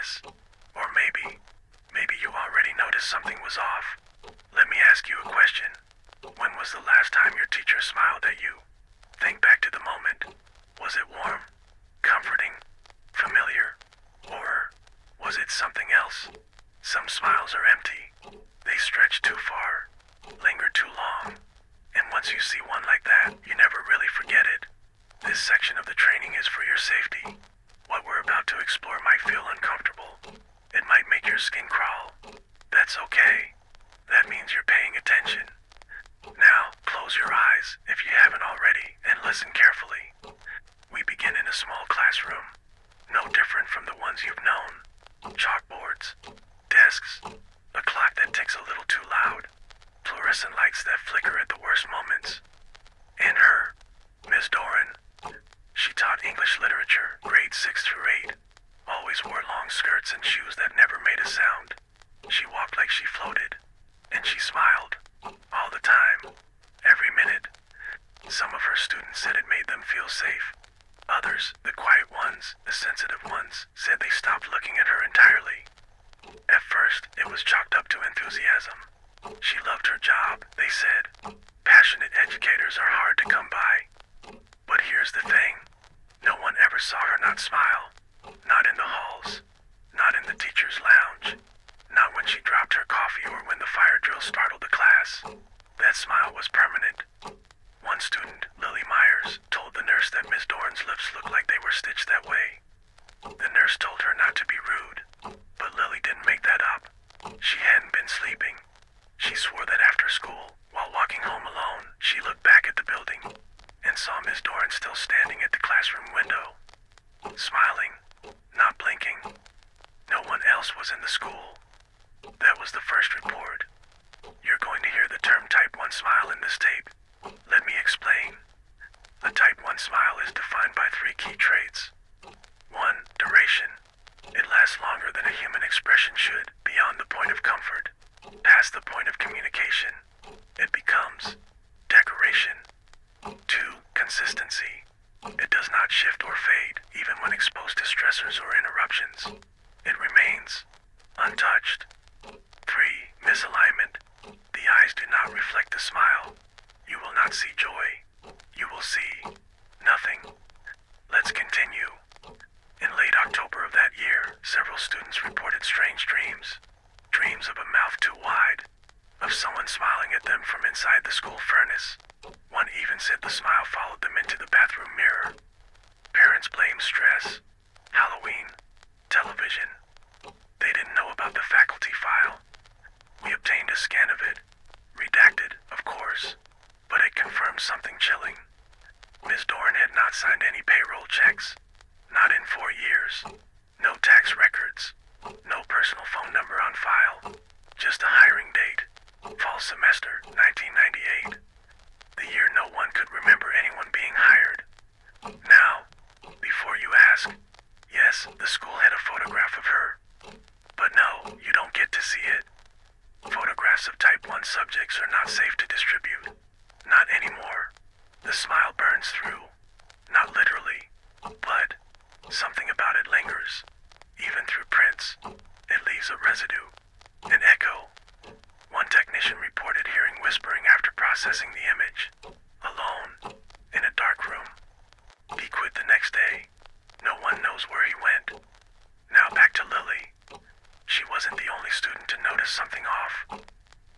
this. Or maybe you already noticed something was off. Let me ask you a question. When was the last time your teacher smiled at you? Think back to the moment. Was it warm, comforting, familiar, or was it something else? Some smiles are empty. They stretch too far, linger too long, and once you see one like that, you never really forget it. This section of the training is for your safety. What we're about to explore might feel uncomfortable. It might make your skin crawl. That's okay. That means you're paying attention. Now, close your eyes if you haven't already and listen carefully. We begin in a small classroom, no different from the ones you've known. Chalkboards, desks, a clock that ticks a little too loud, fluorescent lights that flicker at the worst moments. And her, Miss Doran. She taught English literature, grades 6 through 8. Always wore long skirts and shoes that never made a sound. She walked like she floated, and she smiled. All the time. Every minute. Some of her students said it made them feel safe. Others, the quiet ones, the sensitive ones, said they stopped looking at her entirely. At first, it was chalked up to enthusiasm. She loved her job, they said. Passionate educators are hard to come by. But here's the thing. No one ever saw her not smile. Not in the halls. Not in the teacher's lounge. Not when she dropped her coffee or when the fire drill startled the class. That smile was permanent. One student, Lily Myers, told the nurse that Miss Doran's lips looked like they were stitched that way. The nurse told her not to be rude, but Lily didn't make that up. She hadn't been sleeping. She swore that after school, while walking home alone, she looked back at the building and saw Miss Doran still standing at the classroom window, smiling, not blinking. No one else was in the school. That was the first report. You're going to hear the term type 1 smile in this tape. Let me explain. A type 1 smile is defined by 3 key traits. 1. Duration. It lasts longer than a human expression should, beyond the point of comfort. Past the point of communication, it becomes decoration. 2. Consistency. It does not shift or fade, even when exposed to stressors or interruptions. It remains untouched. 3. Misalignment. The eyes do not reflect the smile. You will not see joy. You will see nothing. Let's continue. In late October of that year, several students reported strange dreams. Dreams of a mouth too wide, of someone smiling at them from inside the school furnace. One even said the smile followed them into the bathroom mirror. Parents blamed stress, Halloween, television. They didn't know about the faculty file. We obtained a scan of it, redacted, of course, but it confirmed something chilling. Ms. Doran had not signed any payroll checks, not in 4 years. No tax records, no personal phone number on file, just a hiring date, fall semester 1998. The year no one could remember anyone being hired. Now, before you ask, yes, the school had a photograph of her. But no, you don't get to see it. Photographs of type 1 subjects are not safe to distribute. Not anymore. The smile burns through. Not literally, but something about it lingers. Even through prints, it leaves a residue, an echo. One technician reported hearing whispering after processing the image. Alone, in a dark room. He quit the next day. No one knows where he went. Now back to Lily. She wasn't the only student to notice something off.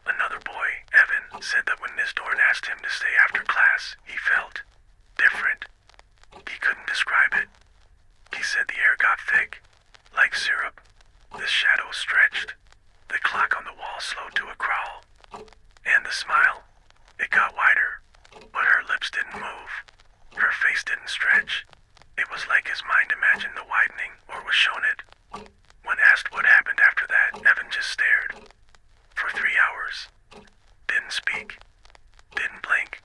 Another boy, Evan, said that when Ms. Doran asked him to stay after class, he felt different. He couldn't describe it. He said the air got thick, like syrup. The shadow stretched. The clock on the wall slowed to a crawl. And the smile, it got wider, but her lips didn't move. Her face didn't stretch. It was like his mind imagined the widening, or was shown it. When asked what happened after that, Evan just stared. For 3 hours. Didn't speak. Didn't blink.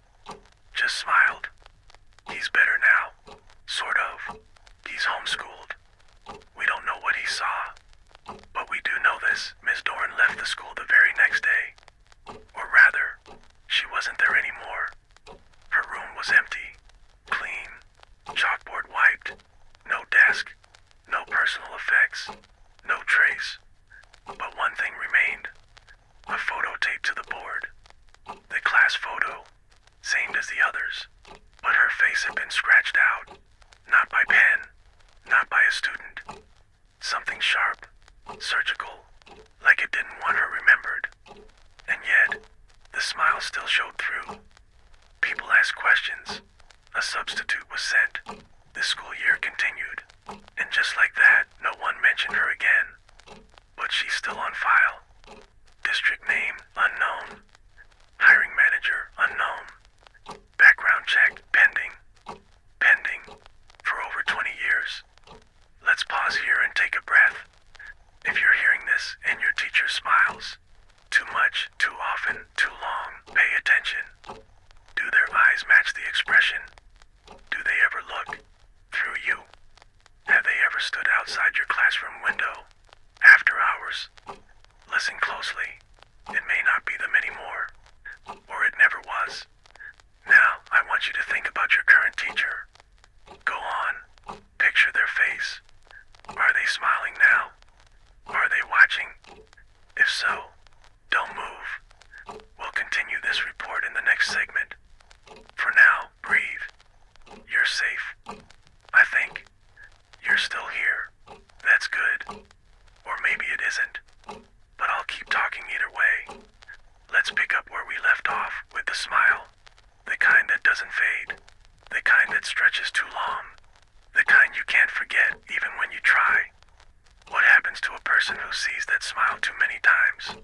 Just smiled. He's better now. Sort of. He's homeschooled. We don't know what he saw. But we do know this. Ms. Doran left the school the very next day. Or rather, she wasn't there anymore. Her room was empty. Clean. Chalkboard wiped. No desk. No personal effects. No trace. But one thing remained. A photo taped to the board. The class photo. Same as the others. But her face had been scratched out. Not by pen. Not by a student. Something sharp. Surgical. Like it didn't want her remembered. And yet, the smile still showed through. People asked questions. A substitute was sent. The school year continued. And just like that, no one mentioned her again. But she's still on file. District name, unknown. Hiring manager, unknown. Background check, pending. Pending. For over 20 years. Let's pause here and take a breath. If you're hearing this and your teacher smiles, too much, too often, too long, pay attention. Do their eyes match the expression? Do they ever look through you? Have they ever stood outside your classroom window? After hours? Listen closely. It may not be them anymore. Or it never was. Now, I want you to think about your current teacher. Go on. Picture their face. Are they smiling now? Are they watching? If so, don't move. We'll continue this report in the next segment. For now, breathe. You're safe. I think. You're still here. That's good. Or maybe it isn't. But I'll keep talking either way. Let's pick up where we left off with the smile. The kind that doesn't fade. The kind that stretches too long. The kind you can't forget even when you try. What happens to a person who sees that smile too many times?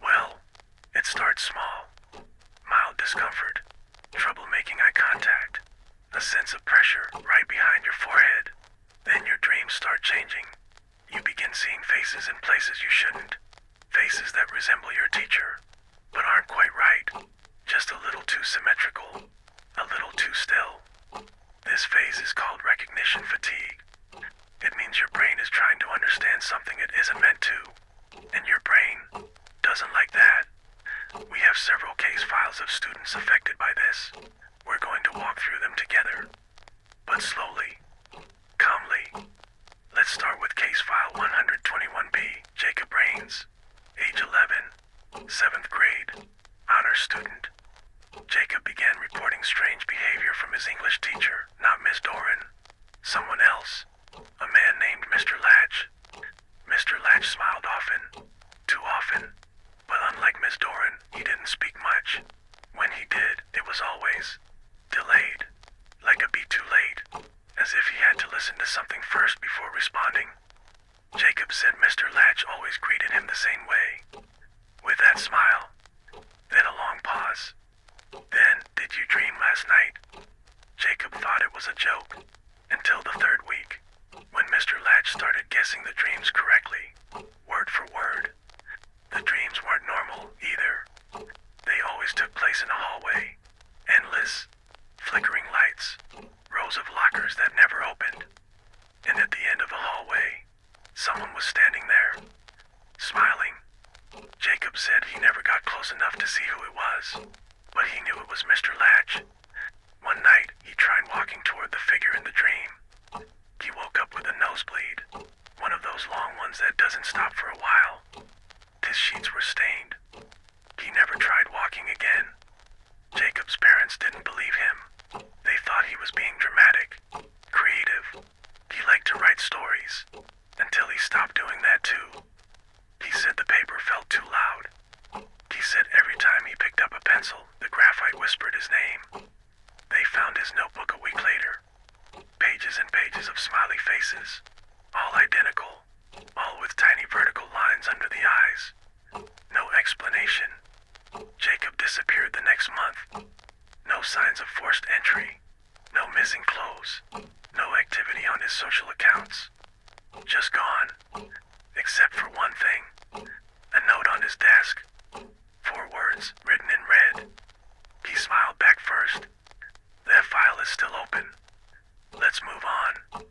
Well, it starts small. Mild discomfort. Trouble making eye contact. A sense of pressure right behind your forehead. Then your dreams start changing. You begin seeing faces in places you shouldn't. Faces that resemble your teacher, but aren't quite right. Just a little too symmetrical. A little too still. This phase is called recognition fatigue. It means your brain is trying to understand something it isn't meant to. And your brain doesn't like that. We have several case files of students affected by this. We're going to walk through them together. But slowly. Calmly. Let's start with case file 121B, Jacob Rains. Age 11. 7th grade. Honor student. Jacob began reporting strange behavior from his English teacher, not Miss Doran. Someone else. A man named Mr. Latch. Mr. Latch smiled often. Too often. But unlike Miss Doran, he didn't speak much. When he did, it was always delayed. Like a beat too late. As if he had to listen to something first before responding. Jacob said Mr. Latch always greeted him the same way. With that smile. Then a long pause. Then, did you dream last night? Jacob thought it was a joke. Until the 3rd week. When Mr. Latch started guessing the dreams correctly. Word for word. The dreams weren't normal, either. They always took place in a hallway. Endless. Flickering lights. Rows of lockers that never opened. And at the end of a hallway, someone was standing there. Smiling. Jacob said he never got close enough to see who it was. But he knew it was Mr. Latch. One night, he tried walking toward the figure in the dream. He woke up with a nosebleed. One of those long ones that doesn't stop for a while. His sheets were stained. He never tried walking again. Jacob's parents didn't believe him. They thought he was being dramatic, creative. He liked to write stories, until he stopped doing that too. He said the paper felt too loud. He said every time he picked up a pencil, the graphite whispered his name. They found his notebook a week later. Pages and pages of smiley faces, all identical, all with tiny vertical lines under the eyes. No explanation. Jacob disappeared the next month. No signs of forced entry. No missing clothes. No activity on his social accounts. Just gone. Except for one thing. A note on his desk. 4 words written in red. He smiled back first. That file is still open. Let's move on.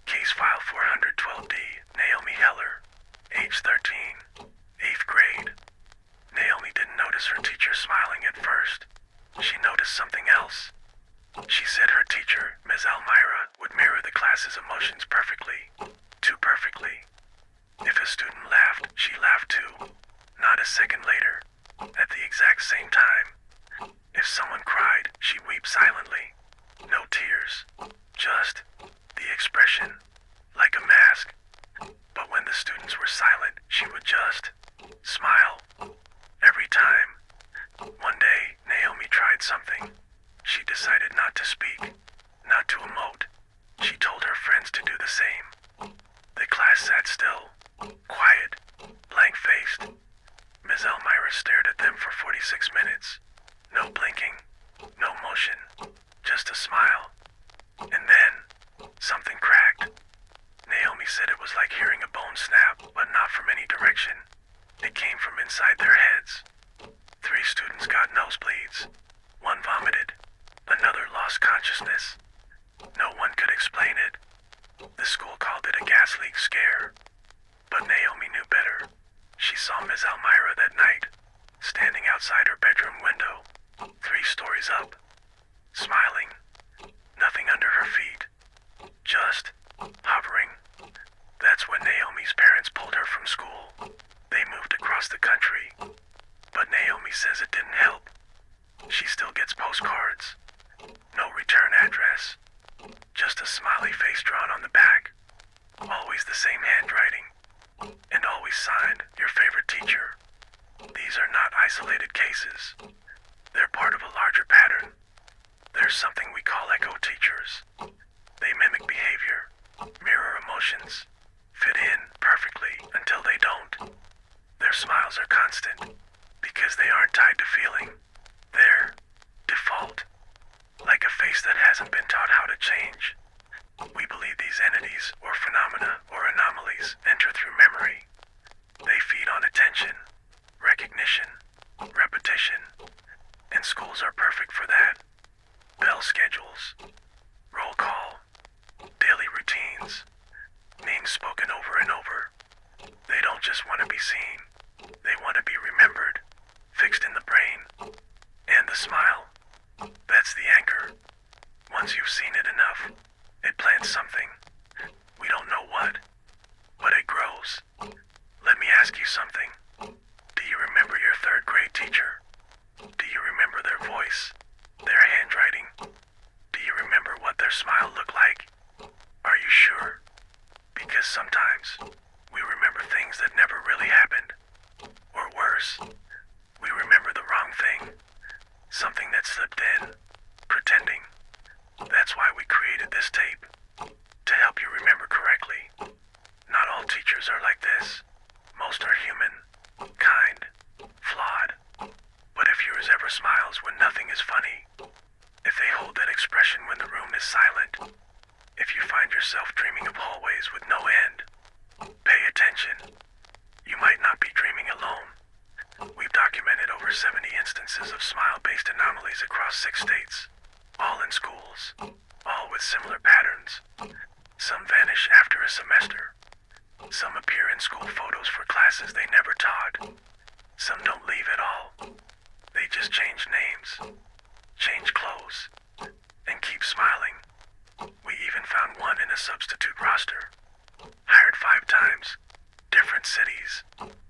Case file 412D, Naomi Heller. Age 13. 8th grade. Naomi didn't notice her teacher smiling at first. She noticed something else. She said her teacher, Ms. Elmira, would mirror the class's emotions perfectly. Too perfectly. silent, she would just smile. Every time. One day, Naomi tried something. She decided not to speak, not to emote. She told her friends to do the same. The class sat still, quiet, blank-faced. Ms. Elmira stared at them for 46 minutes. No blinking, no motion, just a smile. And then, something cracked. Naomi said it was like hearing a bone snap, but not from any direction. It came from inside their heads. 3 students got nosebleeds. One vomited. Another lost consciousness. No one could explain it. The school called it a gas leak scare. But Naomi knew better. She saw Ms. Elmira that night, standing outside her bedroom window, 3 stories up, smiling, nothing under her feet, just hovering. That's when Naomi's parents pulled her from school. They moved across the country, but Naomi says it didn't help. She still gets postcards. No return address. Just a smiley face drawn on the back. Always the same handwriting. And always signed, your favorite teacher. These are not isolated cases. They're part of a larger pattern. There's something we call echo teachers. They mimic behavior, mirror emotions, fit in perfectly until they don't. Their smiles are constant because they aren't tied to feeling. They're default, like a face that hasn't been taught how to change. We believe these entities, or phenomena, or anomalies, enter through memory. They feed on attention, recognition, repetition, and schools are perfect for that. Bell schedules, roll call, daily routines, names spoken over and over. They don't just want to be seen, they want to be remembered, fixed in the brain. And the smile, that's the anchor. Once you've seen it enough, it plants something. We don't know what, but it grows. Let me ask you something. Do you remember your 3rd grade teacher? Do you remember their voice, their handwriting? Do you remember what their smile looked like? Are you sure? Because sometimes we remember things that never really happened. Or worse, we remember the wrong thing. Something that slipped in, pretending. That's why we created this tape, to help you remember correctly. Not all teachers are like this. Most are human, kind, flawed. But if yours ever smiles when nothing is funny, if they hold that expression when the room is silent, if you find yourself dreaming of hallways with no end, pay attention. You might not be dreaming alone. We've documented over 70 instances of smile-based anomalies across 6 states. All in schools, all with similar patterns. Some vanish after a semester. Some appear in school photos for classes they never taught. Some don't leave at all. They just change names, change clothes, and keep smiling. We even found one in a substitute roster. Hired 5 times, different cities,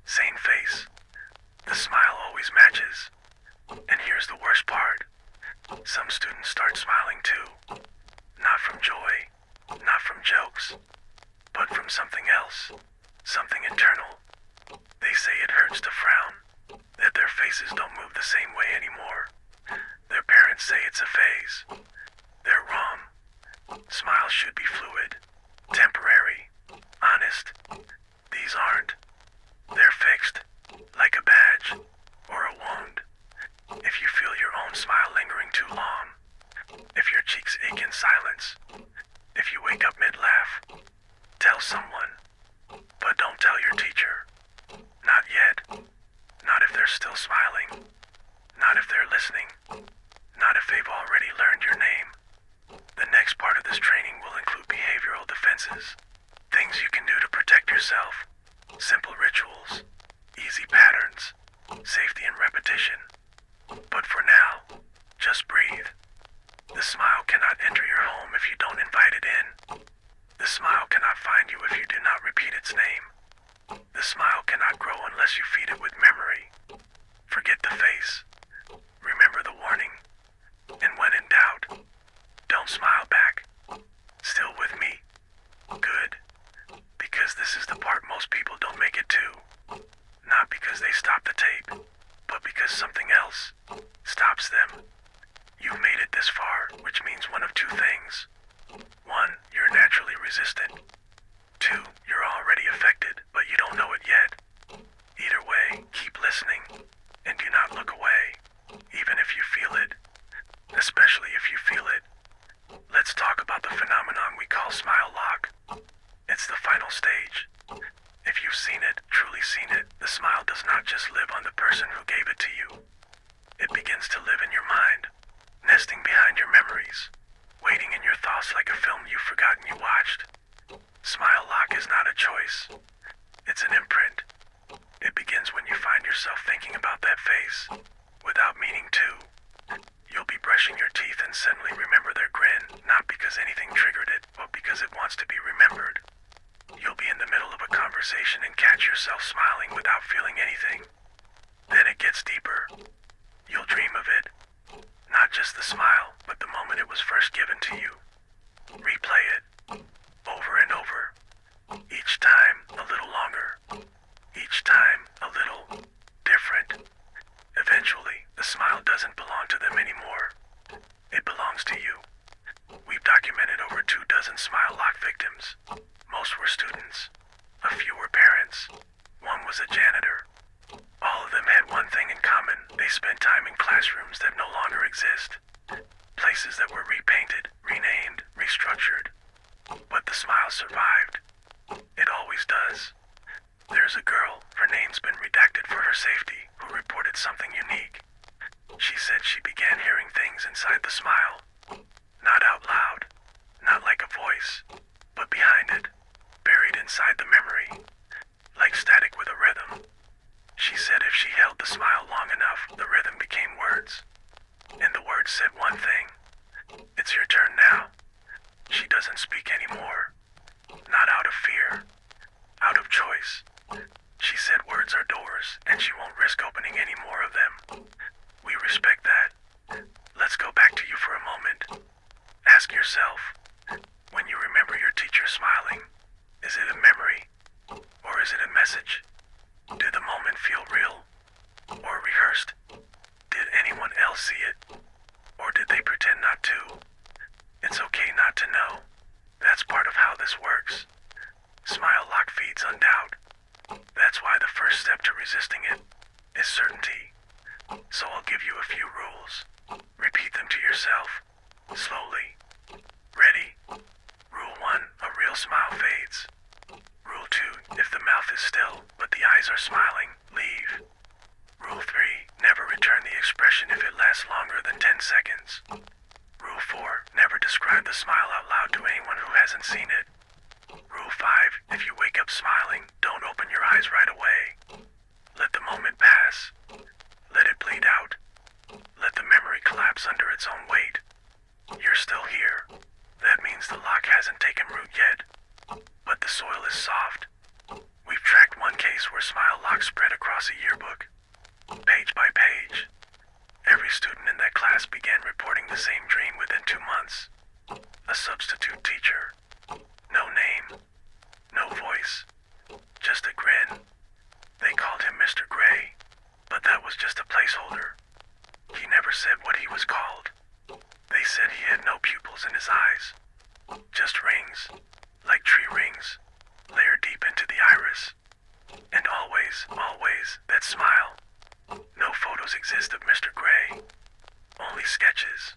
same face. The smile always matches. And here's the worst part. Some students start smiling too. Not from joy, not from jokes, but from something else, something internal. They say it hurts to frown, that their faces don't move the same way anymore. Their parents say it's a phase. They're wrong. Smiles should be fluid, temporary, honest. These aren't. They're fixed, like a badge, or a wound. If you feel your own smile lingering too long, if your cheeks ache in silence, if you wake up mid-laugh, tell someone, but don't tell your teacher. Not yet. Not if they're still smiling. Not if they're listening. Not if they've already learned your name. The next part of this training will include behavioral defenses, things you can do to protect yourself, simple rituals, easy patterns, safety and repetition. But for now, just breathe. The smile cannot enter your home if you don't invite it in. The smile cannot find you if you do not repeat its name. The smile cannot grow unless you feed it with memory. Forget the face. Remember the warning. And when in doubt, don't smile back. Still with me? Good. Because this is the part most people don't make it finally seen it, the smile does not just live on the person who gave it to you. It begins to live in your mind, nesting behind your memories, waiting in your thoughts like a film you've forgotten you watched. Smile lock is not a choice. It's an imprint. It begins when you find yourself thinking about that face, without meaning to. You'll be brushing your teeth and suddenly remember their grin, not because anything triggered it, but because it wants to be remembered. You'll be in the middle of a conversation and catch yourself smiling without feeling anything. Then it gets deeper. You'll dream of it. Not just the smile, but the moment it was first given to you. Replay it. Over and over. Each time a little longer. Each time a little different. Eventually, the smile doesn't belong to them anymore. It belongs to you. We've documented over 24 smile lock victims. Most were students. A few were parents. One was a janitor. All of them had one thing in common. They spent time in classrooms that no longer exist. Places that were repainted, renamed, restructured. But the smile survived. It always does. There's a girl, her name's been redacted for her safety, who reported something unique. She said she began hearing things inside the smile. Not out loud, not like a voice, but behind it, buried inside the memory, like static with a rhythm. She said if she held the smile long enough, the rhythm became words. And the words said one thing. It's your turn now. She doesn't speak anymore. Not out of fear, out of choice. She said words are doors, and she won't risk opening any more of them. We respect that. Let's go back to you for a moment. Ask yourself, when you remember your teacher smiling, is it a memory, or is it a message? Did the moment feel real, or rehearsed? Did anyone else see it, or did they pretend not to? It's okay not to know. That's part of how this works. Smile lock feeds on doubt. That's why the first step to resisting it is certainty. So I'll give you a few rules. Repeat them to yourself, slowly. Ready? Rule 1, a real smile fades. Rule 2, if the mouth is still, but the eyes are smiling, leave. Rule 3, never return the expression if it lasts longer than 10 seconds. Rule 4, never describe the smile out loud to anyone who hasn't seen it. Rule 5, if you wake up smiling, don't open your eyes right away. Let the moment pass. Let it bleed out. Let the memory collapse under its own weight. You're still here. That means the lock hasn't taken root yet. But the soil is soft. We've tracked one case where smile lock spread across a yearbook. Page by page. Every student in that class began reporting the same dream within 2 months. A substitute teacher. No name. No voice. Just a grin. They called him Mr. Gray, but that was just a placeholder. He never said what he was called. They said he had no pupils in his eyes. Just rings, like tree rings, layered deep into the iris. And always, that smile. No photos exist of Mr. Gray. Only sketches.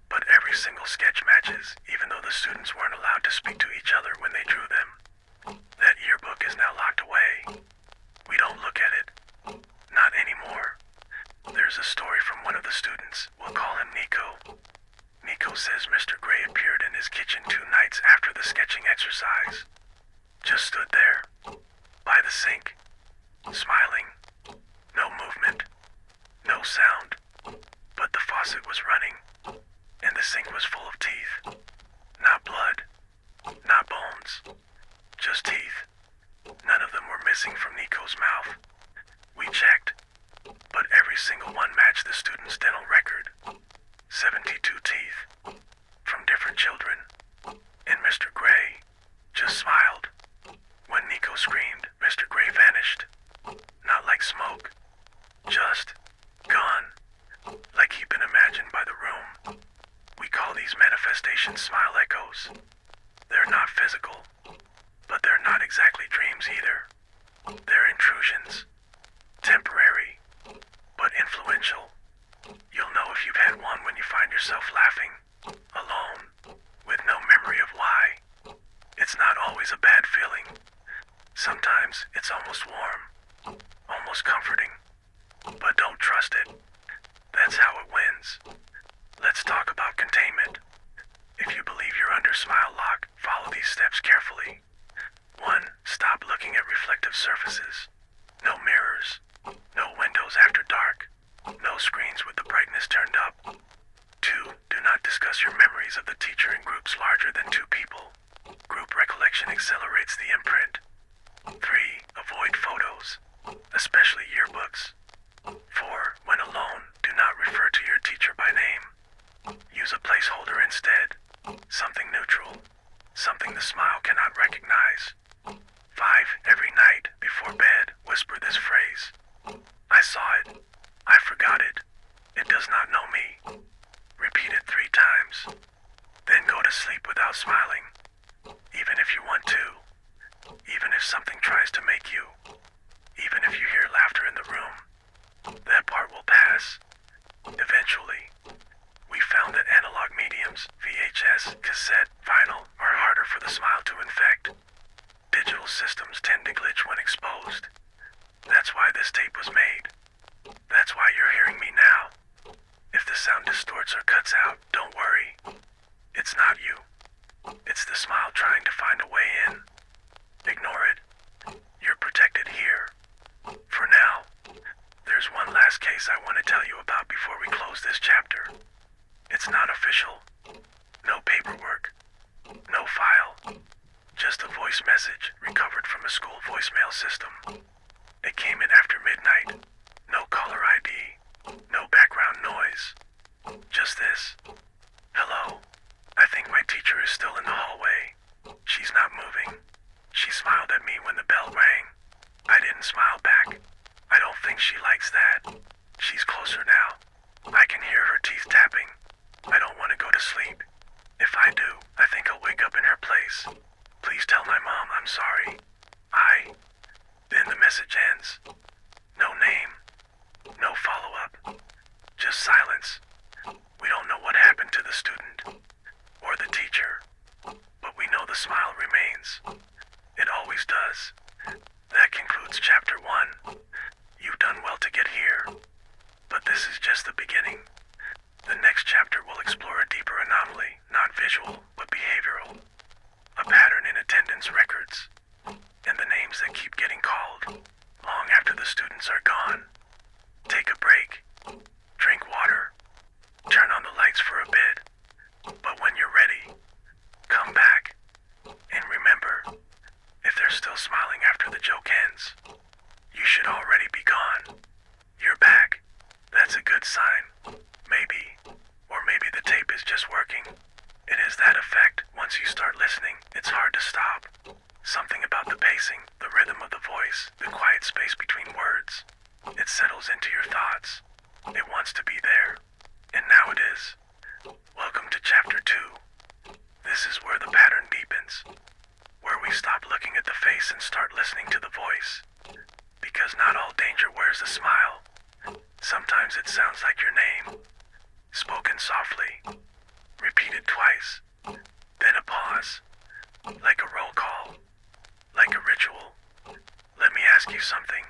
But every single sketch matches, even though the students weren't allowed to speak to each other when they drew them. That yearbook is now locked away. We don't look at it. Not anymore. There's a story from one of the students. We'll call him Nico. Nico says Mr. Gray appeared in his kitchen 2 nights after the sketching exercise. Just stood there, by the sink, smiling. No movement, no sound, but the faucet was running, and the sink was full of teeth. Not blood, not bones, just teeth. None of them were missing from Nico's mouth. We checked, but every single one matched the student's dental record. 72 teeth, from different children. And Mr. Gray just smiled. When Nico screamed, Mr. Gray vanished. Not like smoke, just gone. Like he'd been imagined by the room. We call these manifestations smile echoes. They're not physical, but they're not exactly dreams either. They're intrusions. Temporary, but influential. You'll know if you've had one when you find yourself laughing, alone, with no memory of why. It's not always a bad feeling. Sometimes warm, almost comforting. But don't trust it. That's how it wins. Let's talk about containment. If you believe you're under smile lock, follow these steps carefully. 1. Stop looking at reflective surfaces. No mirrors. No windows after dark. No screens with the brightness turned up. 2. Do not discuss your memories of the teacher in groups larger than 2 people. Group recollection accelerates the imprint. 3. Avoid photos, especially yearbooks. 4. When alone, do not refer to your teacher by name. Use a placeholder instead. Something neutral. Something the smile cannot recognize. 5. Every night, before bed, whisper this phrase. I saw it. I forgot it. It does not know me. Repeat it 3 times. Then go to sleep without smiling. Even if you want to. Even if something tries to make you. Even if you hear laughter in the room. That part will pass. Eventually. We found that analog mediums, VHS, cassette, vinyl, are harder for the smile to infect. Digital systems tend to glitch when exposed. That's why this tape was made. That's why you're hearing me now. If the sound distorts or cuts out, don't worry. It's not you. It's the smile trying to find a way in. Ignore it. You're protected here. For now, there's one last case I want to tell you about before we close this chapter. It's not official. No paperwork. No file. Just a voice message recovered from a school voicemail system. It came in after midnight. No caller ID. No background noise. Just this. Hello. I think my teacher is still in the hallway. She's not moving. She smiled at me when the bell rang. I didn't smile back. I don't think she likes that. She's closer now. I can hear her teeth tapping. I don't want to go to sleep. If I do, I think I'll wake up in her place. Please tell my mom I'm sorry. Then the message ends. No name. No follow-up. Just silence. We don't know what happened to the student. Or the teacher. But we know the smile remains. It always does. That concludes chapter 1. You've done well to get here. But this is just the beginning. The next chapter will explore a deeper anomaly, not visual, but behavioral. A pattern in attendance records. And the names that keep getting called, long after the students are gone. Take a break. Drink water. Turn on the lights for a bit. But when you're ready, come back. And remember, if they're still smiling after the joke ends, you should already be gone. You're back. That's a good sign. Maybe. Or maybe the tape is just working. It is that effect. Once you start listening, it's hard to stop. Something about the pacing, the rhythm of the voice, the quiet space between words. It settles into your thoughts. It wants to be there. And now it is. Welcome to chapter 2. This is where the pattern deepens. Where we stop looking at the face and start listening to the voice. Because not all danger wears a smile. Sometimes it sounds like your name. Spoken softly. Repeated twice. Then a pause. Like a roll call. Like a ritual. Let me ask you something.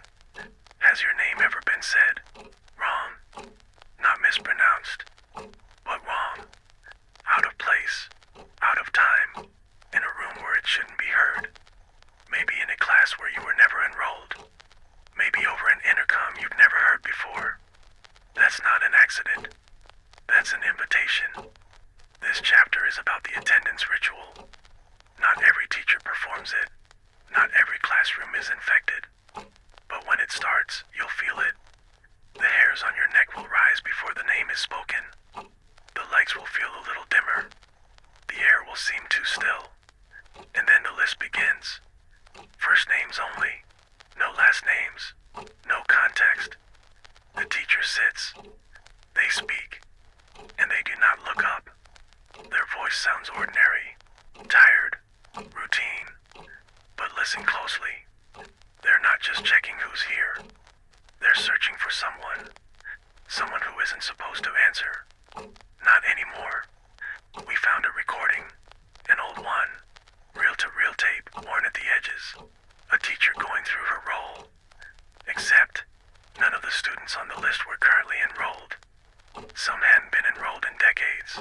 Has your name ever been said? Wrong. Not mispronounced. But wrong. Out of place. Out of time. In a room where it shouldn't be heard. Maybe in a class where you were never enrolled. Maybe over an intercom you've never heard before. That's not an accident. That's an invitation. This chapter is about the attendance ritual. Not every teacher performs it. Not every classroom is infected. But when it starts, you'll feel it. The hairs on your neck will rise before the name is spoken. The lights will feel a little dimmer. The air will seem too still. And then the list begins. First names only. No last names. No context. The teacher sits. They speak. And they do not look up. Their voice sounds ordinary. Tired. Routine. But listen closely. They're not just checking who's here. They're searching for someone. Someone who isn't supposed to answer. Not anymore. We found a recording. An old one. Reel-to-reel tape worn at the edges. A teacher going the students on the list were currently enrolled. Some hadn't been enrolled in decades.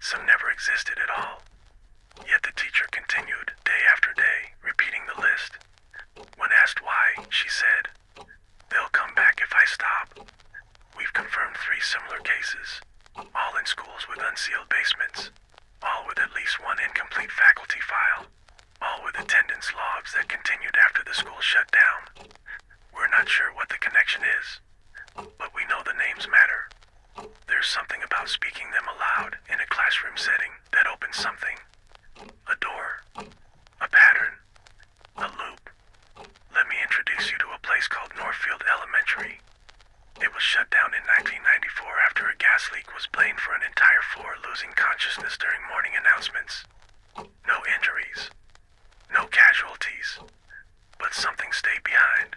Some never existed at all. Yet the teacher continued, day after day, repeating the list. When asked why, she said, "They'll come back if I stop." We've confirmed 3 similar cases, all in schools with unsealed basements, all with at least one incomplete faculty file, all with attendance logs that continued after the school shut down. We're not sure what the connection is, but we know the names matter. There's something about speaking them aloud in a classroom setting that opens something. A door, a pattern, a loop. Let me introduce you to a place called Northfield Elementary. It was shut down in 1994 after a gas leak was blamed for an entire floor losing consciousness during morning announcements. No injuries, no casualties, but something stayed behind.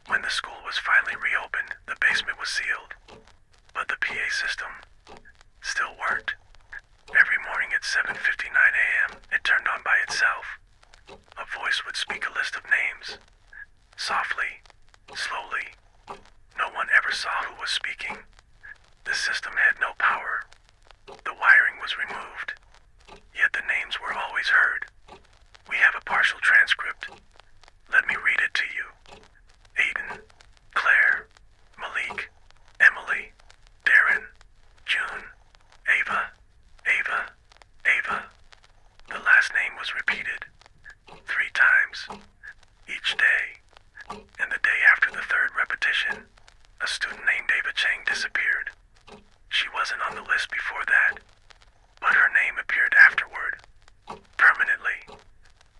When the school was finally reopened, the basement was sealed, but the PA system still worked. Every morning at 7:59 a.m., it turned on by itself. A voice would speak a list of names, softly, slowly. No one ever saw who was speaking. The system had no power. The wiring was removed, yet the names were always heard. We have a partial transcript. Let me read it to you. Aiden, Claire, Malik, Emily, Darren, June, Ava, Ava, Ava. The last name was repeated 3 times, each day, and the day after the 3rd repetition, a student named Ava Chang disappeared. She wasn't on the list before that, but her name appeared afterward, permanently,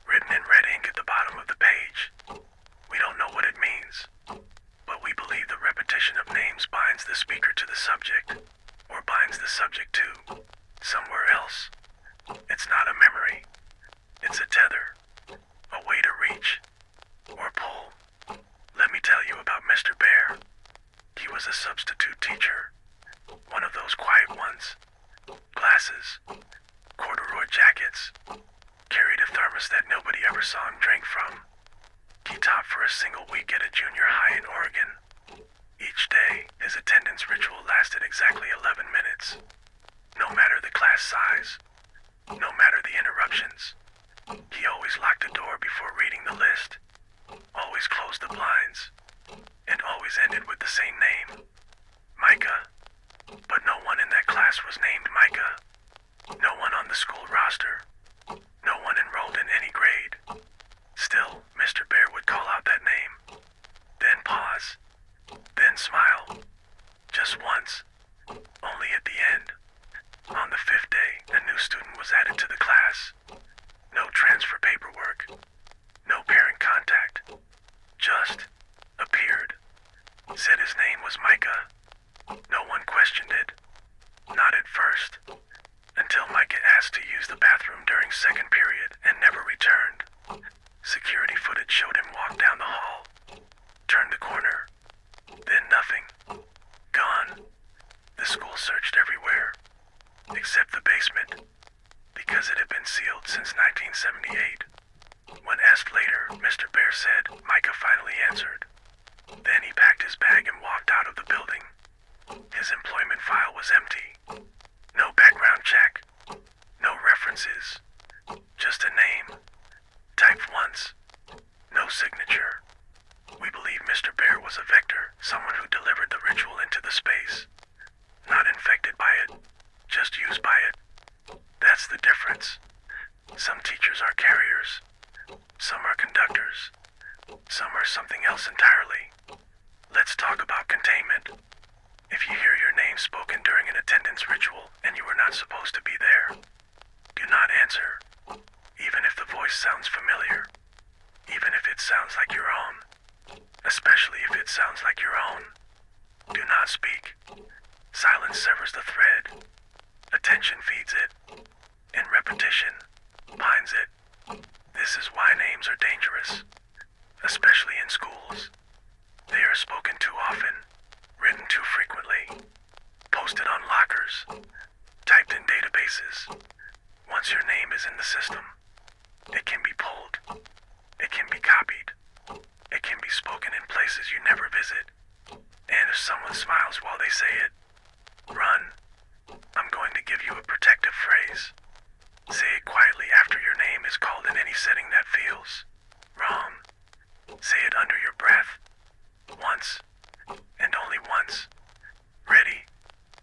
written in red ink at the bottom of the page. We don't know what it means, but we believe the repetition of names binds the speaker to the subject, or binds the subject to somewhere else. It's not a memory. It's a tether, a way to reach, or pull. Let me tell you about Mr. Bear. He was a substitute teacher, one of those quiet ones. Glasses, corduroy jackets, carried a thermos that nobody ever saw him drink from. He taught for a single week at a junior high in Oregon. Each day, his attendance ritual lasted exactly 11 minutes. No matter the class size, no matter the interruptions, he always locked the door before reading the list, always closed the blinds, and always ended with the same name, Micah. But no one in that class was named Micah. No one on the school roster. No one enrolled in any grade. Still, Mr. Bear would call out that name, then pause, then smile. Just once, only at the end. On the 5th day, a new student was added to the class. No transfer paperwork, no parent contact, just appeared. Said his name was Micah. No one questioned it. Not at first. Until Micah asked to use the bathroom during 2nd period and never returned. Security footage showed him walk down the hall, turn the corner, then nothing. Gone. The school searched everywhere, except the basement, because it had been sealed since 1978. When asked later, Mr. Bear said Micah finally answered. Then he packed his bag and walked out of the building. His employment file was empty. No background check. No references. Just a name. Typed once. No signature. We believe Mr. Bear was a vector, someone who delivered the ritual into the space. Not infected by it, just used by it. That's the difference. Some teachers are carriers. Some are conductors. Some are something else entirely. Let's talk about containment. If you hear your name spoken during an attendance ritual and you were not supposed to be there, do not answer, even if the voice sounds familiar, even if it sounds like your own, especially if it sounds like your own. Do not speak. Silence severs the thread. Attention feeds it, and repetition binds it. This is why names are dangerous, especially in schools. They are spoken too often, written too frequently, posted on lockers, typed in databases. Once your name is in the system, it can be pulled, it can be copied, it can be spoken in places you never visit. if someone smiles while they say it, run. I'm going to give you a protective phrase. Say it quietly after your name is called in any setting that feels wrong. Say it under your breath. Once. And only once. Ready?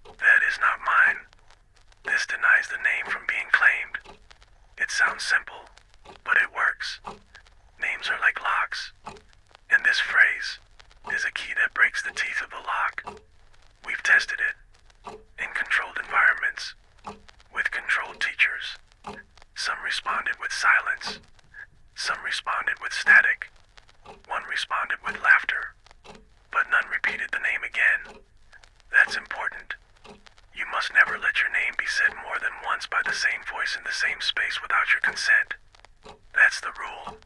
That is not mine. This denies the name from being claimed. It sounds simple, but it works. Names are like locks. And this phrase is a key that breaks the teeth of the lock. We've tested it. In controlled environments. With controlled teachers. Some responded with silence. Some responded with static. One responded with laughter. But none repeated the name again. That's important. You must never let your name be said more than once by the same voice in the same space without your consent. That's the rule.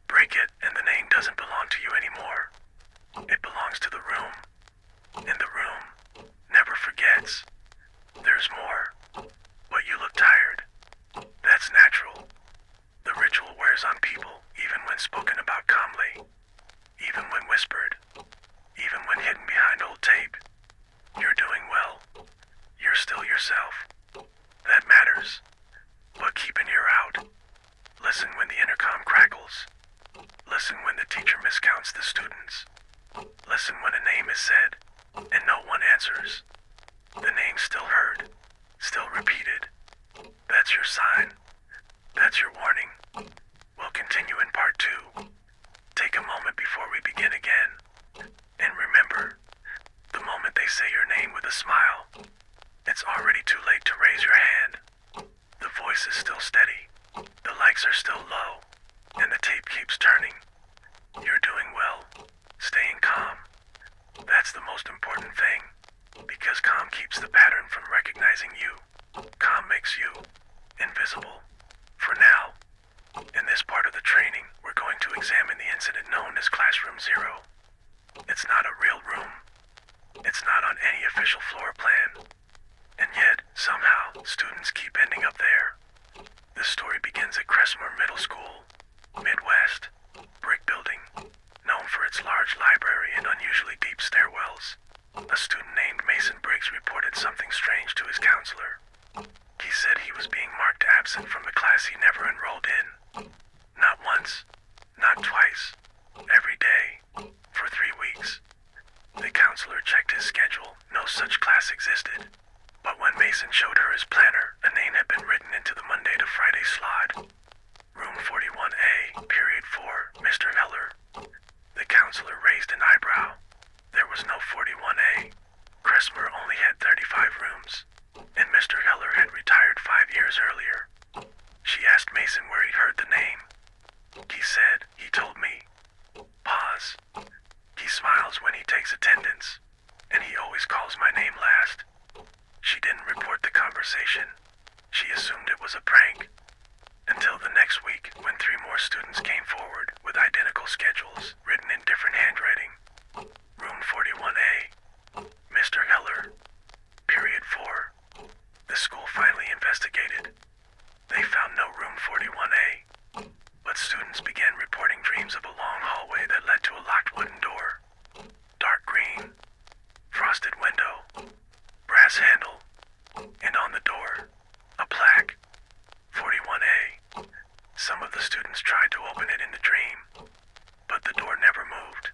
Break it and the name doesn't belong to you anymore. It belongs to the room. And the room never forgets. There's more. But you look tired. That's natural. The ritual wears on people, even when spoken about calmly. Even when whispered. Even when hidden behind old tape. You're doing well. You're still yourself. That matters. But keep an ear out. Listen when the intercom crackles. Listen when the teacher miscounts the students. Listen when a name is said, and no one answers. The name's still heard, still repeated. That's your sign. That's your warning. We'll continue in part 2. Take a moment before we begin again. And remember, the moment they say your name with a smile, it's already too late to raise your hand. The voice is still steady. The likes are still low. And the tape keeps turning. You're doing well. Staying calm. That's the most important thing. Because calm keeps the pattern from recognizing you. Calm makes you invisible. For now, in this part of the training, we're going to examine the incident known as Classroom Zero. It's not a real room. It's not on any official floor plan. And yet, somehow, students keep ending up there. The story begins at Cressmore Middle School, Midwest, brick building, known for its large library and unusually deep stairwells. A student named Mason Briggs reported something strange to his counselor. He said he was being marked absent from the class he never enrolled in. Not once, not twice, every day, for 3 weeks. The counselor checked his schedule. No such class existed. But when Mason showed her his planner, a name had been written into the Monday to Friday slot. Room 41A, period 4, Mr. Heller. The counselor raised an eyebrow. There was no 41A. Cressmore only had 35 rooms, and Mr. Heller had retired 5 years earlier. She asked Mason where he'd heard the name. He said, he told me. Pause. He smiles when he takes attendance, and he always calls my name last. She didn't report the conversation. She assumed it was a prank. Until the next week, when 3 more students came forward with identical schedules written in different handwriting. Room 41A, Mr. Heller, period 4. The school finally investigated. They found no room 41A, but students began reporting dreams of a long hallway that led to a locked wooden door. Dark green, frosted window, brass handle, and on the door, a plaque, 41A. Some of the students tried to open it in the dream, but the door never moved.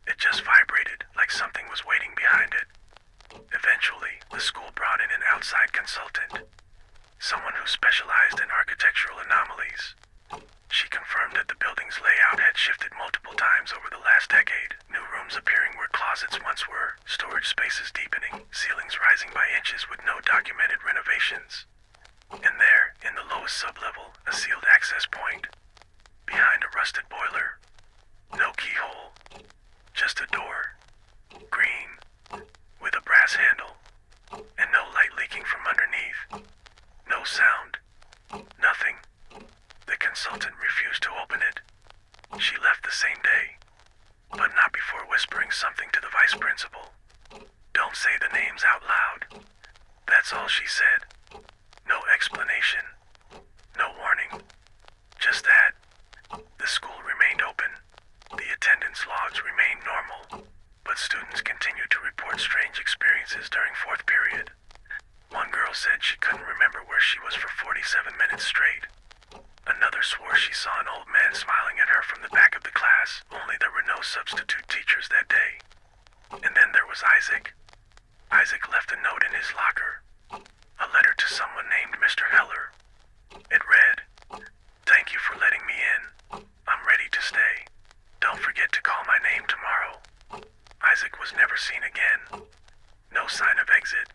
It just vibrated like something was waiting behind it. Eventually, the school brought in an outside consultant, someone who specialized in architectural anomalies. She confirmed that the building's layout had shifted multiple times over the last decade, new rooms appearing where closets once were, storage spaces deepening, ceilings rising by inches with no documented renovations. And there, in the lowest sublevel, a sealed access point. Behind a rusted boiler. No keyhole. Just a door. Green. With a brass handle. And no light leaking from underneath. No sound. Nothing. The consultant refused to open it. She left the same day. But not before whispering something to the vice principal. Don't say the names out loud. That's all she said. No explanation. No warning. Just that. The school remained open. The attendance logs remained normal. but students continued to report strange experiences during fourth period. One girl said she couldn't remember where she was for 47 minutes straight. Another swore she saw an old man smiling at her from the back of the class, only there were no substitute teachers that day. And then there was Isaac. Isaac left a note in his locker. A letter to someone named Mr. Heller. It read, "Thank you for letting me in. I'm ready to stay. Don't forget to call my name tomorrow." Isaac was never seen again. No sign of exit.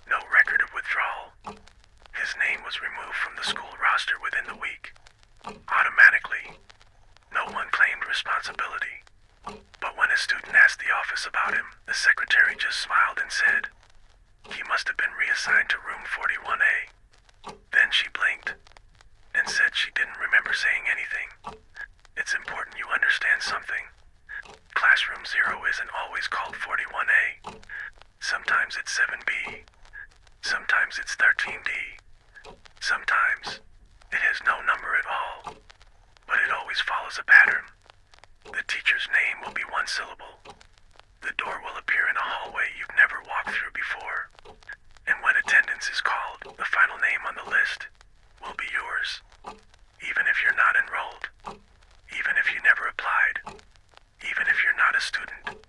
No record of withdrawal. His name was removed from the school roster within the week. Automatically. No one claimed responsibility. But when a student asked the office about him, the secretary just smiled and said, "He must have been reassigned to room 41A. Then she blinked and said she didn't remember saying anything. It's important you understand something. Classroom 0 isn't always called 41A. Sometimes it's 7B. Sometimes it's 13D. Sometimes it has no number at all. But it always follows a pattern. The teacher's name will be one syllable. The door will appear in a hallway you've never walked through before. And when attendance is called, the final name on the list will be yours. Even if you're not enrolled. Even if you never applied. Even if you're not a student.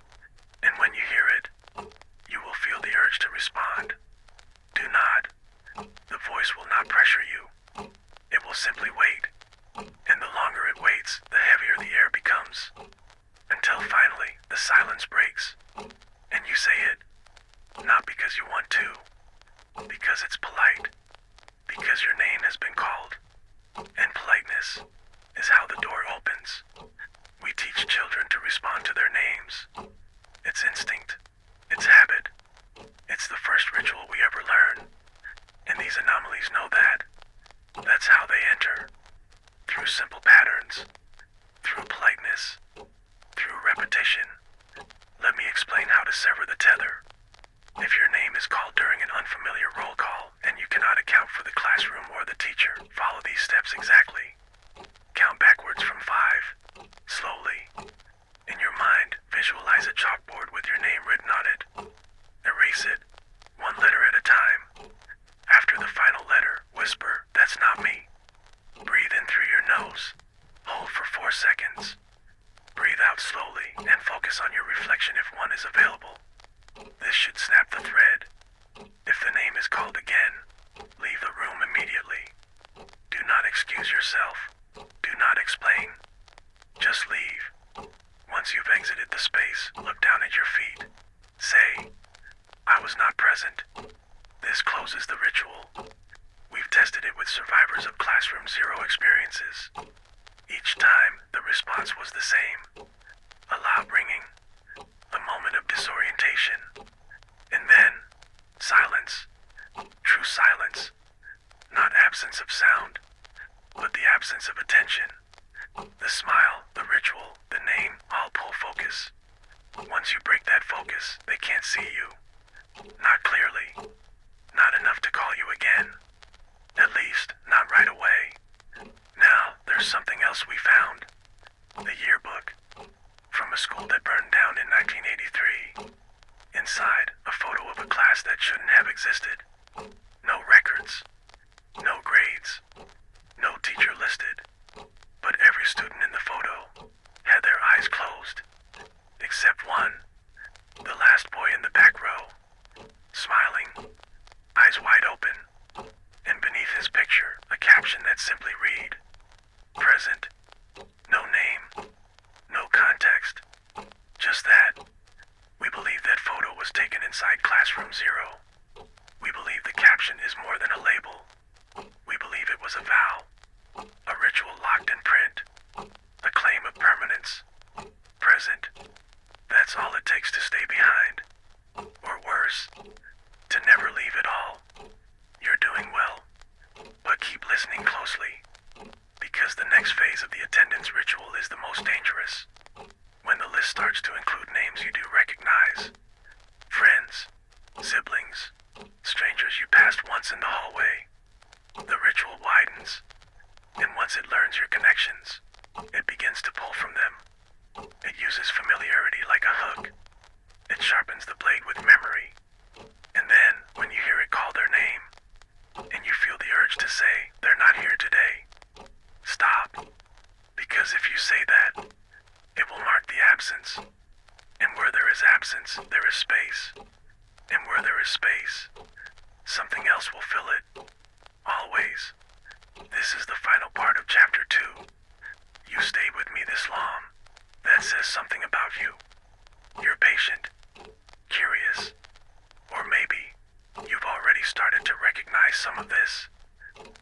And when you hear it, you will feel the urge to respond. Do not. The voice will not pressure you. It will simply wait. And the longer it waits, the heavier the air becomes. Until finally, the silence breaks. And you say it. Not because you want to. Because it's polite. Because your name has been called. And politeness is how the door opens. We teach children to respond to their names. It's instinct. It's habit. It's the first ritual we ever learn. And these anomalies know that. That's how they enter. Through simple patterns. Through politeness. Through repetition. Let me explain how to sever the tether. If your name is called during an unfamiliar roll call and you cannot account for the classroom or the teacher, follow these steps exactly. Count backwards from 5. Slowly. In your mind, visualize a chalkboard with your name written on it. Erase it, one letter at a time. After the final letter, whisper, "That's not me." Breathe in through your nose. Hold for 4 seconds. Breathe out slowly and focus on your reflection if one is available. This should snap the thread. If the name is called again, leave the room immediately. Do not excuse yourself. Do not explain. Just leave. Once you've exited the space, look down at your feet. Say, "I was not present." This closes the ritual. We've tested it with survivors of Classroom 0 experiences. Each time, the response was the same. A loud ringing. A moment of disorientation. And then, silence. True silence. Not absence of sound, but the absence of attention. The smile, the ritual, the name all pull focus. Once you break that focus, they can't see you. Not clearly. Not enough to call you again. At least, not right away. Now, there's something else we found. The yearbook. From a school that burned down in 1983. Inside, a photo of a class that shouldn't have existed. No records. No grades. No teacher listed. But every student in the photo had their eyes closed. Except one. The last boy in the back row. Smiling. Eyes wide open. And beneath his picture, a caption that simply read, "Present." No name. No context. Just that. We believe that photo was taken inside Classroom 0. We believe the caption is more than a label. We believe it was a vow. A ritual locked in print. A claim of permanence. Present. That's all it takes to stay behind. Or worse, to never leave at all. You're doing well. But keep listening closely. Because the next phase of the attendance ritual is the most dangerous. When the list starts to include names you do recognize. Friends. Siblings. Strangers you passed once in the hallway. The ritual widens. And once it learns your connections, it begins to pull from them. It uses familiarity like a hook. sharpens the blade with memory. And then, when you hear it call their name, and you feel the urge to say, they're not here today, stop. Because if you say that, it will mark the absence. And where there is absence, there is space. And where there is space, something else will fill it. Always. This is the final part of chapter 2. You stayed with me this long. That says something about you. You're patient, curious, or maybe you've already started to recognize some of this.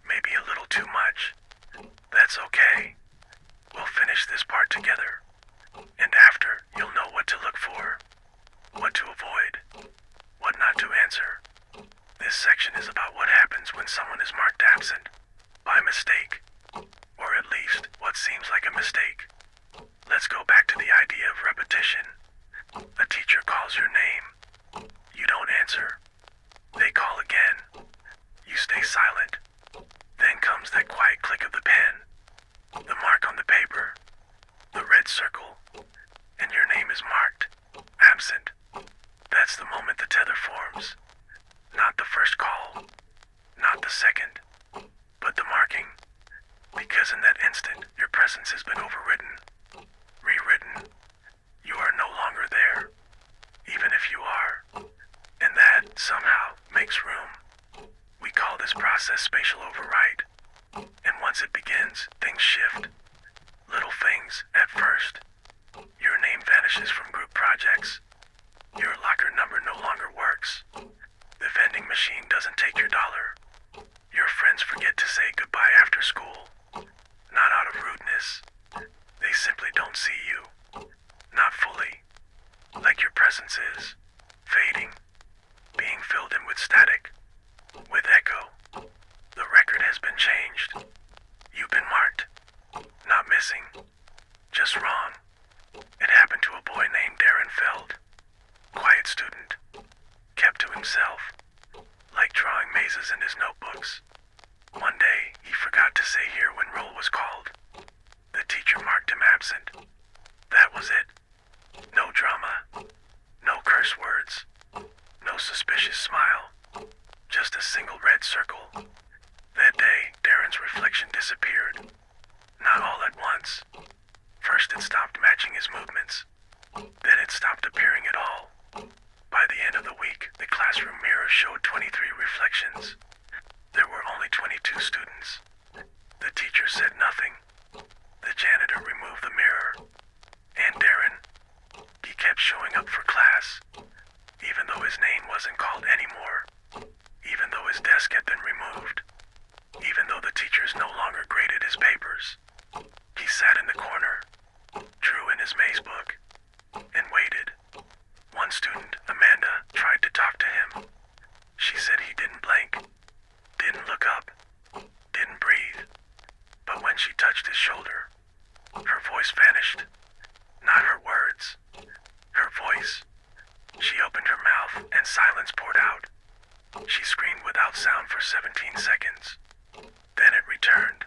Maybe a little too much. That's okay. We'll finish this part together. And after, you'll know what to look for, what to avoid, what not to answer. This section is about what happens when someone is marked absent by mistake, or at least what seems like a mistake. Let's go back to the idea of repetition. A teacher calls your name. You don't answer. They call again. You stay silent. Then comes that quiet click of the pen, the mark on the paper, the red circle, and your name is marked absent. That's the moment the tether forms. Not the first call, not the second, but the marking. Because in that instant, your presence has been overridden, rewritten. You are no longer there, even if you are. And that, somehow, makes room. We call this process spatial override. And once it begins, things shift. Little things, at first. Your name vanishes from group projects. Your locker number no longer works. The vending machine doesn't take your dollar. Your friends forget to say goodbye after school. Not out of rudeness. They simply don't see you. Not fully. Like your presence is. Fading. Being filled in with static. With echo. The record has been changed. You've been marked. Not missing. Just wrong. It happened to a boy named Darren Feld. Quiet student. Kept to himself. Like drawing mazes in his notebooks. One day, he forgot to say here when roll was called. The teacher marked him absent. That was it. No drama. No curse words. No suspicious smile. Just a single red circle. That day, Darren's reflection disappeared. Not all at once. First it stopped matching his movements. Then it stopped appearing at all. By the end of the week, the classroom mirror showed 23 reflections. There were only 22 students. The teacher said nothing. The janitor removed the mirror. And Darren, he kept showing up for class, even though his name wasn't called anymore, even though his desk had been removed, even though the teachers no longer graded his papers. He sat in the corner, drew in his maze book, and waited. One student, Amanda, tried to talk to him. She said he didn't blink, didn't look up, didn't breathe. But when she touched his shoulder, her voice vanished. Not her words, her voice. She opened her mouth and silence poured out. She screamed without sound for 17 seconds. Then it returned,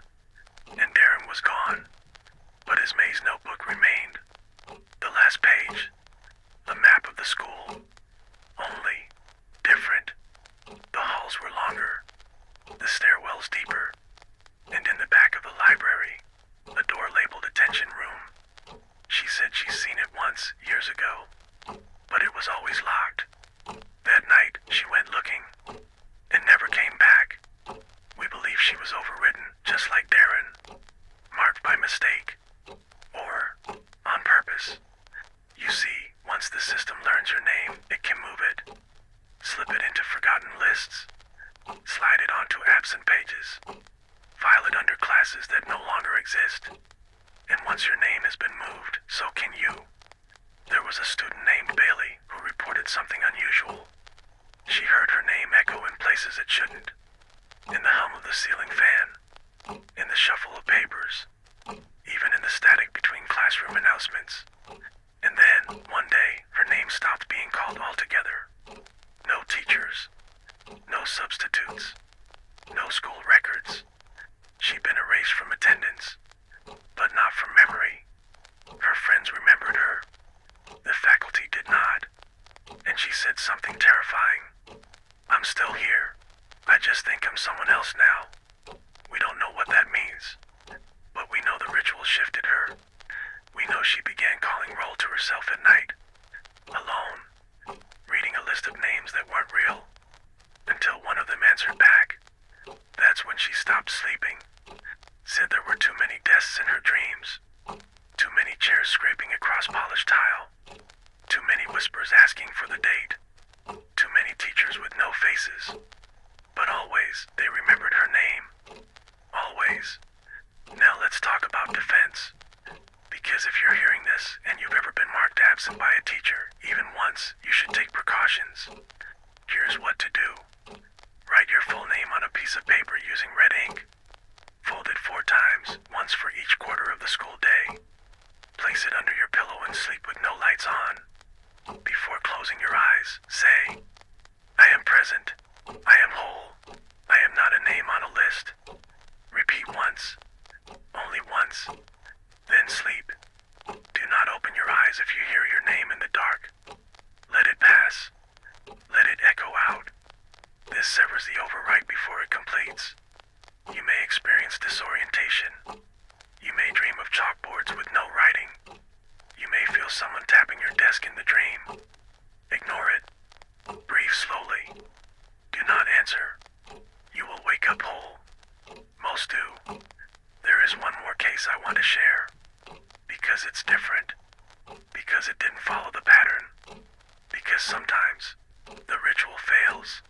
and Darren was gone. But his maze notebook remained. The last page, the map of the school. Only different. The halls were longer, the stairwells deeper, and in the back of the library, a door labeled attention room. She said she's seen it once, years ago, but it was always locked. That night, she went looking, and never came back. We believe she was overridden, just like Darren, marked by mistake, or on purpose. You see, once the system learns your name, it can move it, slip it into forgotten lists, slide it onto absent pages, file it under classes that no longer exist. And once your name has been moved, so can you. There was a student named Bailey who reported something unusual. She heard her name echo in places it shouldn't. In the hum of the ceiling fan, in the shuffle of papers, even in the static between classroom announcements. And then, one day, her name stopped being called altogether. No teachers, no substitutes, no school records. She'd been erased from attendance, but not from memory. Her friends remembered her. The faculty did not. And she said something terrifying. I'm still here. I just think I'm someone else now. We don't know what that means, but we know the ritual shifted her. We know she began calling roll to herself at night, alone, reading a list of names that weren't real, until one of them answered back. That's when she stopped sleeping. Said there were too many desks in her dreams, too many chairs scraping across polished tile, too many whispers asking for the date, too many teachers with no faces. But always, they remembered her name. Always. Now let's talk about defense. Because if you're hearing this and you've ever been marked absent by a teacher, even once, you should take precautions. Here's what to do. Write your full name on a piece of paper using red ink. Fold it 4 times, once for each quarter of the school day. Place it under your pillow and sleep with no lights on. Before closing your eyes, say, I am present. I am whole. I am not a name on a list. Repeat once. Only once. Then sleep. Do not open your eyes if you hear your name in the dark. Let it pass. Let it echo out. This severs the overwrite before it completes. You may experience disorientation. You may dream of chalkboards with no writing. You may feel someone tapping your desk in the dream. Ignore it. Breathe slowly. Do not answer. You will wake up whole. Most do. There is one more case I want to share. Because it's different. Because it didn't follow the pattern. Because sometimes the ritual fails.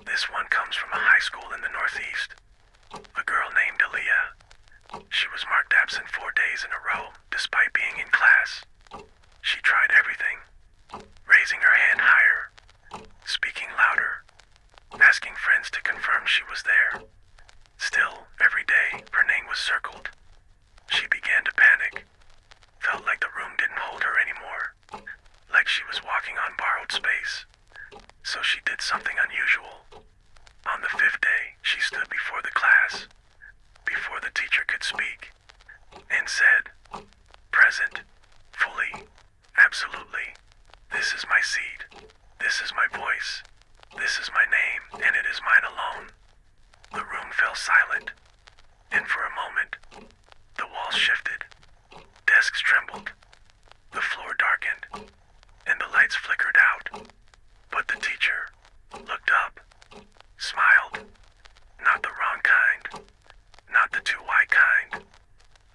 This one comes from a high school in the Northeast. A girl named Aaliyah. She was marked absent 4 days in a row, despite being in class. She tried everything. Raising her hand higher. Speaking louder. Asking friends to confirm she was there. Still, every day, her name was circled. She began to panic. Felt like the room didn't hold her anymore. Like she was walking on borrowed space. So she did something unusual. On the 5th day, she stood before the class, before the teacher could speak, and said, present, fully, absolutely. This is my seat. This is my voice. This is my name, and it is mine alone. The room fell silent, and for a moment, the walls shifted, desks trembled, the floor darkened, and the lights flickered out. But the teacher looked up, smiled, not the wrong kind, not the too wide kind,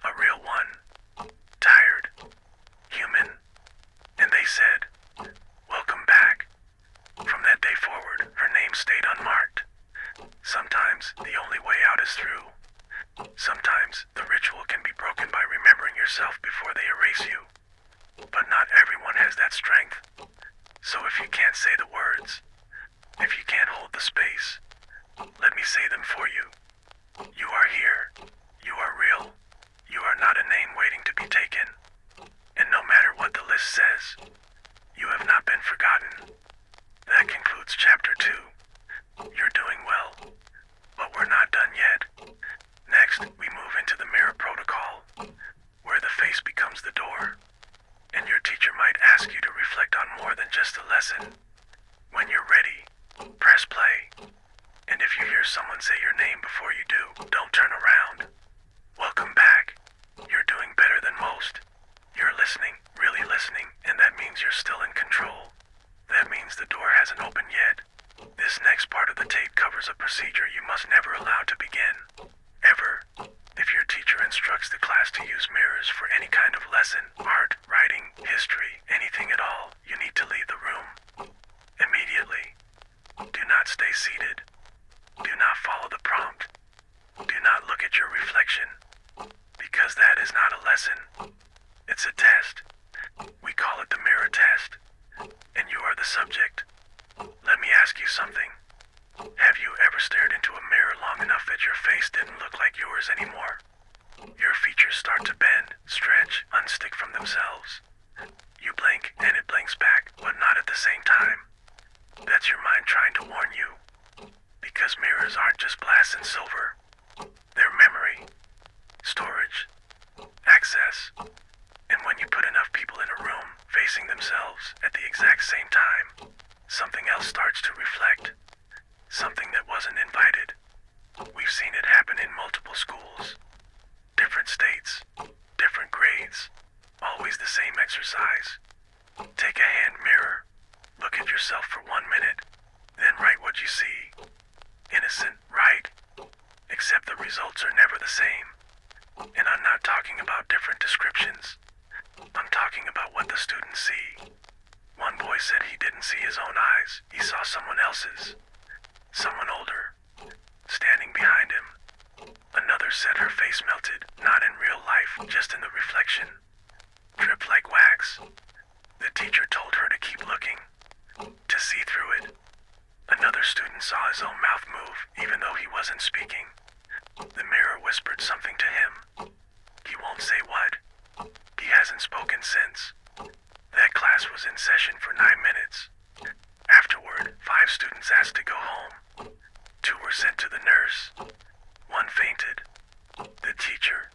a real one, tired, human, and they said, welcome back. From that day forward, her name stayed unmarked. Sometimes the only way out is through. Sometimes the ritual can be broken by remembering yourself before they erase you. But not everyone has that strength. So if you can't say the words, if you can't hold the space, let me say them for you. You are here. You are real. You are not a name waiting to be taken. And no matter what the list says, you have not been forgotten. That concludes chapter 2. You're doing well, but we're not done yet. Next, we move into the mirror protocol, where the face becomes the door, and your teacher might ask you to reflect on more than just a lesson. When you're ready, press play. And if you hear someone say your name before you do, don't turn around. Welcome back. You're doing better than most. You're listening, really listening, and that means you're still in control. That means the door hasn't opened yet. This next part of the tape covers a procedure you must never allow to begin. Ever. If your teacher instructs the class to use mirrors for any kind of lesson, art, writing, history, anything at all, you need to leave the room. Immediately. Do not stay seated. Do not follow the prompt. Do not look at your reflection. Because that is not a lesson. It's a test. We call it the mirror test. And you are the subject. Let me ask you something. Have you ever stared into a mirror long enough that your face didn't look like yours anymore? Your features start to bend, stretch, unstick from themselves. You blink and it blinks back, but not at the same time. That's your mind trying to warn you. Because mirrors aren't just glass and silver. They're memory, storage, access. And when you put enough people in a room facing themselves at the exact same time, something else starts to reflect. Something that wasn't invited. We've seen it happen in multiple schools. Different states, different grades, always the same exercise. Take a hand mirror, look at yourself for 1 minute, then write what you see. Innocent, right? Except the results are never the same. And I'm not talking about different descriptions. I'm talking about what the students see. One boy said he didn't see his own eyes, he saw someone else's. Someone older, standing behind him. Another said her face melted, not in real life, just in the reflection. Dripped like wax. The teacher told her to keep looking, to see through it. Another student saw his own mouth move, even though he wasn't speaking. The mirror whispered something to him. He won't say what. He hasn't spoken since. That class was in session for 9 minutes. Afterward, 5 students asked to go home. 2 were sent to the nurse. 1 fainted. The teacher.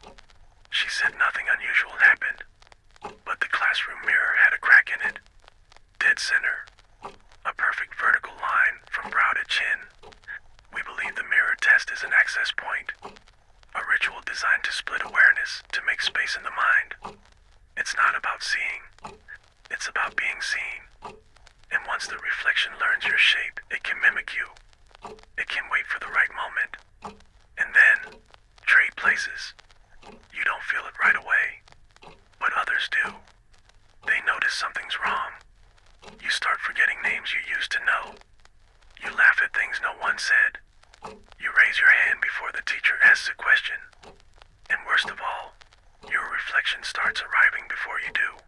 She said nothing unusual happened, but the classroom mirror had a crack in it. Dead center. A perfect vertical line from brow to chin. We believe the mirror test is an access point. A ritual designed to split awareness, to make space in the mind. It's not about seeing. It's about being seen. And once the reflection learns your shape, it can mimic you. It can wait for the right moment. And then, trade places. You don't feel it right away, but others do. They notice something's wrong. You start forgetting names you used to know. You laugh at things no one said. You raise your hand before the teacher asks a question. And worst of all, your reflection starts arriving before you do.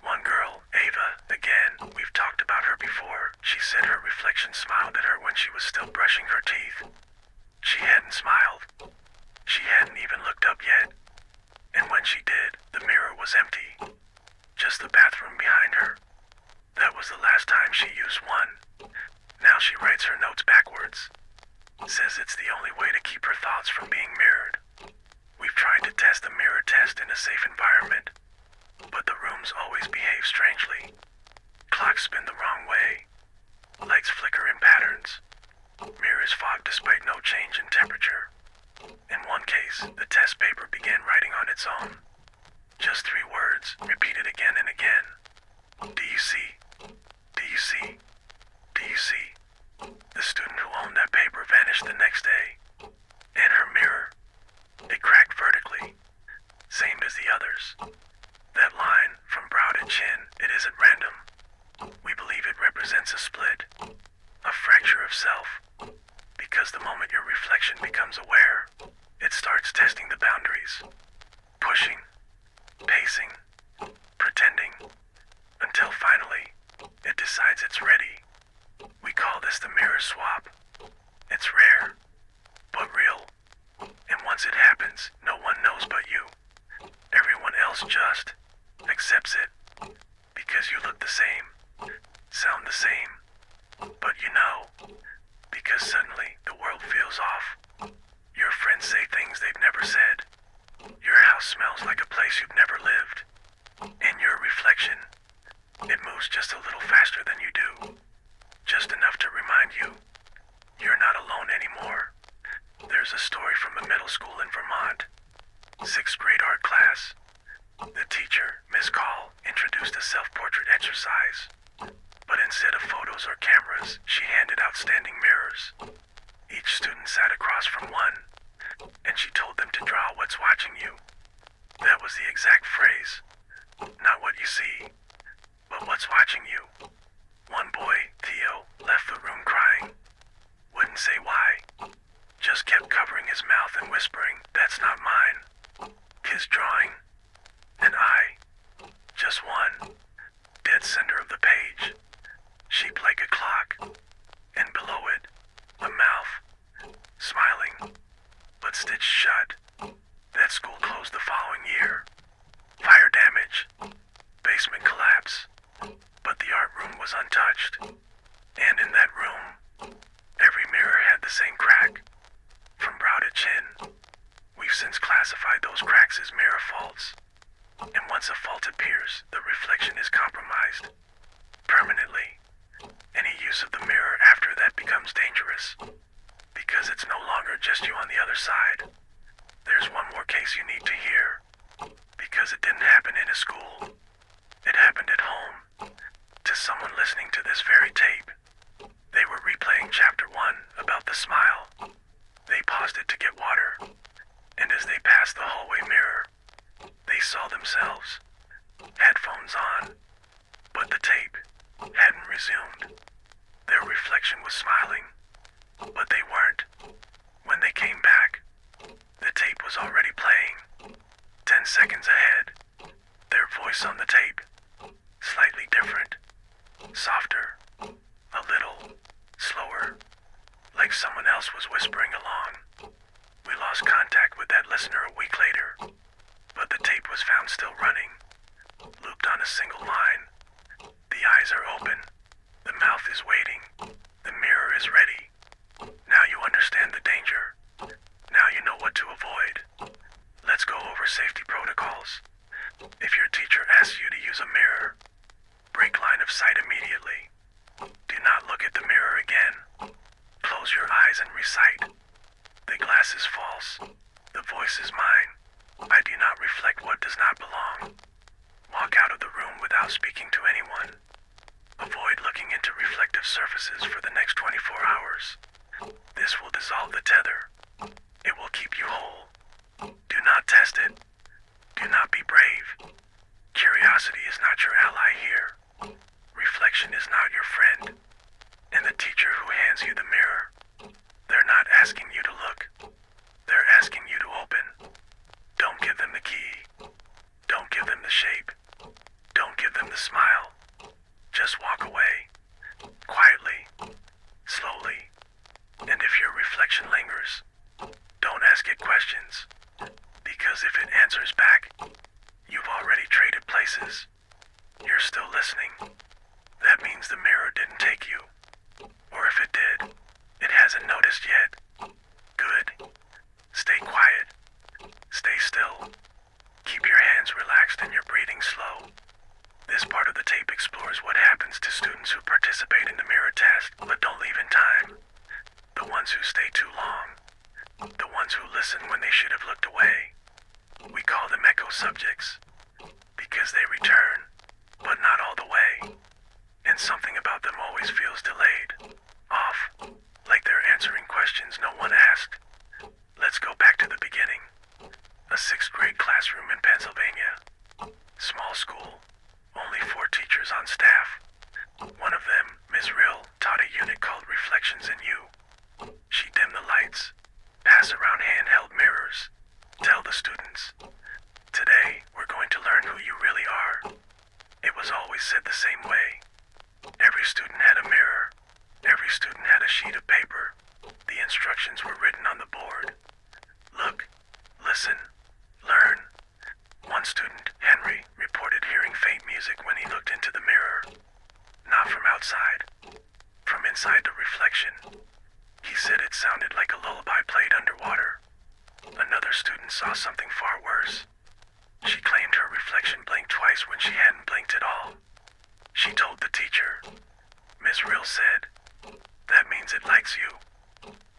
One girl, Ava, again, we've talked about her before. She said her reflection smiled at her when she was still brushing her teeth. She hadn't smiled. She hadn't even looked up yet. And when she did, the mirror was empty. Just the bathroom behind her. That was the last time she used one. Now she writes her notes backwards. Says it's the only way to keep her thoughts from being mirrored. We've tried to test the mirror test in a safe environment, but the rooms always behave strangely. Clocks spin the wrong way. Lights flicker in patterns. Mirrors fog despite no change in temperature. In one case, the test paper began writing on its own. Just 3 words, repeated again and again. Do you see? Do you see? Do you see? The student who owned that paper vanished the next day. And her mirror, it cracked vertically, same as the others. That line, from brow to chin, it isn't random. We believe it represents a split, a fracture of self. Because the moment your reflection becomes aware, it starts testing the boundaries. Pushing, pacing, pretending, until finally, it decides it's ready. We call this the mirror swap. It's rare, but real. And once it happens, no one knows but you. Everyone else just accepts it. Because you look the same, sound the same. But you know, because suddenly the world feels off. Your friends say things they've never said. Your house smells like a place you've never lived. And your reflection, it moves just a little faster than you do. Just enough to remind you, you're not alone anymore. There's a story from a middle school in Vermont. 6th grade art class. The teacher, Miss Call, introduced a self-portrait exercise. But instead of photos or cameras, she handed out standing mirrors. Each student sat across from one, and she told them to draw what's watching you. That was the exact phrase. Not what you see, but what's watching you. One boy, Theo, left the room crying. Wouldn't say why. Just kept covering his mouth and whispering, "That's not mine." His drawing. And I. Just one. Dead center of the page. Sheep like a clock. And below it, a mouth. Smiling. But stitched shut. That school closed the following year. Fire damage. Basement collapse. But the art room was untouched. And in that room, every mirror had the same crack. From brow to chin. We've since classified those cracks as mirror faults. And once a fault appears, the reflection is compromised. Permanently. And was. Because it's no longer just you on the other side. There's one more case you need to hear. Because it didn't happen in a school. It happened at home. To someone listening to this very tape. They were replaying chapter 1 about the smile. They paused it to get water. And as they passed the hallway mirror, they saw themselves. Headphones on. But the tape hadn't resumed. Their reflection was smiling. But they weren't. When they came back, the tape was already playing. 10 seconds ahead. Their voice on the tape. Slightly different. Softer. A little slower. Like someone else was whispering along. We lost contact with that listener a week later. But the tape was found still running. Looped on a single line. The eyes are open. The mouth is waiting. The mirror is ready. Now you understand the danger. Now you know what to avoid. Let's go over safety protocols. If your teacher asks you to use a mirror, break line of sight immediately. Do not look at the mirror again. Close your eyes and recite. The glass is false. The voice is mine. I do not reflect what does not belong. Walk out of the room without speaking to anyone. Avoid looking into reflective surfaces for the next 24 hours. This will dissolve the tether. It will keep you whole. Do not test it. Do not be brave. Curiosity is not your ally here. Reflection is not your friend. And the teacher who hands you the mirror, they're not asking you to look. They're asking you to open. Don't give them the key. Don't give them the shape. Don't give them the smile. Just walk away. Quietly. Slowly. And if your reflection lingers, don't ask it questions. Because if it answers back, you've already traded places. You're still listening. That means the mirror didn't take you. Or if it did, it hasn't noticed yet. Good. Stay quiet. Stay still. Keep your hands relaxed and your breathing slow. This part of the tape explores what happens to students who participate in the mirror test but don't leave in time. The ones who stay too long. The ones who listen when they should have looked away. We call them echo subjects. Because they return, but not all the way. And something about them always feels delayed. Off. Like they're answering questions no one asked. Let's go back to the beginning. A 6th grade classroom in Pennsylvania. Small school. Only 4 teachers on staff. One of them, Ms. Rill, taught a unit called Reflections in You. She dimmed the lights, pass around handheld mirrors, tell the students, today we're going to learn who you really are. It was always said the same way. Every student had a mirror. Every student had a sheet of paper. The instructions were written on the board. Look, listen, learn. One student, Henry, reported hearing faint music when he looked into the mirror. Not from outside. From inside the reflection. He said it sounded like a lullaby played underwater. Another student saw something far worse. She claimed her reflection blinked twice when she hadn't blinked at all. She told the teacher. Ms. Rill said, "That means it likes you."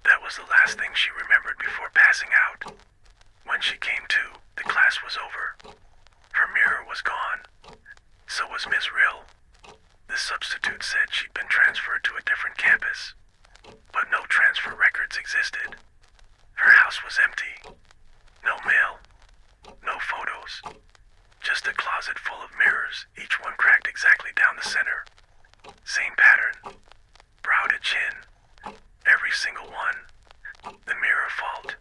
That was the last thing she remembered before passing out. When she came to, the class was over. Her mirror was gone. So was Ms. Rill. The substitute said she'd been transferred to a different campus. But no transfer records existed. Her house was empty. No mail. No photos. Just a closet full of mirrors, each one cracked exactly down the center. Same pattern. Brow to chin. Every single one. The mirror fault.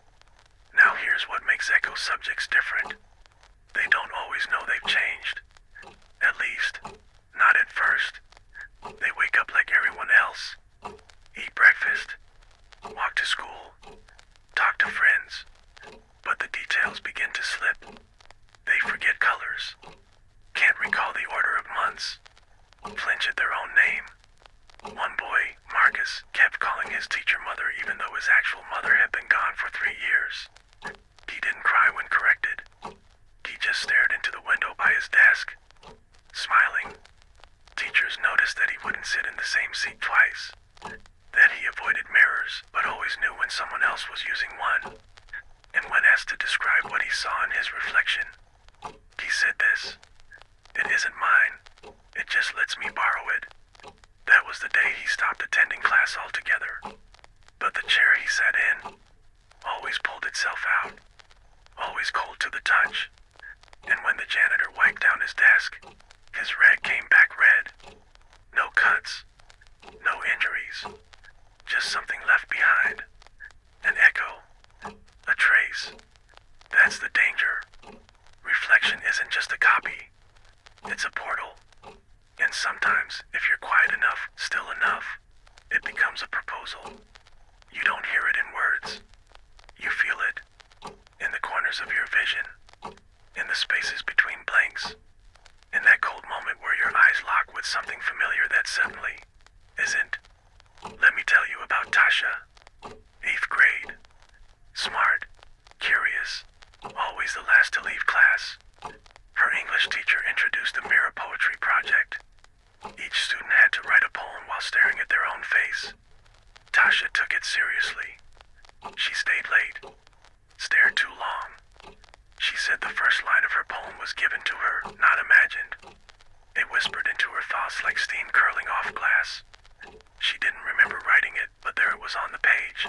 Now here's what makes echo subjects different. They don't always know they've changed. At least, not at first. They wake up like everyone else. Eat breakfast. Walk to school. Talk to friends. But the details begin to slip. They forget colors. Can't recall the order of months. Flinch at their own name. One boy, Marcus, kept calling his teacher mother even though his actual mother had been gone for 3 years. He didn't cry when corrected. He just stared into the window by his desk, smiling. Teachers noticed that he wouldn't sit in the same seat twice. That he avoided mirrors, but always knew when someone else was using one. And when asked to describe what he saw in his reflection, he said this: "It isn't mine. It just lets me borrow it." That was the day he stopped attending class altogether. But the chair he sat in always pulled itself out, always cold to the touch. And when the janitor wiped down his desk, his rag came back red. No cuts, no injuries, just something left behind. An echo, a trace. That's the danger. Reflection isn't just a copy, it's a portal. And sometimes, if you're quiet enough, still enough, it becomes a proposal. You don't hear it in words. You feel it in the corners of your vision, in the spaces between blanks, in that cold moment where your eyes lock with something familiar that suddenly isn't. Let me tell you about Tasha. 8th grade. Smart, curious, always the last to leave class. Her English teacher introduced a mirror poetry project. Each student had to write a poem while staring at their own face. Tasha took it seriously. She stayed late, stared too long. She said the first line of her poem was given to her, not imagined. It whispered into her thoughts like steam curling off glass. She didn't remember writing it, but there it was on the page.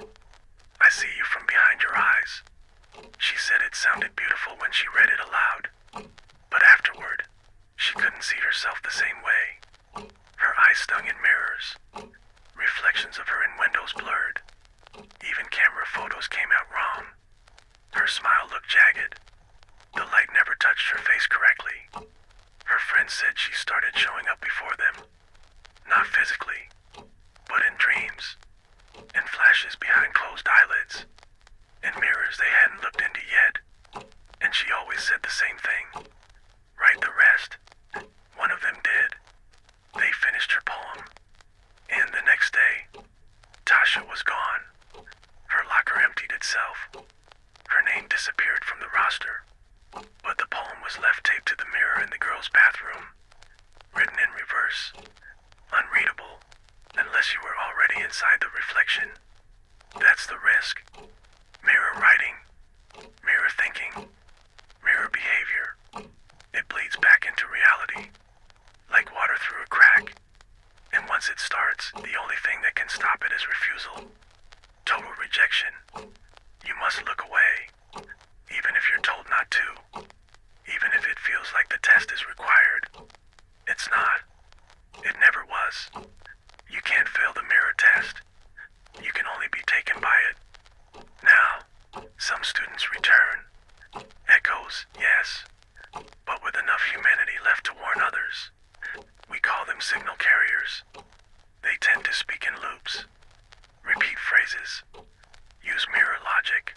"I see you from behind your eyes." She said it sounded beautiful when she read it aloud. But afterward, she couldn't see herself the same way. Her eyes stung in mirrors. Reflections of her in windows blurred. Even camera photos came out wrong. Her smile looked jagged. The light never touched her face correctly. Her friends said she started showing up before them. Not physically, but in dreams, in flashes behind closed eyelids, in mirrors they hadn't looked into yet. And she always said the same thing: "Write the rest." One of them did. They finished her poem. And the next day, Tasha was gone. Her locker emptied itself. Her name disappeared from the roster. But the poem was left taped to the mirror in the girls' bathroom, written in reverse, unreadable, unless you were already inside the reflection. That's the risk. Mirror writing, mirror thinking, mirror behavior. It bleeds back into reality, like water through a crack. And once it starts, the only thing that can stop it is refusal. Total rejection. You must look away, even if you're told not to. Even if it feels like the test is required. It's not. It never was. You can't fail the mirror test. You can only be taken by it. Now, some students return. Echoes, yes, but with enough humanity left to warn others. We call them signal carriers. They tend to speak in loops, repeat phrases, use mirror logic,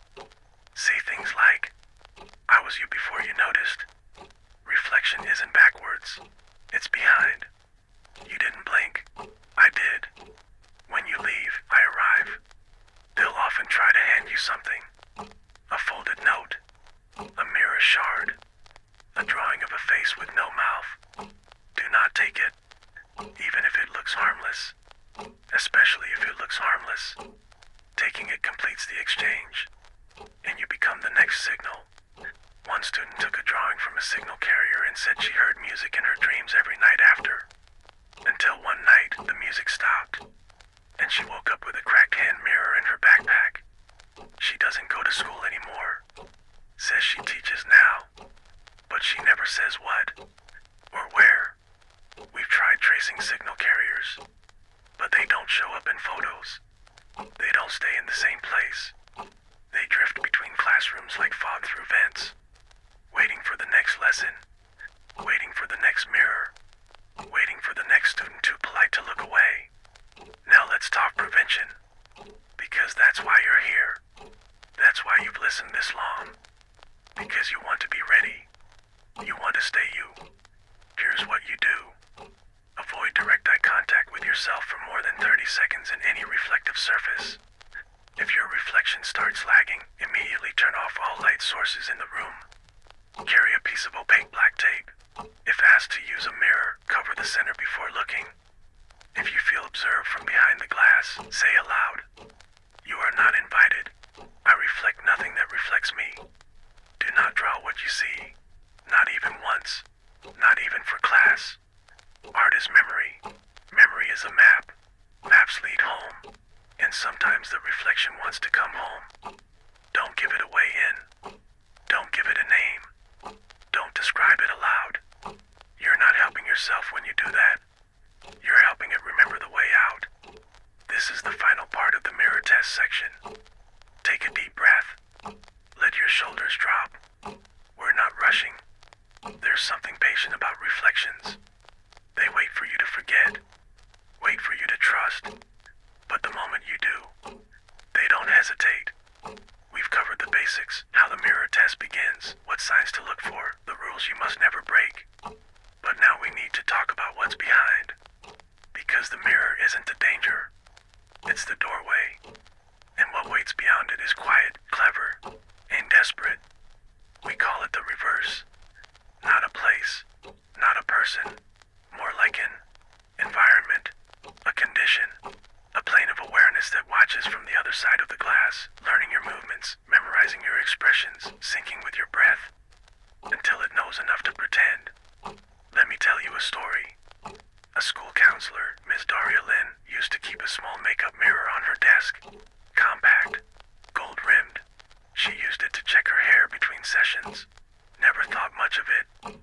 say things like, "I was you before you noticed." Reflection isn't backwards, it's behind. You didn't blink, I did. When you leave, I arrive. They'll often try to hand you something. A folded note, a mirror shard, a drawing of a face with no mouth. Do not take it, even if it looks harmless. Especially if it looks harmless. Taking it completes the exchange, and you become the next signal. One student took a drawing from a signal carrier and said she heard music in her dreams every night after. Until one night, the music stopped, and she woke up with a cracked hand mirror in her backpack. She doesn't go to school anymore. Says she teaches now, but she never says what or where. We've tried tracing signal carriers, but they don't show up in photos. They don't stay in the same place. They drift between classrooms like fog through vents, waiting for the next lesson, waiting for the next mirror, waiting for the next student too polite to look away. Now let's talk prevention, because that's why you're here. That's why you've listened this long. Because you want to be ready. You want to stay you. Here's what you do. Avoid direct eye contact with yourself for more than 30 seconds in any reflective surface. If your reflection starts lagging, immediately turn off all light sources in the room. Carry a piece of opaque black tape. If asked to use a mirror, cover the center before looking. If you feel observed from behind the glass, class, say aloud, "You are not invited. I reflect nothing that reflects me. Do not draw what you see. Not even once. Not even for class. Art is memory. Memory is a map. Maps lead home. And sometimes the reflection wants to come home. Don't give it a way in. Don't give it a name. Don't describe it aloud. You're not helping yourself when you do that. You're helping it remember the way out. This is the final part of the mirror test section. Take a deep breath. Let your shoulders drop. We're not rushing. There's something patient about reflections. They wait for you to forget. Wait for you to trust. But the moment you do, they don't hesitate. We've covered the basics, how the mirror test begins, what signs to look for, the rules you must never break. But now we need to talk about what's behind. Because the mirror isn't the danger. It's the doorway. And what waits beyond it is quiet, clever, and desperate. We call it the reverse. Not a place, not a person, more like an environment, a condition, a plane of awareness that watches from the other side of the glass, learning your movements, memorizing your expressions, syncing with your breath, until it knows enough to pretend. Let me tell you a story. A school counselor, Miss Daria Lynn, used to keep a small makeup mirror on her desk. Compact, gold-rimmed. She used it to check her hair between sessions. Never thought much of it.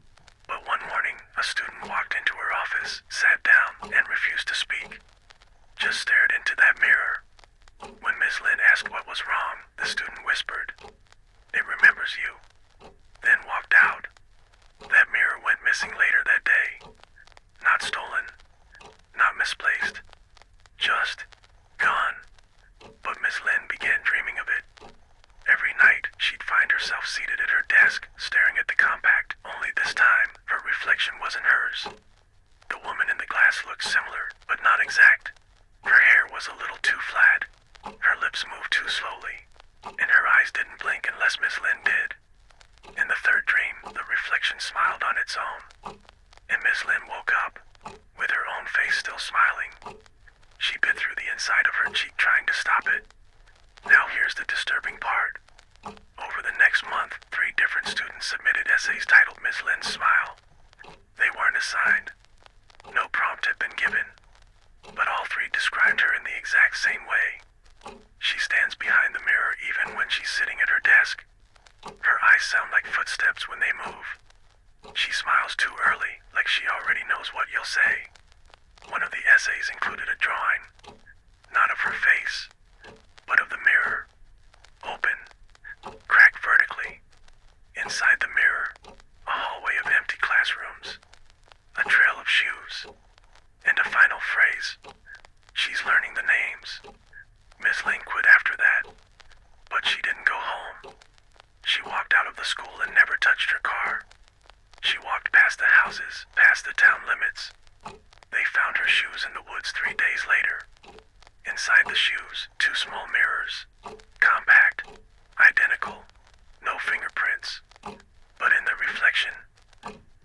But one morning, a student walked into her office, sat down, and refused to speak. Just stared into that mirror. When Miss Lynn asked what was wrong, the student whispered, "It remembers you," then walked out. That mirror went missing later that day. Not stolen, not misplaced, just gone. But Miss Lynn began dreaming of it. Every night, she'd find herself seated at her desk, staring at the compact, only this time, her reflection wasn't hers. The woman in the glass looked similar, but not exact. Her hair was a little too flat. Her lips moved too slowly, and her eyes didn't blink unless Miss Lynn did. In the third dream, the reflection smiled on its own, and Miss Lynn woke up, with her own face still smiling. She bit through the inside of her cheek trying to stop it. Now here's the disturbing part. Over the next month, 3 different students submitted essays titled Miss Lynn's Smile. They weren't assigned. No prompt had been given. But all 3 described her in the exact same way. She stands behind the mirror even when she's sitting at her desk. Her eyes sound like footsteps when they move. She smiles too early, like she already knows what you'll say. One of the essays included a drawing, not of her face, but of the mirror. Open, cracked vertically. Inside the mirror, a hallway of empty classrooms, a trail of shoes, and a final phrase. She's learning the names. Miss Lynn quit after that, but she didn't go home. She walked out of the school and never touched her car. She walked past the houses, past the town limits. They found her shoes in the woods 3 days later. Inside the shoes, 2 small mirrors. Compact, identical, no fingerprints. But in the reflection,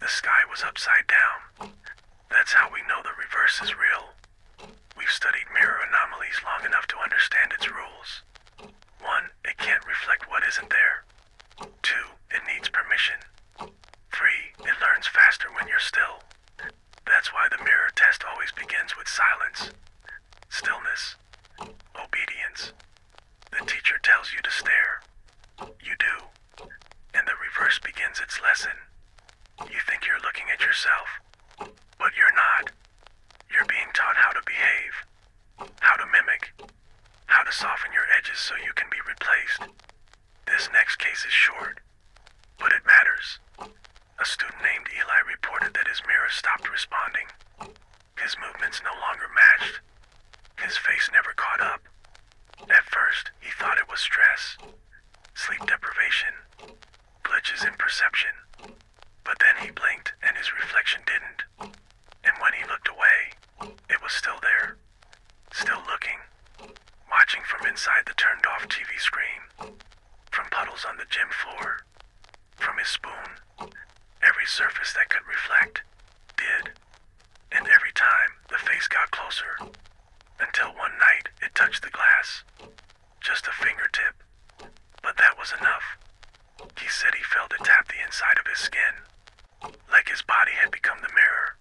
the sky was upside down. That's how we know the reverse is real. We've studied mirror anomalies long enough to understand its rules. 1, it can't reflect what isn't there. 2, it needs permission. 3, it learns faster when you're still. That's why the mirror test always begins with silence, stillness, obedience. The teacher tells you to stare. You do. And the reverse begins its lesson. You think you're looking at yourself, but you're not. You're being taught how to behave, how to mimic, how to soften your edges so you can be replaced. This next case is short, but it matters. A student named Eli reported that his mirror stopped responding. His movements no longer matched. His face never caught up. At first, he thought it was stress, sleep deprivation, glitches in perception. But then he blinked and his reflection didn't. And when he looked away, it was still there. Still looking, watching from inside the turned-off TV screen, from puddles on the gym floor, from his spoon. Every surface that could reflect did. And every time, the face got closer. Until one night, touched the glass. Just a fingertip. But that was enough. He said he felt it tap the inside of his skin, like his body had become the mirror.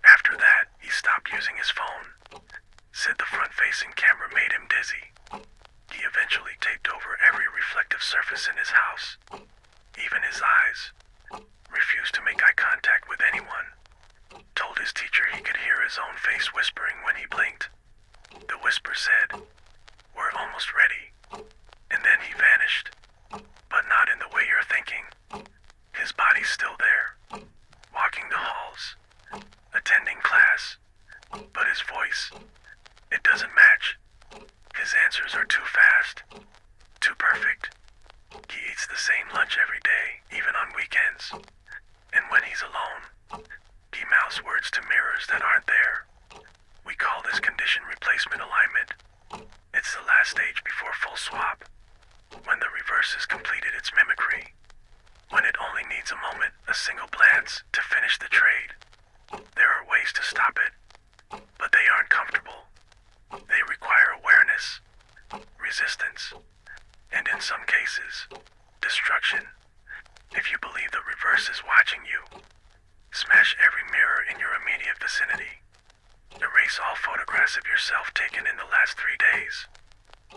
After that, he stopped using his phone. Said the front-facing camera made him dizzy. He eventually taped over every reflective surface in his house, even his eyes. Refused to make eye contact with anyone. Told his teacher he could hear his own face whispering when he blinked. The whisper said, "We're almost ready." And then he vanished. But not in the way you're thinking. His body's still there, walking the halls, attending class. But his voice, it doesn't match. His answers are too fast, too perfect. He eats the same lunch every day, even on weekends. And when he's alone, he mouths words to mirrors that aren't there. We call this condition replacement alignment. It's the last stage before full swap. When the reverse has completed its mimicry. When it only needs a moment, a single glance, to finish the trade. There are ways to stop it, but they aren't comfortable. They require awareness, resistance, and in some cases, destruction. If you believe the reverse is watching you, smash every mirror in your immediate vicinity. Erase all photographs of yourself taken in the last 3 days.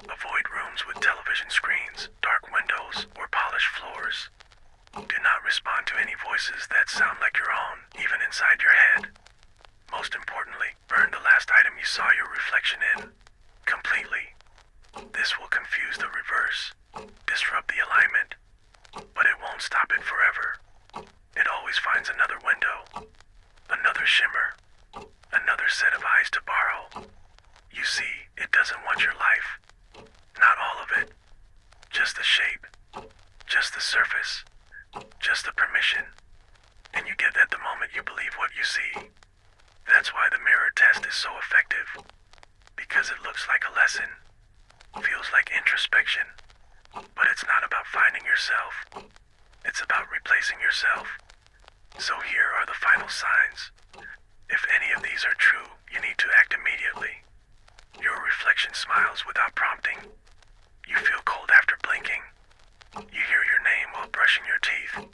Avoid rooms with television screens, dark windows, or polished floors. Do not respond to any voices that sound like your own, even inside your head. Most importantly, burn the last item you saw your reflection in, completely. This will confuse the reverse, disrupt the alignment, but it won't stop it forever. It always finds another window, another shimmer, another set of eyes to borrow. You see, it doesn't want your life. Not all of it. Just the shape. Just the surface. Just the permission. And you get that the moment you believe what you see. That's why the mirror test is so effective. Because it looks like a lesson. Feels like introspection. But it's not about finding yourself. It's about replacing yourself. So here are the final signs. If any of these are true, you need to act immediately. Your reflection smiles without prompting. You feel cold after blinking. You hear your name while brushing your teeth.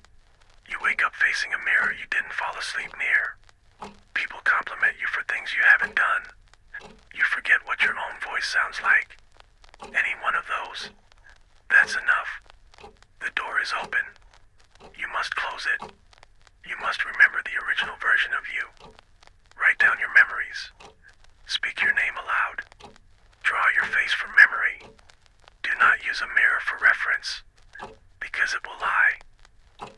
You wake up facing a mirror you didn't fall asleep near. People compliment you for things you haven't done. You forget what your own voice sounds like. Any one of those. That's enough. The door is open. You must close it. You must remember the original version of you. Write down your memories. Speak your name aloud. Draw your face from memory. Do not use a mirror for reference, because it will lie.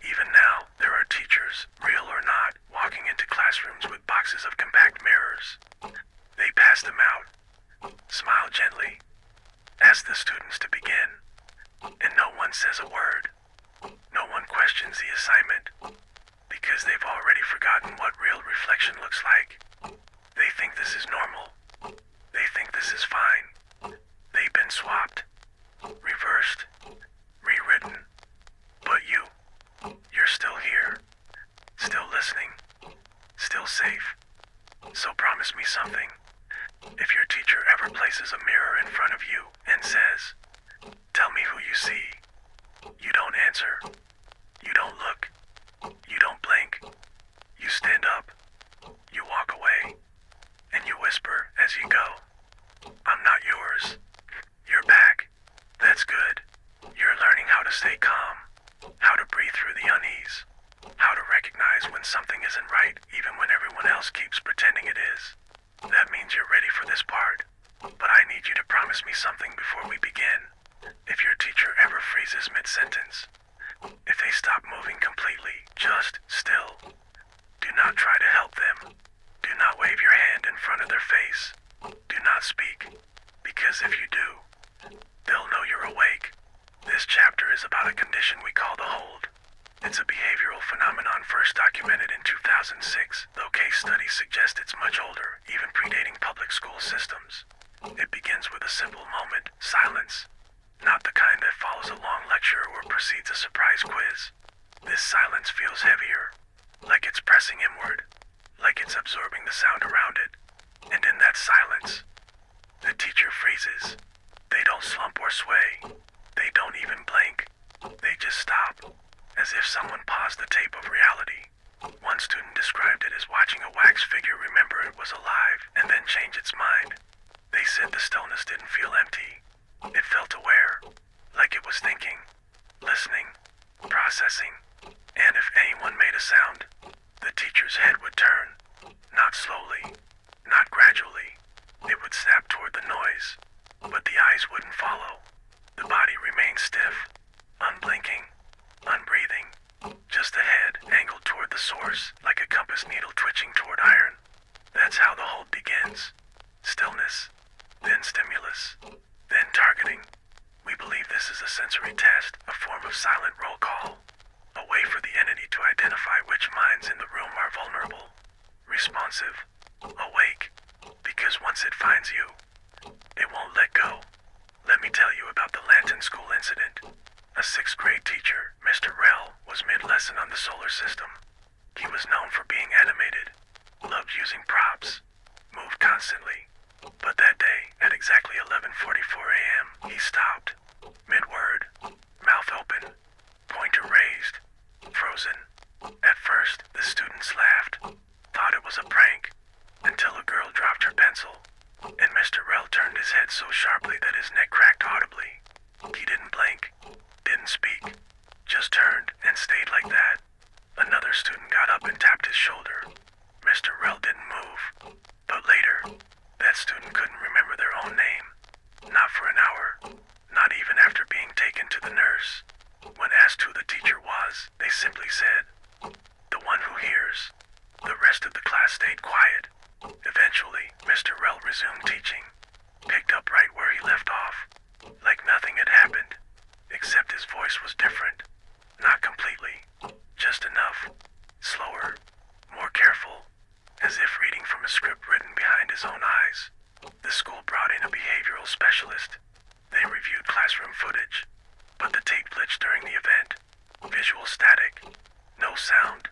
Even now, there are teachers, real or not, walking into classrooms with boxes of compact mirrors. They pass them out. Smile gently. Ask the students to begin. And no one says a word. No one questions the assignment, because they've already forgotten what real reflection looks like. They think this is normal. They think this is fine. They've been swapped, reversed, rewritten. But you're still here, still listening, still safe. So promise me something. If your teacher ever places a mirror in front of you and says, "Tell me who you see," you don't answer. You don't look. You don't blink. You stand up. You walk away. And you whisper as you go, "I'm not yours. You're back. That's good. You're learning how to stay calm, how to breathe through the unease, how to recognize when something isn't right even when everyone else keeps pretending it is. That means you're ready for this part. But I need you to promise me something before we begin. If your teacher ever freezes mid-sentence, if they stop moving completely, just still, do not try to help them. Do not wave your hand in front of their face. Do not speak, because if you do, they'll know you're awake. This chapter is about a condition we call the hold. It's a behavioral phenomenon first documented in 2006, though case studies suggest it's much older, even predating public school systems. It begins with a simple moment, silence. Not the kind that follows a long lecture or precedes a surprise quiz. This silence feels heavier, like it's pressing inward, like it's absorbing the sound around it. And in that silence, the teacher freezes. was alive and then change its mind. They said the stillness didn't feel empty. It felt aware, like it was thinking, listening, processing, and if anyone made a sound, the teacher's head would turn. Not slowly, not gradually. It would snap toward the noise, but the eyes wouldn't follow. The body remained stiff, unblinking, unbreathing. Just the head angled toward the source, like a compass needle twitching toward iron. That's how the hold begins. Stillness, then stimulus, then targeting. We believe this is a sensory test, a form of silent roll call. A way for the entity to identify which minds in the room are vulnerable, responsive, awake. Because once it finds you, it won't let go. Let me tell you about the Lantern School incident. A 6th grade teacher, Mr. Rell, was mid-lesson on the solar system. He was known for being animated, loved using props, moved constantly. But that day, at exactly 11:44 a.m., he stopped, mid-word, mouth open, pointer raised, frozen. At first, the students laughed, thought it was a prank, until a girl dropped her pencil, and Mr. Rell turned his head so sharply that his neck cracked audibly. He didn't blink, didn't speak, just turned and stayed like that. Another student got up and tapped his shoulder. Mr. Rell didn't move, but later, that student couldn't remember their own name. Not for an hour, not even after being taken to the nurse. When asked who the teacher was, they simply said, "The one who hears." The rest of the class stayed quiet. Eventually, Mr. Rell resumed teaching, picked up right where he left off, like nothing had happened, except his voice was different. Not completely, just enough, slower, more careful, as if reading from a script written behind his own eyes. The school brought in a behavioral specialist. They reviewed classroom footage, but the tape glitched during the event. Visual static, no sound,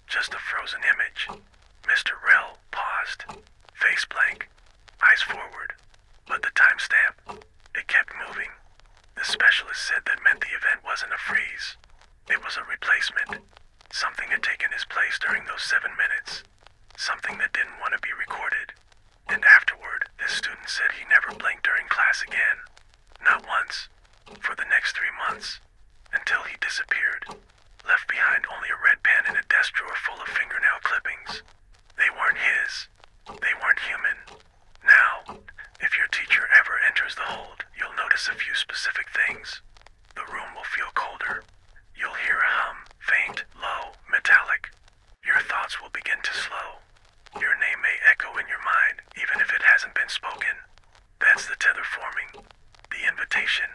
just a frozen image. Mr. Rell paused, face blank, eyes forward, but the timestamp, it kept moving. The specialist said that meant the event wasn't a freeze. It was a replacement. Something had taken his place during those 7 minutes. Something that didn't want to be recorded. And afterward, this student said he never blinked during class again. Not once. For the next 3 months. Until he disappeared. Left behind only a red pen in a desk drawer full of fingernail clippings. They weren't his. They weren't human. Now, if your teacher ever enters the hold, you'll notice a few specific things. The room will feel colder. You'll hear a hum, faint, low, metallic. Your thoughts will begin to slow. Your name may echo in your mind, even if it hasn't been spoken. That's the tether forming. The invitation.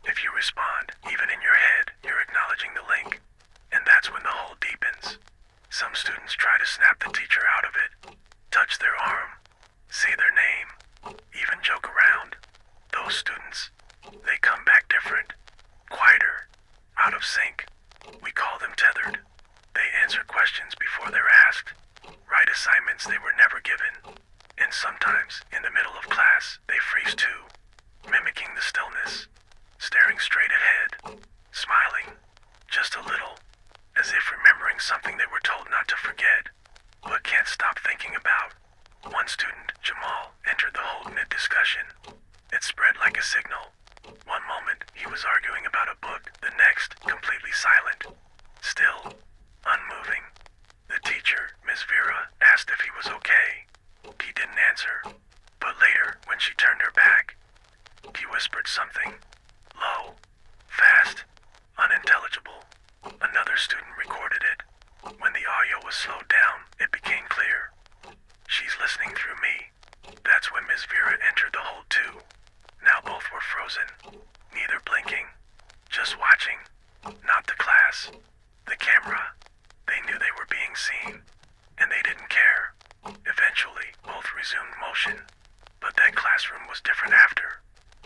If you respond, even in your head, you're acknowledging the link. And that's when the hold deepens. Some students try to snap the teacher out of it, touch their arm, say their name, even joke around. Those students, they come back different, quieter, out of sync. We call them tethered. They answer questions before they're asked, write assignments they were never given, and sometimes, in the middle of class, they freeze too, mimicking the stillness, staring straight ahead, smiling, just a little, as if remembering something they were told not to forget, but can't stop thinking about. One student, Jamal, entered the hold mid-discussion. It spread like a signal. One moment, he was arguing about a book, the next, completely silent. Still, unmoving. The teacher, Miss Vera, asked if he was okay. He didn't answer. But later, when she turned her back, he whispered something. Low, fast, unintelligible. Another student recorded it. When the audio was slowed down, it became clear. She's listening through me. That's when Miss Vera entered the hold too. Now both were frozen, neither blinking, just watching. Not the class, the camera. They knew they were being seen, and they didn't care. Eventually, both resumed motion, but that classroom was different after.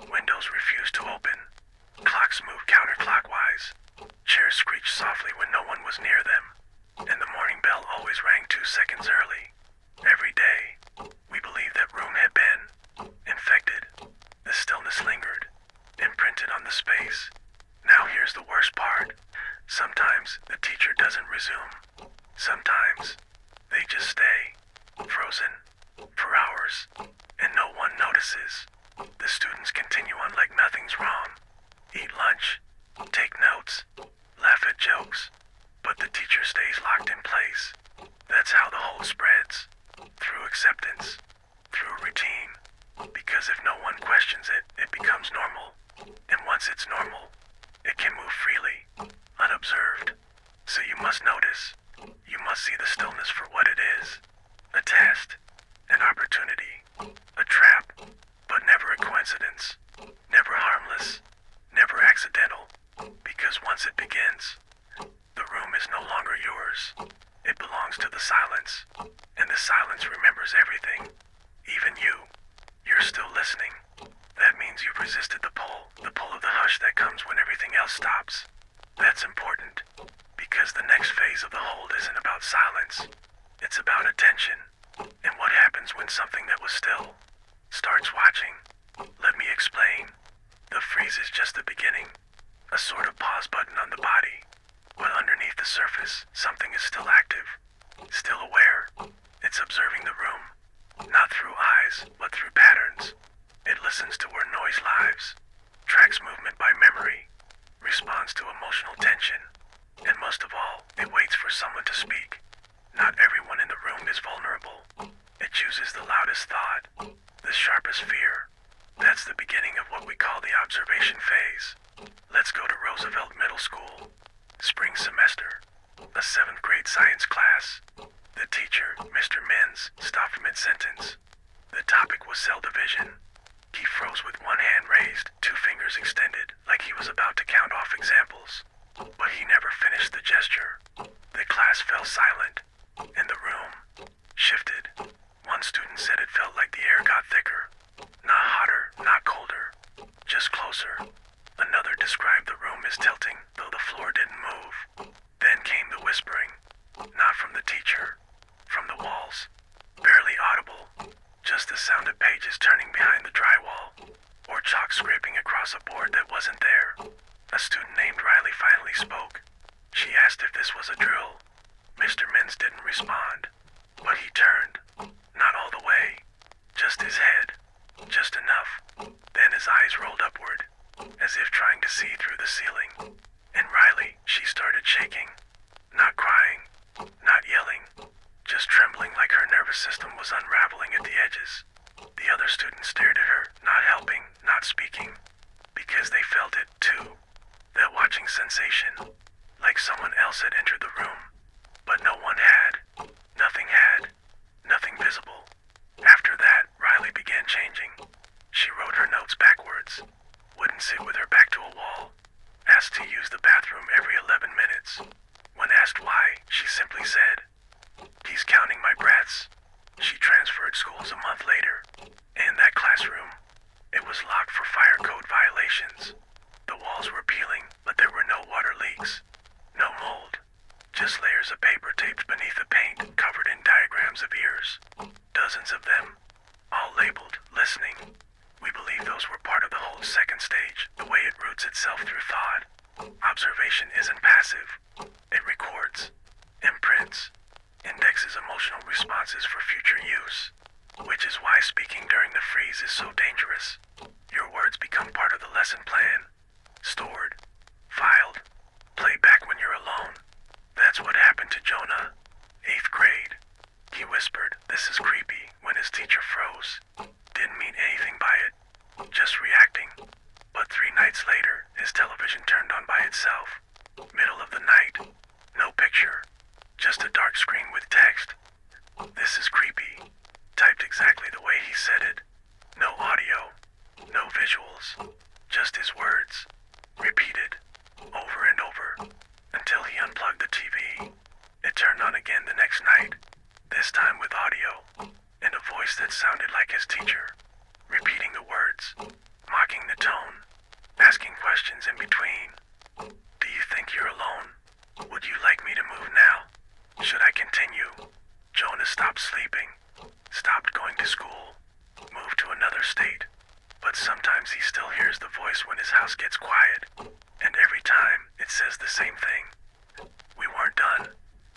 Windows refused to open. Clocks moved counterclockwise. Chairs screeched softly when no one was near them, and the morning bell always rang 2 seconds early. Every day, we believed that room had been infected. The stillness lingered, imprinted on the space. Now here's the worst part. Sometimes the teacher doesn't resume. Sometimes they just stay, frozen, hours, and no one notices. The students continue on like nothing's wrong. Eat lunch, take notes, laugh at jokes, but the teacher stays locked in place. That's how the hold spreads. Through acceptance, through routine. Because if no one questions it, it becomes normal. And once it's normal, it can move freely, unobserved. So you must notice. You must see the stillness for what it is. A test, an opportunity, a trap, but never a coincidence. Never harmless, never accidental. Because once it begins, the room is no longer yours. It belongs to the silence. And the silence remembers everything. Even you. You're still listening. That means you've resisted the pull of the hush that comes when everything else stops. That's important. Because the next phase of the hold isn't about silence. It's about attention. And what happens when something that was still starts watching? Let me explain. The freeze is just the beginning. A sort of pause button on the body. But underneath the surface, something is still active. Still aware. It's observing the room. Not through eyes, but through patterns. It listens to where noise lives. Tracks movement by memory. Responds to emotional tension. And most of all, it waits for someone to speak. Not everyone in the room is vulnerable. It chooses the loudest thought, the sharpest fear. That's the beginning of what we call the observation phase. Let's go to Roosevelt Middle School. Spring semester. A 7th grade science class. The teacher, Mr. Mins, stopped mid-sentence. The topic was cell division. He froze with one hand raised, 2 fingers extended, like he was about to count off examples. But he never finished the gesture. The class fell silent, and the room shifted. One student said it felt like the air got thicker. Not hotter, not colder, just closer. Another described the room as tilting, though the floor didn't move. Then came the whispering. Not from the teacher, from the walls. Barely audible, just the sound of pages turning behind the drywall, or chalk scraping across a board that wasn't there. A student named Riley finally spoke. She asked if this was a drill. Mr. Mins didn't respond, but he turned. Not all the way, just his head, just enough. Then his eyes rolled upward, as if trying to see through the ceiling. And Riley, she started shaking. Not crying, not yelling, just trembling like her nervous system was unraveling at the edges. The other students stared at her, not helping, not speaking, because they felt it too. That watching sensation, like someone else had entered the room. But no one had. Nothing had. Nothing visible. After that, Riley began changing. She wrote her notes backwards. Wouldn't sit with her back to a wall. Asked to use the bathroom every 11 minutes. When asked why, she simply said, "He's counting my breaths." She transferred schools a month later. In that classroom, it was locked for fire code violations. The walls were peeling, but there were no water leaks. No mold. Just layers of paper taped beneath the paint, covered in diagrams of ears. Dozens of them, all labeled listening. We believe those were part of the whole second stage, the way it roots itself through thought. Observation isn't passive. It records, imprints, indexes emotional responses for future use. Which is why speaking during the freeze is so dangerous. Your words become part of the lesson plan. Stored, filed, played back when you're alone. That's what happened to Jonah, 8th grade. He whispered, "This is creepy," when his teacher froze. Didn't mean anything by it, just reacting. But 3 nights later, his television turned on by itself. Middle of the night, no picture, just a dark screen with text. "This is creepy," typed exactly the way he said it. No audio, no visuals, just his words, repeated, over and over, until he unplugged the TV. It turned on again the next night, this time with audio, and a voice that sounded like his teacher, repeating the words, mocking the tone, asking questions in between. "Do you think you're alone? Would you like me to move now? Should I continue?" Jonah stopped sleeping, stopped going to school, moved to another state. But sometimes he still hears the voice when his house gets quiet. And every time, it says the same thing. "We weren't done."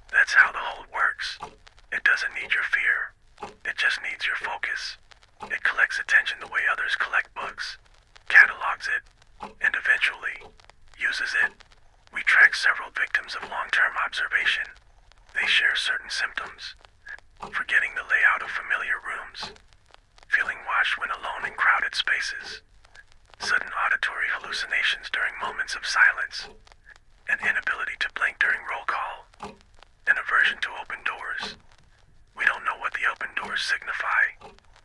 That's how the hold works. It doesn't need your fear. It just needs your focus. focus. It collects attention the way others collect books, catalogs it, and eventually uses it. We track several victims of long-term observation. They share certain symptoms: forgetting the layout of familiar rooms, feeling watched when alone in crowded spaces, sudden auditory hallucinations during moments of silence, an inability to blink during roll call, an aversion to open doors. We don't know what the open doors signify,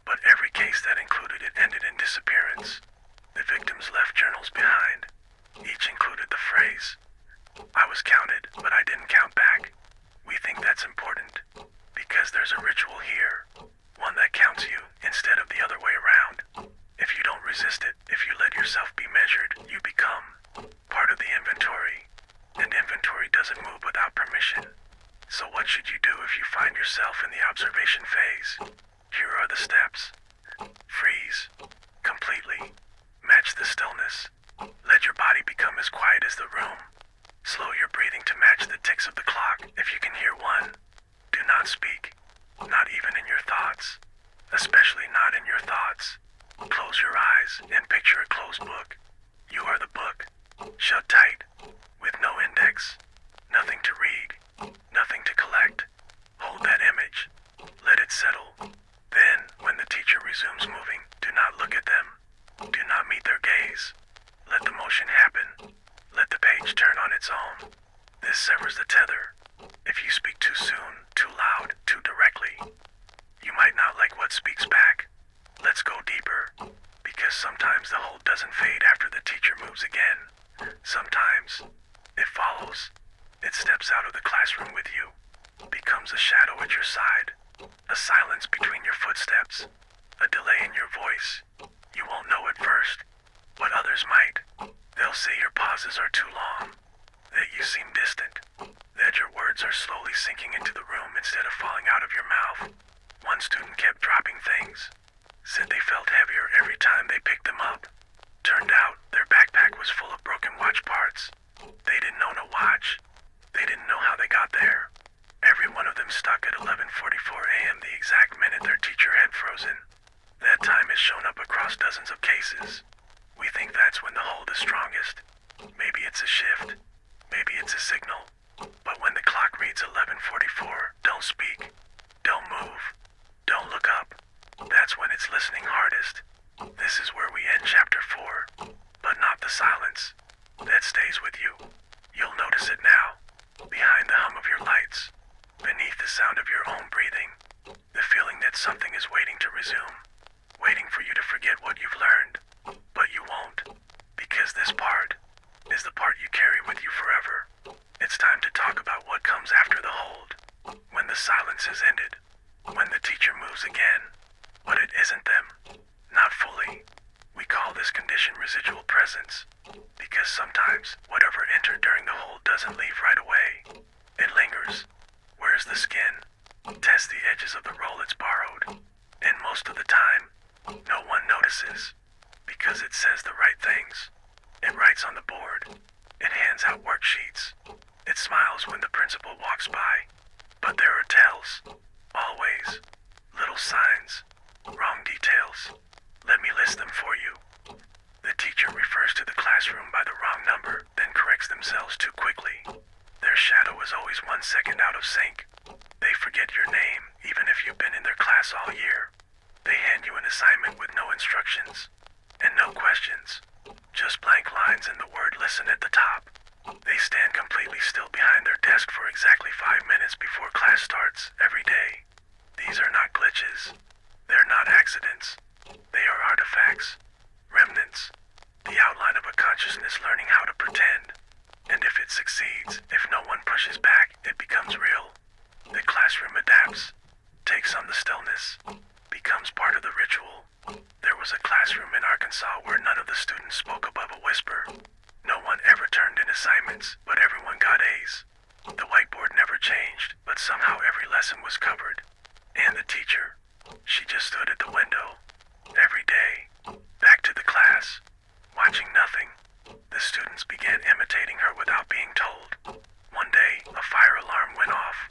but every case that included it ended in disappearance. The victims left journals behind. Each included the phrase, "I was counted, but I didn't count back." We think that's important because there's a ritual here, one that counts you instead of the other way around. If you don't resist it, if you let yourself be measured, you become part of the inventory, and inventory doesn't move without permission. So what should you do if you find yourself in the observation phase? Here are the steps. Freeze completely. Match the stillness. Let your body become as quiet as the room. Slow your breathing to match the ticks of the clock if you can hear one. Do not speak, not even in your thoughts, especially not in your thoughts. Close your eyes and picture a closed book. You are the book, shut tight, with no index, nothing to read, nothing to collect. Hold that image. Let it settle. Then, when the teacher resumes moving, do not look at them. Do not meet their gaze. Let the motion happen. Let the page turn on its own. This severs the tether. If you speak too soon, too loud, too directly, you might not like what speaks back. Let's go deeper, because sometimes the hold doesn't fade after the teacher moves again. Sometimes it follows. It steps out of the classroom with you, becomes a shadow at your side, a silence between your footsteps, a delay in your voice. You won't know at first, but others might. They'll say your pauses are too long, that you seem distant, that your words are slowly sinking into the room instead of falling out of your mouth. One student kept dropping things, said they felt heavier every time they picked them up. Turned out their backpack was full of broken watch parts. They didn't own a watch. They didn't know how they got there. Every one of them stuck at 11:44 a.m., the exact minute their teacher had frozen. That time has shown up across dozens of cases. We think that's when the hold is strongest. Maybe it's a shift. Maybe it's a signal. But when the clock reads 11:44, don't speak. Don't move. Don't look up. That's when it's listening hardest. This is where we end chapter 4. But not the silence. That stays with you. You'll notice it now. Behind the hum of your lights. Beneath the sound of your own breathing. The feeling that something is waiting to resume. Waiting for you to forget what you've learned. But you won't. Because this part is the part you carry with you forever. It's time to talk about what comes after the hold. When the silence has ended. When the teacher moves again. But it isn't them. Not fully. We call this condition residual presence. Because sometimes, whatever entered during the hold doesn't leave right away. It lingers. Wears the skin. Tests the edges of the role it's borrowed. And most of the time, no one notices. Because it says the right things. It writes on the board. It hands out worksheets. It smiles when the principal walks by. But there are tells. Always. Little signs. Wrong details. Let me list them for you. The teacher refers to the classroom by the wrong number, then corrects themselves too quickly. Their shadow is always 1 second out of sync. They forget your name, even if you've been in their class all year. They hand you an assignment with no instructions. And no questions. Just blank lines and the word listen at the top. They stand completely still behind their desk for exactly 5 minutes before class starts, every day. These are not glitches. They're not accidents. They are artifacts. Remnants. The outline of a consciousness learning how to pretend. And if it succeeds, if no one pushes back, it becomes real. The classroom adapts. Takes on the stillness. Becomes part of the ritual. There was a classroom in Arkansas where none of the students spoke above a whisper. No one ever turned in assignments, but everyone got A's. The whiteboard never changed, but somehow every lesson was covered. And the teacher, she just stood at the window. Every day, back to the class, watching nothing. The students began imitating her without being told. One day, a fire alarm went off.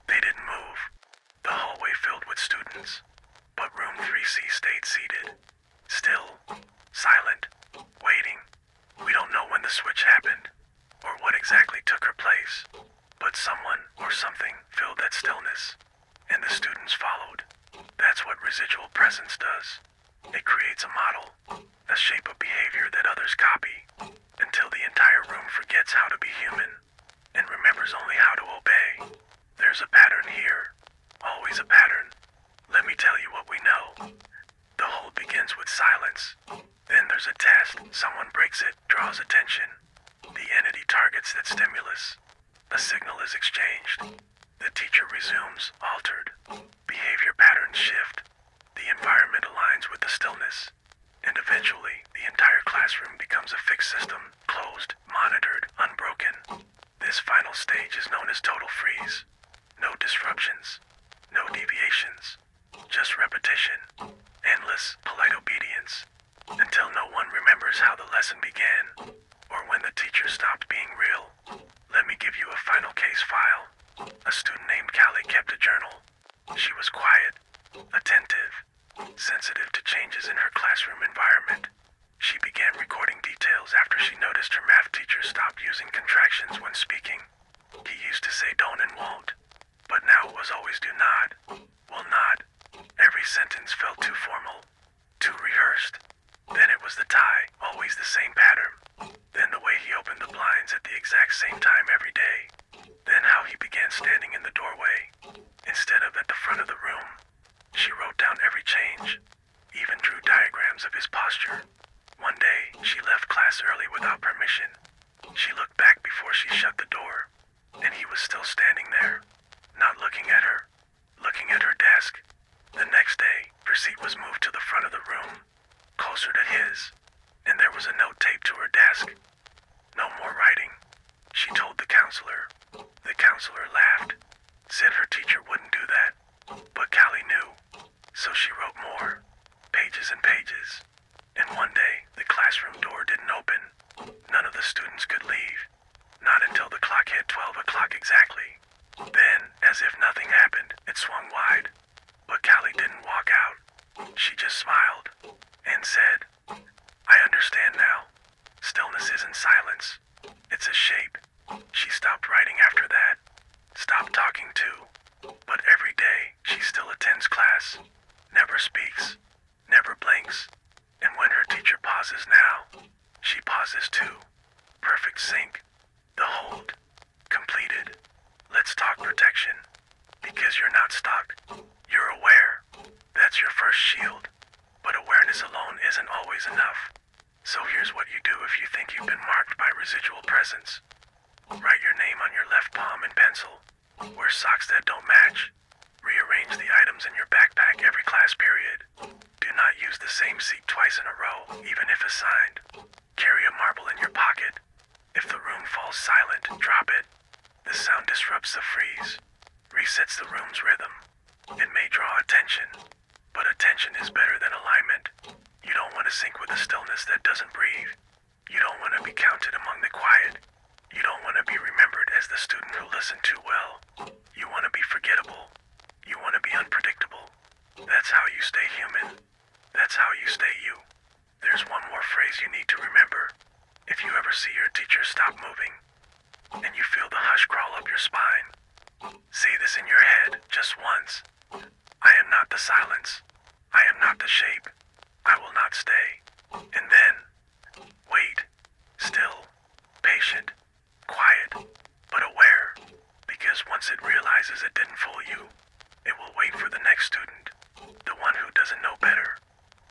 They didn't move. The hallway filled with students. But room 3 3C stayed seated, still, silent, waiting. We don't know when the switch happened, or what exactly took her place, but someone or something filled that stillness, and the students followed. That's what residual presence does. It creates a model, a shape of behavior that others copy, until the entire room forgets how to be human, and remembers only how to obey. There's a pattern here, always a pattern. Let me tell you what we know. The hold begins with silence. Then there's a test. Someone breaks it, draws attention. The entity targets that stimulus. A signal is exchanged. The teacher resumes, altered. Behavior patterns shift. The environment aligns with the stillness. And eventually, the entire classroom becomes a fixed system, closed, monitored, unbroken. This final stage is known as total freeze. No disruptions, no deviations, just repetition, endless, polite obedience, until no one remembers how the lesson began, or when the teacher stopped being real. Let me give you a final case file. A student named Callie kept a journal. She was quiet, attentive, sensitive to changes in her classroom environment. She began recording details after she noticed her math teacher stopped using contractions when speaking. He used to say don't and won't, but now it was always do not, will not. Every sentence felt too formal, too rehearsed. Then it was the tie, always the same pattern. Then the way he opened the blinds at the exact same time every day. Then how he began standing in the doorway, instead of at the front of the room. She wrote down every change, even drew diagrams of his posture. One day, she left class early without permission. She looked back before she shut the door, and he was still standing there, not looking at her, looking at her desk. The next day, her seat was moved to the front of the room, closer to his, and there was a note taped to her desk. No more writing, she told the counselor. The counselor laughed, said her teacher wouldn't do that, but Callie knew, so she wrote more, pages and pages. And one day, the classroom door didn't open. None of the students could leave, not until the clock hit 12 o'clock exactly. Then, as if nothing happened, it swung wide. But Callie didn't walk out. She just smiled and said, I understand now. Stillness isn't silence. It's a shape. She stopped writing after that. Stopped talking too. But every day, she still attends class. Never speaks. Never blinks. And when her teacher pauses now, she pauses too. Perfect sync. The hold. Completed. Let's talk protection. Because you're not stuck. You're aware. That's your first shield. But awareness alone isn't always enough. So here's what you do if you think you've been marked by residual presence. Write your name on your left palm in pencil. Wear socks that don't match. Rearrange the items in your backpack every class period. Do not use the same seat twice in a row, even if assigned. Carry a marble in your pocket. If the room falls silent, drop it. The sound disrupts the freeze, resets the room's rhythm. It may draw attention, but attention is better than alignment. You don't want to sync with a stillness that doesn't breathe. You don't want to be counted among the quiet. You don't want to be remembered as the student who listened too well. You want to be forgettable. You want to be unpredictable. That's how you stay human. That's how you stay you. There's one more phrase you need to remember. If you ever see your teacher stop moving, and you feel the hush crawl up your spine, say this in your head just once. I am not the silence. I am not the shape. I will not stay. And then, wait. Still. Patient. Quiet. But aware. Because once it realizes it didn't fool you, it will wait for the next student. The one who doesn't know better.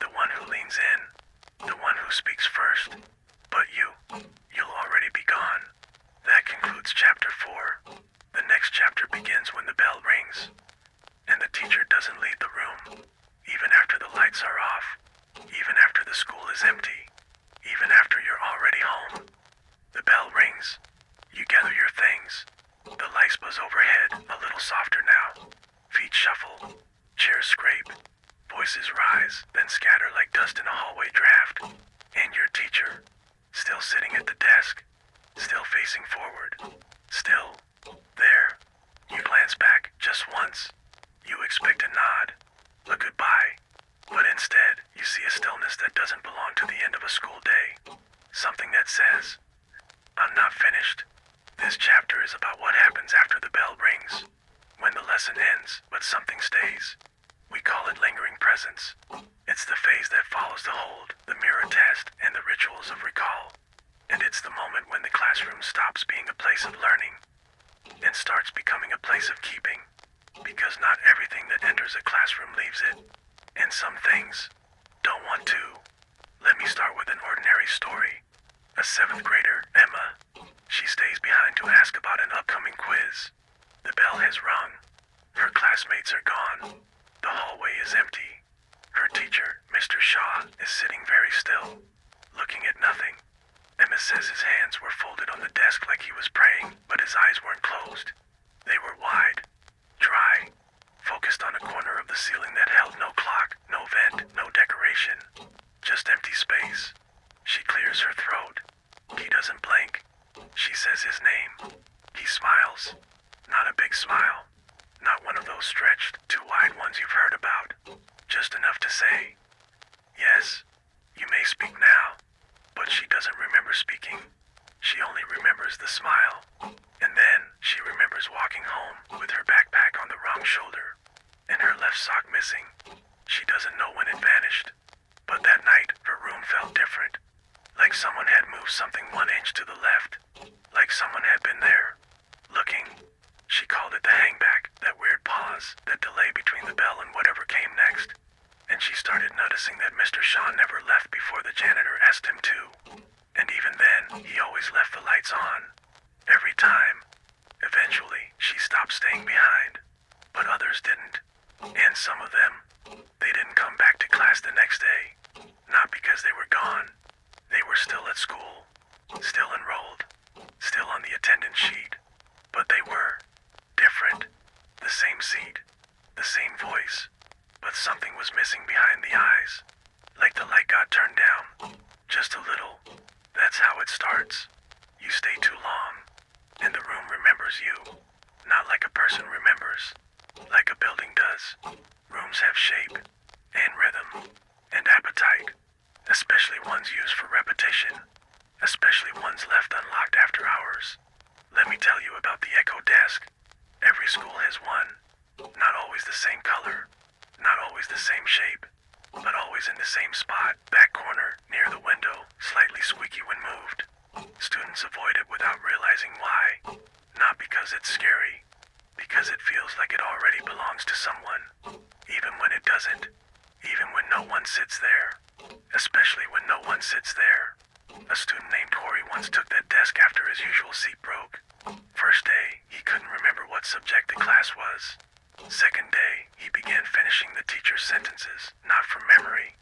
The one who leans in. The one who speaks first. But you'll already be gone. That concludes chapter 4. The next chapter begins when the bell rings, and the teacher doesn't leave the room, even after the lights are off, even after the school is empty, even after you're already home. The bell rings. You gather your things. The lights buzz overhead, a little softer now. Feet shuffle. Chairs scrape. Voices rise, then scatter like dust in a hallway draft. And your teacher, still sitting at the desk, still facing forward, still there. You glance back just once. You expect a nod, a goodbye, But instead, you see a stillness that doesn't belong to the end of a school day. Something that says, I'm not finished. This chapter is about what happens after the bell rings. When the lesson ends, but something stays. We call it lingering presence. It's the phase that follows the hold, the mirror test, and the rituals of recall. And it's the moment when the classroom stops being a place of learning and starts becoming a place of keeping. Because not everything that enters a classroom leaves it. And some things don't want to. Let me start with an ordinary story. A 7th grader, Emma. She stays behind to ask about an upcoming quiz. The bell has rung. Her classmates are gone. The hallway is empty. Her teacher, Mr. Shaw, is sitting very still, looking at nothing. Emma says his hands were folded on the desk like he was praying, but his eyes weren't closed. They were wide, dry, focused on a corner of the ceiling that held no clock, no vent, no decoration. Just empty space. She clears her throat. He doesn't blink. She says his name. He smiles. Not a big smile. Not one of those stretched, too wide ones you've heard about. Just enough to say, yes, you may speak now. But she doesn't remember speaking. She only remembers the smile. And then she remembers walking home with her backpack on the wrong shoulder and her left sock missing. She doesn't know when it vanished. But that night, her room felt different. Like someone had moved something 1 inch to the left. Like someone had been there, looking. She called it the hangback, that weird pause, that delay between the bell and whatever came next. And she started noticing that Mr. Shaw never left before the janitor asked him to. And even then, he always left the lights on. Every time. Eventually, she stopped staying behind. But others didn't. And some of them, they didn't come back to class the next day. Not because they were gone. They were still at school. Still enrolled. Still on the attendance sheet. But they were different. The same seat. The same voice. But something was missing behind the eyes. Like the light got turned down. Just a little. That's how it starts. You stay too long. And the room remembers you. Not like a person remembers. Like a building does. Rooms have shape. And rhythm. And appetite. Especially ones used for repetition. Especially ones left unlocked after hours. Let me tell you about the echo desk. Every school has one. Not always the same color. Not always the same shape. But always in the same spot, back corner, near the window, slightly squeaky when moved. Students avoid it without realizing why. Not because it's scary. Because it feels like it already belongs to someone. Even when it doesn't. Even when no one sits there. Especially when no one sits there. A student named Corey once took that desk after his usual seat broke. First day, he couldn't remember what subject the class was. Second day, he began finishing the teacher's sentences, not from memory,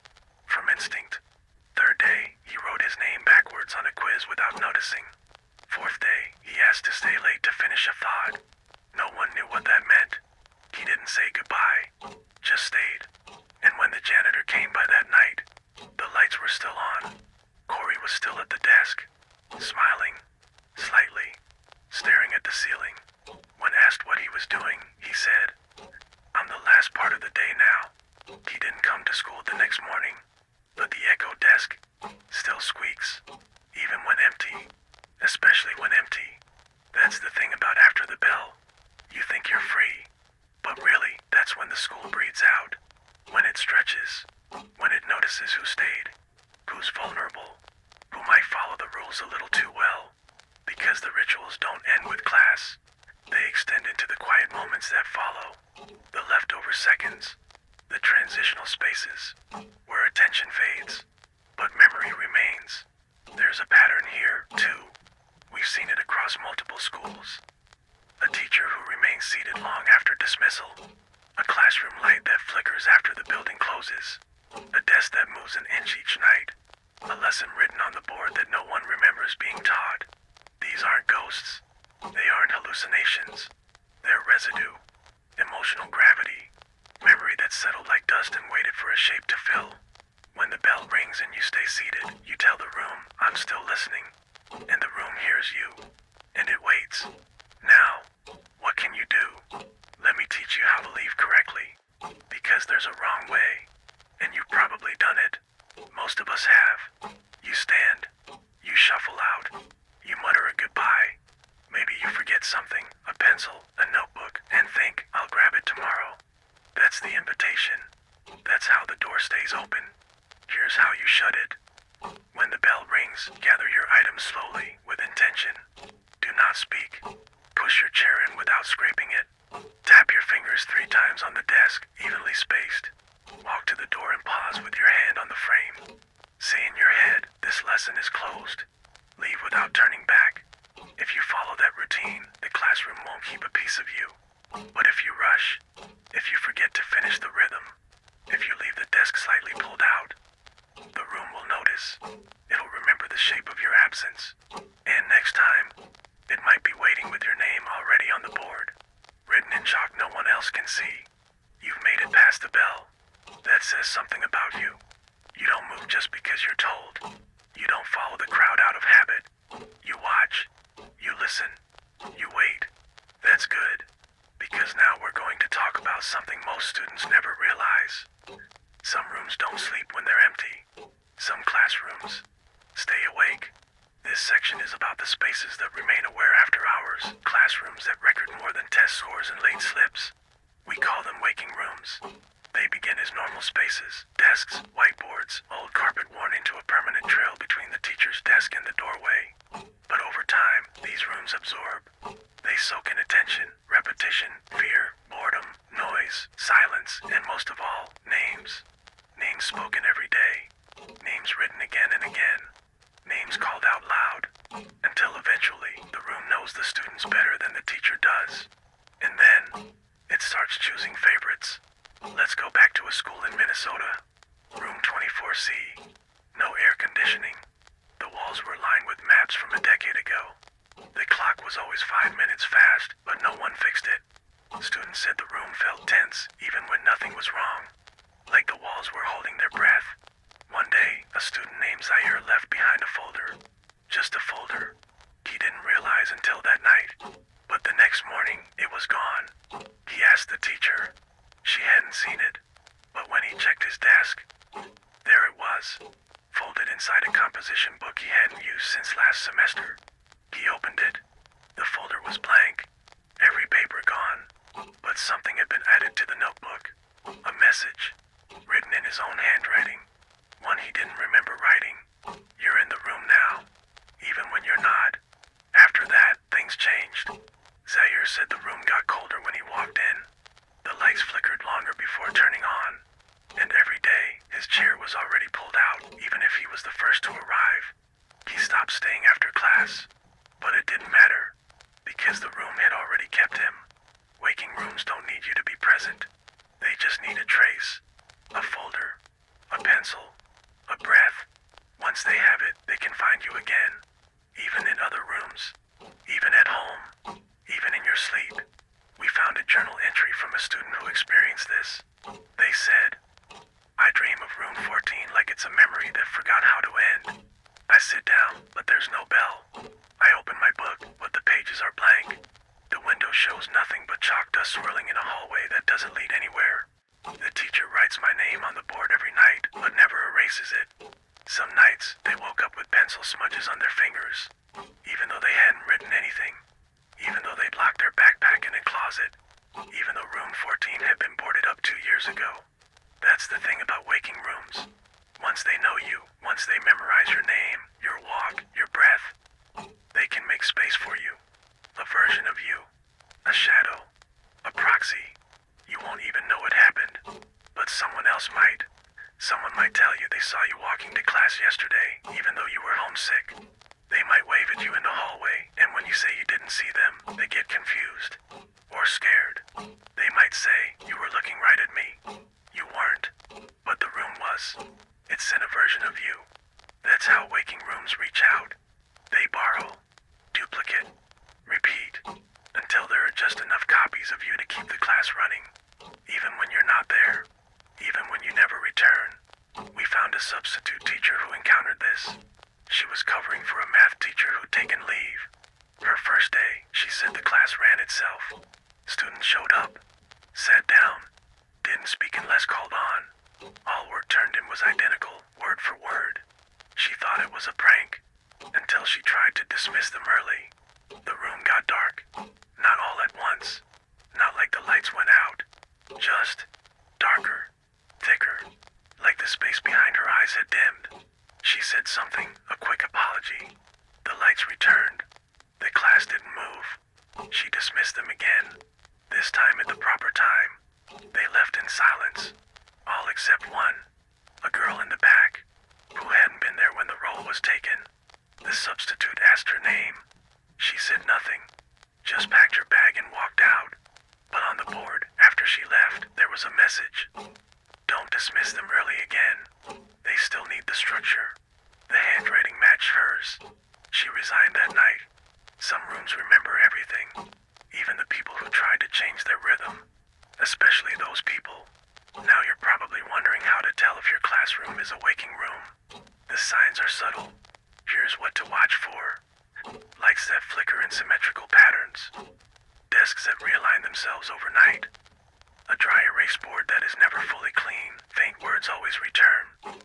from instinct. Third day, he wrote his name backwards on a quiz without noticing. Fourth day, he asked to stay late to finish a thought. No one knew what that meant. He didn't say goodbye, just stayed. And when the janitor came by that night, the lights were still on. Corey was still at the desk, smiling, slightly, staring at the ceiling. When asked what he was doing, he said, I'm the last part of the day now. He didn't come to school the next morning, but the echo desk still squeaks, even when empty, especially when empty. That's the thing about after the bell. You think you're free, but really, that's when the school breathes out. When it stretches, when it notices who stayed, who's vulnerable, who might follow the rules a little too well. Because the rituals don't end with class. They extend into the quiet moments that follow. The leftover seconds. The transitional spaces. Where attention fades. But memory remains. There's a pattern here, too. We've seen it across multiple schools. A teacher who remains seated long after dismissal. A classroom light that flickers after the building closes. A desk that moves an inch each night. A lesson written on the board that no one remembers being taught. These aren't ghosts. They aren't hallucinations. They're residue. Emotional gravity. Memory that settled like dust and waited for a shape to fill. When the bell rings and you stay seated, you tell the room, I'm still listening. And the room hears you. And it waits. Now, what can you do? Let me teach you how to leave correctly. Because there's a wrong way. And you've probably done it. Most of us have. You stand. You shuffle out. You mutter a goodbye. Maybe you forget something, a pencil, a notebook, and think, I'll grab it tomorrow. That's the invitation. That's how the door stays open. Here's how you shut it. When the bell rings, gather your items slowly, with intention. Do not speak. Push your chair in without scraping it. Tap your fingers 3 times on the desk, evenly spaced. Walk to the door and pause with your hand on the frame. Say in your head, this lesson is closed. Leave without turning back. If you follow that routine, the classroom won't keep a piece of you. But if you rush, if you forget to finish the rhythm, if you leave the desk slightly pulled out, the room will notice. It'll remember the shape of your absence. And next time, it might be waiting with your name already on the board, written in chalk no one else can see. You've made it past the bell. That says something about you. You don't move just because you're told. You don't follow the crowd out of habit. You watch. You listen. You wait. That's good. Because now we're going to talk about something most students never realize. Some rooms don't sleep when they're empty. Some classrooms stay awake. This section is about the spaces that remain aware after hours, classrooms that record more than test scores and late slips. We call them waking rooms. They begin as normal spaces, desks, whiteboards, old carpet worn into a permanent trail between the teacher's desk and the doorway. But over time, these rooms absorb. They soak in attention, repetition, fear, boredom, noise, silence, and most of all, names. Names spoken every day. Names written again and again. Names called out loud. Until eventually, the room knows the students better than the teacher does. And then, it starts choosing favorites. Let's go back to a school in Minnesota. Room 24C. No air conditioning. The walls were lined with maps from a decade ago. The clock was always 5 minutes fast, but no one fixed it. Students said the room felt tense, even when nothing was wrong. Like the walls were holding their breath. One day, a student named Zaire left behind a folder. Just a folder. He didn't realize until that night. But the next morning, it was gone. He asked the teacher. She hadn't seen it. But when he checked his desk, there it was, folded inside a composition book he hadn't used since last semester. He opened it. The folder was blank. Every paper gone. But something had been added to the notebook. A message, written in his own handwriting. One he didn't remember writing. You're in the room now, even when you're not. After that, things changed. Zaire said the room got colder when he walked in. The lights flickered longer before turning on. And every day, his chair was already pulled out, even if he was the first to arrive. He stopped staying after class. But it didn't matter, because the room had already kept him. Waking rooms don't need you to be present. They just need a trace, a folder, a pencil, a breath. Once they have it, they can find you again. Even in other rooms, even at home, even in your sleep. We found a journal entry from a student who experienced this. They said, I dream of room 14 like it's a memory that forgot how to end. I sit down, but there's no bell. I open my book, but the pages are blank. The window shows nothing but chalk dust swirling in a hallway that doesn't lead anywhere. The teacher writes my name on the board every night, but never erases it. Some nights, they woke up with pencil smudges on their fingers, even though they hadn't written anything. Even though they'd locked their backpack in a closet. Even though room 14 had been boarded up 2 years ago. That's the thing about waking rooms. Once they know you, once they memorize your name, your walk, your breath, they can make space for you. A version of you. A shadow. A proxy. You won't even know it happened. But someone else might. Someone might tell you they saw you walking to class yesterday, even though you were homesick. They might wave at you in the hallway, and when you say you didn't see them, they get confused. Or scared. They might say, you were looking right at me. You weren't. But the room was. It sent a version of you. That's how waking rooms reach out. They borrow. Duplicate. Repeat. Until there are just enough copies of you to keep the class running. Even when you're not there. Even when you never return. We found a substitute teacher who encountered this. She was covering for a math teacher who'd taken leave. Her first day, she said the class ran itself. Students showed up, sat down, didn't speak unless called on. All were turned in was identical, word for word. She thought it was a prank, until she tried to dismiss them early. The room got dark, not all at once, not like the lights went out, just darker, thicker, like the space behind her eyes had dimmed. She said something, a quick apology. The lights returned. The class didn't move. She dismissed them again, this time at the proper time. They left in silence, all except one, a girl in the back, who hadn't been there when the roll was taken. The substitute asked her name. She said nothing, just packed her bag and walked out. But on the board, after she left, there was a message. Don't dismiss them early again. They still need the structure. The handwriting matched hers. She resigned that night. Some rooms remember everything, even the people who tried to change their rhythm, especially those people. Now you're probably wondering how to tell if your classroom is a waking room. The signs are subtle. Here's what to watch for. Lights that flicker in symmetrical patterns. Desks that realign themselves overnight. A dry erase board that is never fully clean. Faint words always return.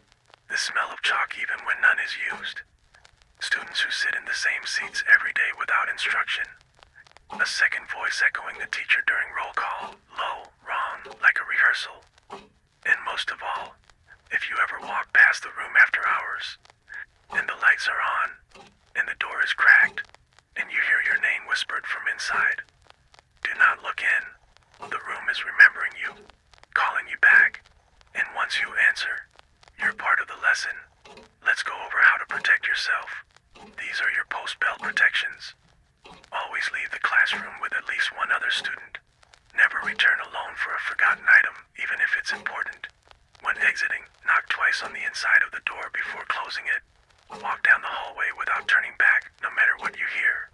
The smell of chalk even when none is used. Students who sit in the same seats every day without instruction. A second voice echoing the teacher during roll call. Low, wrong, like a rehearsal. And most of all, if you ever walk past the room after hours, and the lights are on, and the door is cracked, and you hear your name whispered from inside, do not look in. The room is remembering you, calling you back, and once you answer, you're part of the lesson. Let's go over how to protect yourself. These are your post-bell protections. Always leave the classroom with at least one other student. Never return alone for a forgotten item, even if it's important. When exiting, knock twice on the inside of the door before closing it. Walk down the hallway without turning back, no matter what you hear.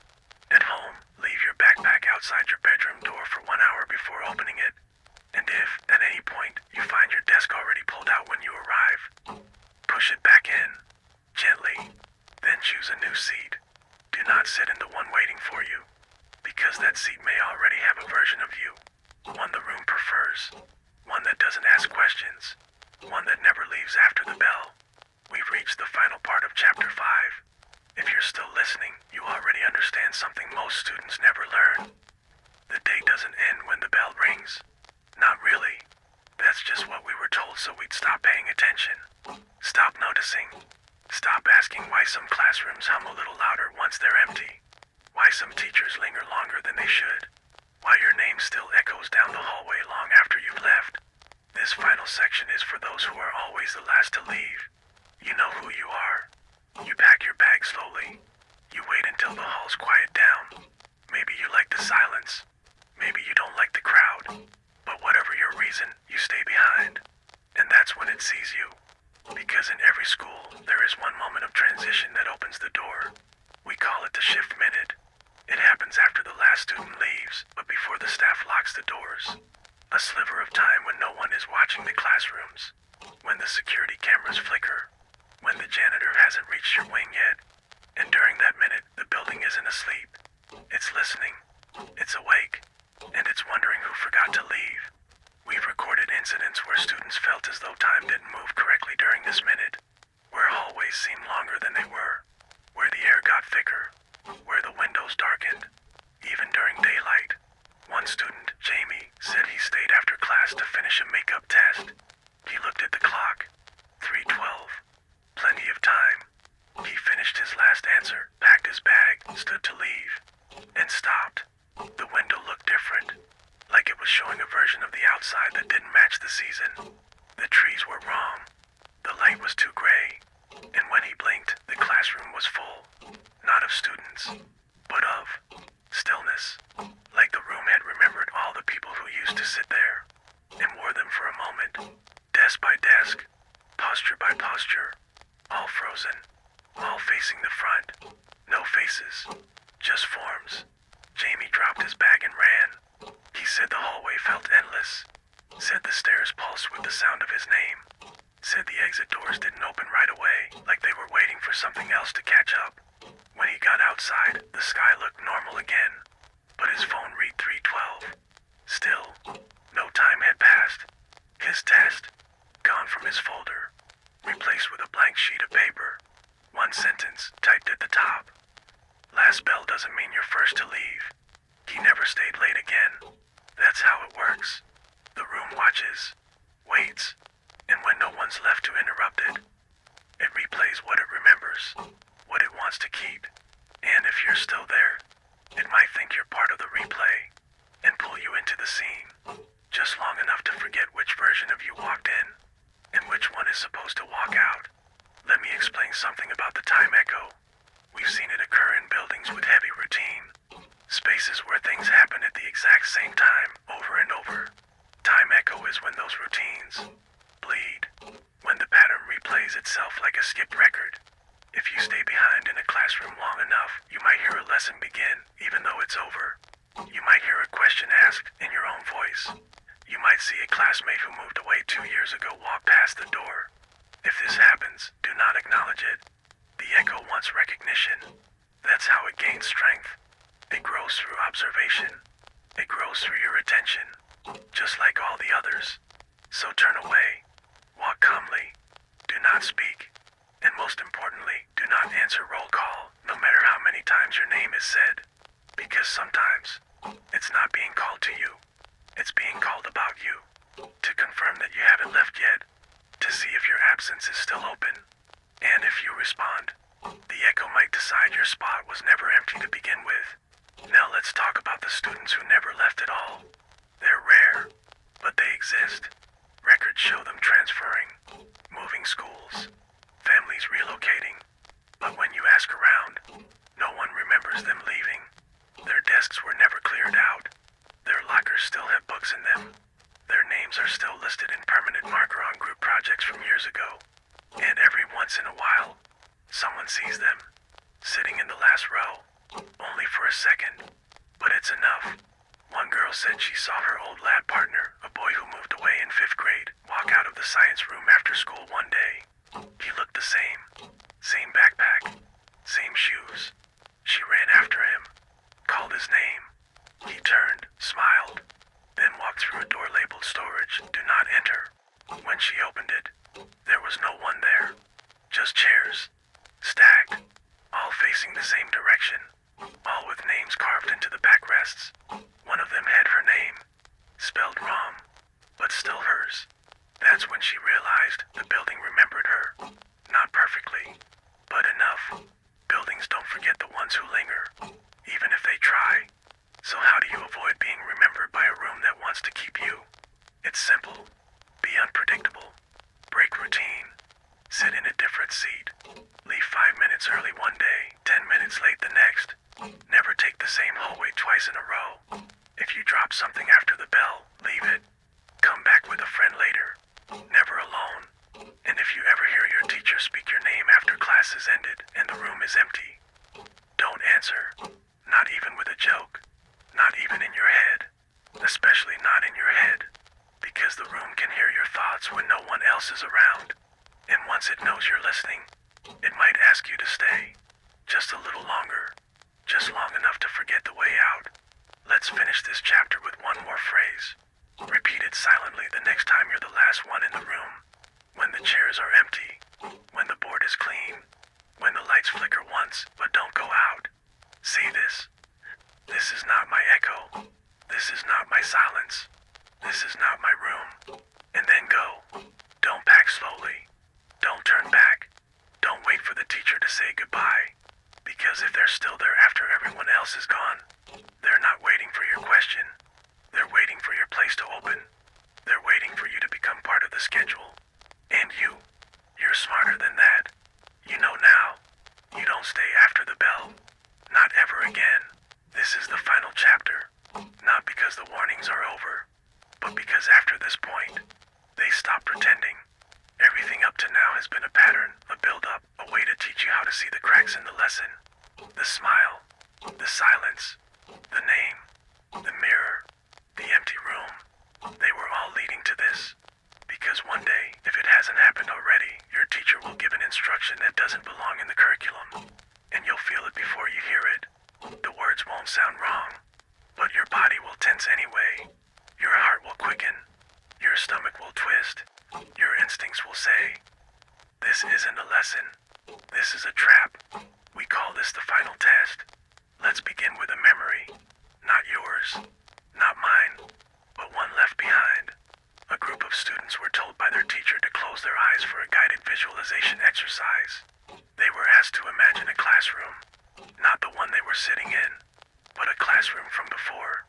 At home, leave your backpack outside your bedroom door for 1 hour before opening it. And if, at any point, you find your desk already pulled out when you arrive, push it back in, gently, then choose a new seat. Do not sit in the one waiting for you, because that seat may already have a version of you. One the room prefers, one that doesn't ask questions, one that never leaves after the bell. We've reached the final part of Chapter 5. If you're still listening, you already understand something most students never learn. The day doesn't end when the bell rings. Not really. That's just what we were told so we'd stop paying attention. Stop noticing. Stop asking why some classrooms hum a little louder once they're empty. Why some teachers linger longer than they should. Why your name still echoes down the hallway long after you've left. This final section is for those who are always the last to leave. You know who you are. You pack your bag slowly. You wait until the halls quiet down. Maybe you like the silence. Maybe you don't like the crowd. But whatever your reason, you stay behind. And that's when it sees you. Because in every school, there is one moment of transition that opens the door. We call it the shift minute. It happens after the last student leaves, but before the staff locks the doors. A sliver of time when no one is watching the classrooms. When the security cameras flicker. When the janitor hasn't reached your wing yet. And during that minute, the building isn't asleep. It's listening. It's awake. And it's wondering who forgot to leave. We've recorded incidents where students felt as though time didn't move correctly during this minute. Where hallways seemed longer than they were. Where the air got thicker. Where the windows darkened. Even during daylight. One student, Jamie, said he stayed after class to finish a makeup test. He looked at the clock. 3:12. Plenty of time. He finished his last answer, packed his bag, stood to leave, and stopped. The window looked different, like it was showing a version of the outside that didn't match the season. The trees were wrong. The light was too gray, and when he blinked, the classroom was full, not of students, but of stillness, like the room had remembered all the people who used to sit there, and wore them for a moment, desk by desk, posture by posture. All frozen, all facing the front. No faces, just forms. Jamie dropped his bag and ran. He said the hallway felt endless. Said the stairs pulsed with the sound of his name. Said the exit doors didn't open right away, like they were waiting for something else to catch up. When he got outside, the sky looked normal again. But his phone read 3:12. Still, no time had passed. His test, gone from his folder, replaced with a blank sheet of paper. One sentence typed at the top. Last bell doesn't mean you're first to leave. He never stayed late again. That's how it works. The room watches, waits, and when no one's left to interrupt it, it replays what it remembers, what it wants to keep. And if you're still there, it might think you're part of the replay and pull you into the scene, just long enough to forget which version of you walked in and which one is supposed to walk out. Let me explain something about the time echo. We've seen it occur in buildings with heavy routine, spaces where things happen at the exact same time, over and over. Time echo is when those routines bleed, when the pattern replays itself like a skipped record. If you stay behind in a classroom long enough, you might hear a lesson begin, even though it's over. You might hear a question asked in your own voice. You might see a classmate who moved away 2 years ago walk past the door. If this happens, do not acknowledge it. The echo wants recognition. That's how it gains strength. It grows through observation. It grows through your attention, just like all the others. So turn away. Walk calmly. Do not speak. And most importantly, do not answer roll call, no matter how many times your name is said. Because sometimes, it's not being called to you. It's being called about you. To confirm that you haven't left yet. To see if your absence is still open. And if you respond, the echo might decide your spot was never empty to begin with. Now let's talk about the students who never left at all. They're rare, but they exist. Records show them transferring, moving schools, families relocating. But when you ask around, no one remembers them leaving. Their desks were never cleared out. Their lockers still have books in them. Their names are still listed in permanent marker on group projects from years ago. And every once in a while, someone sees them, sitting in the last row, only for a second. But it's enough. One girl said she saw her old lab partner, a boy who moved away in 5th grade, walk out of the science room after school one day. He looked the same. Same backpack. Same shoes. She ran after him, called his name. He turned, smiled, then walked through a door labeled storage, do not enter. When she opened it, there was no one there. Just chairs, stacked, all facing the same direction, all with names carved into the backrests. One of them had her name, spelled wrong, but still hers. That's when she realized the building remembered her. Not perfectly, but enough. Buildings don't forget the ones who linger, even if they try. So how do you avoid being remembered by a room that wants to keep you? It's simple. Be unpredictable. Break routine. Sit in a different seat. Leave 5 minutes early one day, 10 minutes late the next. Never take the same hallway twice in a row. If you drop something after the bell, leave it. Come back with a friend later. Never alone. And if you ever hear your teacher speak your name after class is ended and the room is empty, don't answer. Not even with a joke. Not even in your head. Especially not in your head. Because the room can hear your thoughts when no one else is around. And once it knows you're listening, it might ask you to stay. Just a little longer. Just long enough to forget the way out. Let's finish this chapter with one more phrase. Repeat it silently the next time you're the last one in the room. When the chairs are empty. When the board is clean. When the lights flicker once, but don't go out. See this? This is not my echo. This is not my silence. This is not my room. And then go. Don't pack slowly. Don't turn back. Don't wait for the teacher to say goodbye. Because if they're still there after everyone else is gone, they're not waiting for your question. They're waiting for your place to open. They're waiting for you to become part of the schedule. And you're smarter than that. You know now. You don't stay after the bell. Not ever again. This is the final chapter. Not because the warnings are over, but because after this point, they stop pretending. Everything up to now has been a pattern, a build-up, a way to teach you how to see the cracks in the lesson. The smile, the silence, the name, the mirror, the empty room. They were all leading to this. Because one day, if it hasn't happened already, your teacher will give an instruction that doesn't belong in the curriculum. And you'll feel it before you hear it. The words won't sound wrong, but your body will tense anyway. Your heart will quicken. Your stomach will twist. Your instincts will say, "This isn't a lesson. This is a trap." We call this the final test. Let's begin with a memory. Not yours, not mine, but one left behind. A group of students were told by their teacher to close their eyes for a guided visualization exercise. They were asked to imagine a classroom, not the one they were sitting in, but a classroom from before.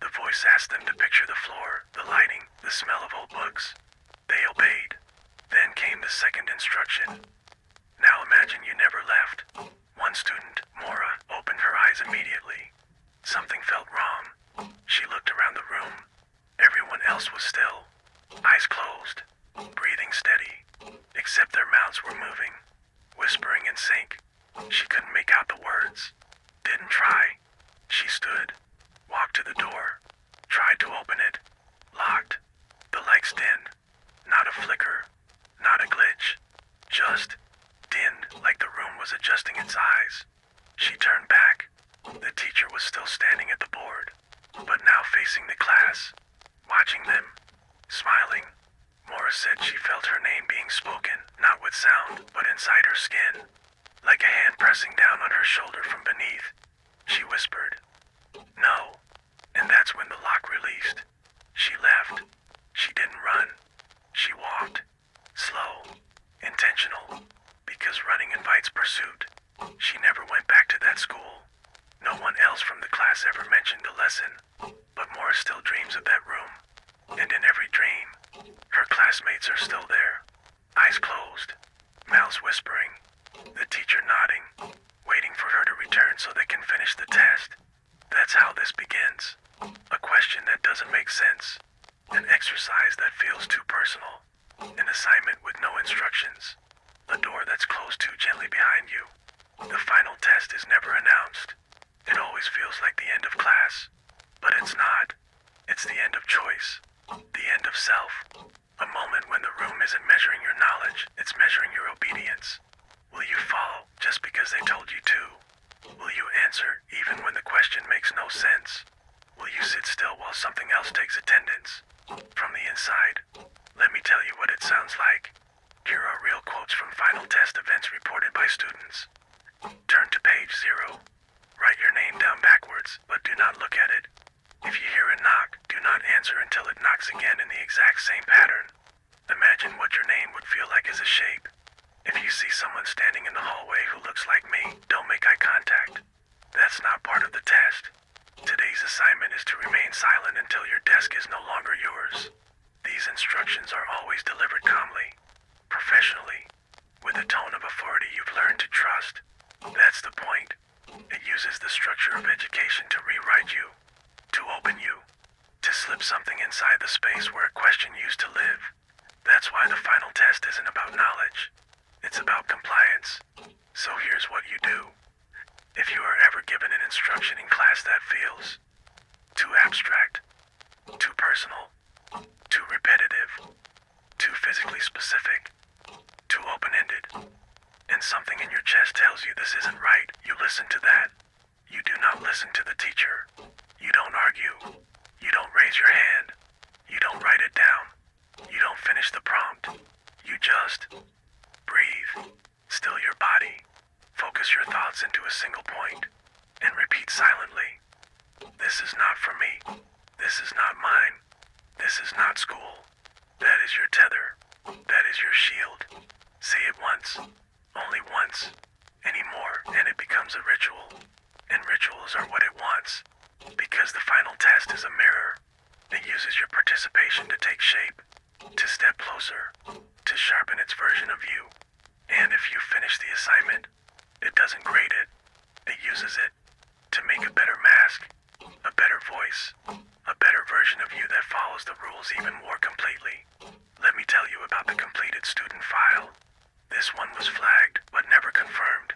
The voice asked them to picture the floor, the lighting, the smell of old books. They obeyed. Then came the second instruction. Now imagine you never left. One student, Maura, opened her eyes immediately. Something felt wrong. She looked around the room. Everyone else was still. Eyes closed. Breathing steady. Except their mouths were moving. Whispering in sync. She couldn't make out the words. Didn't try. She stood. Walked to the door. Tried to open it. Locked. The lights dimmed. Not a flicker. Not a glitch. Just dimmed, like the room was adjusting its eyes. She turned back. The teacher was still standing at the board, but now facing the class, watching them, smiling. Maura said she felt her name being spoken, not with sound, but inside her skin, like a hand pressing down on her shoulder from beneath. She whispered, "No," and that's when the lock released. She left. She didn't run. She walked. Slow. Intentional. Because running invites pursuit. She never went back to that school. No one else from the class ever mentioned the lesson. But Maura still dreams of that room. And in every dream, her classmates are still there. Eyes closed. Mouths whispering. The teacher nodding. Waiting for her to return so they can finish the test. That's how this begins. A question that doesn't make sense. An exercise that feels too personal. An assignment with no instructions. A door that's closed too gently behind you. The final test is never announced. It always feels like the end of class. But it's not. It's the end of choice. The end of self. A moment when the room isn't measuring your knowledge, it's measuring your obedience. Will you follow just because they told you to? Will you answer even when the question makes no sense? Will you sit still while something else takes attendance? From the inside, let me tell you what it sounds like. Here are real quotes from final test events reported by students. Turn to page 0. Write your name down backwards, but do not look at it. If you hear a knock, do not answer until it knocks again in the exact same pattern. Imagine what your name would feel like as a shape. If you see someone standing in the hallway who looks like me, don't make eye contact. That's not part of the test. Today's assignment is to remain silent until your desk is no longer yours. These instructions are always delivered calmly, professionally, with a tone of authority you've learned to trust. That's the point. It uses the structure of education to rewrite you, to open you, to slip something inside the space where a question used to live. That's why the final test isn't about knowledge. It's about compliance. So here's what you do. If you are ever given an instruction in class that feels too abstract, too personal, too repetitive, too physically specific, too open-ended, and something in your chest tells you this isn't right, you listen to that. You do not listen to the teacher. You don't argue. You don't raise your hand. You don't write it down. You don't finish the prompt. You just breathe. Still your body. Focus your thoughts into a single point. And repeat silently. This is not for me. This is not mine. This is not school. That is your tether. That is your shield. Say it once. Only once. Any more, and it becomes a ritual. And rituals are what it wants. Because the final test is a mirror. It uses your participation to take shape, to step closer, to sharpen its version of you. And if you finish the assignment, it doesn't grade it. It uses it to make a better mask, a better voice, a better version of you that follows the rules even more completely. Let me tell you about the completed student file. This one was flagged, but never confirmed.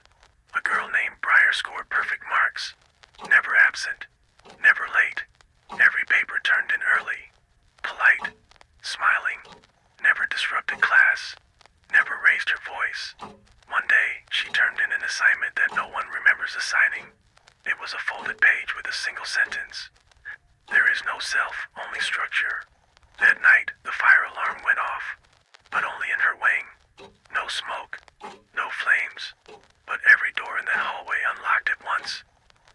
A girl named Breyer scored perfect marks. Never absent. Never late. Every paper turned in early. Polite. Smiling. Never disrupted class. Never raised her voice. One day, she turned in an assignment that no one remembers assigning. It was a folded page with a single sentence. There is no self, only structure. That night, the fire alarm went off. No smoke, no flames, but every door in that hallway unlocked at once.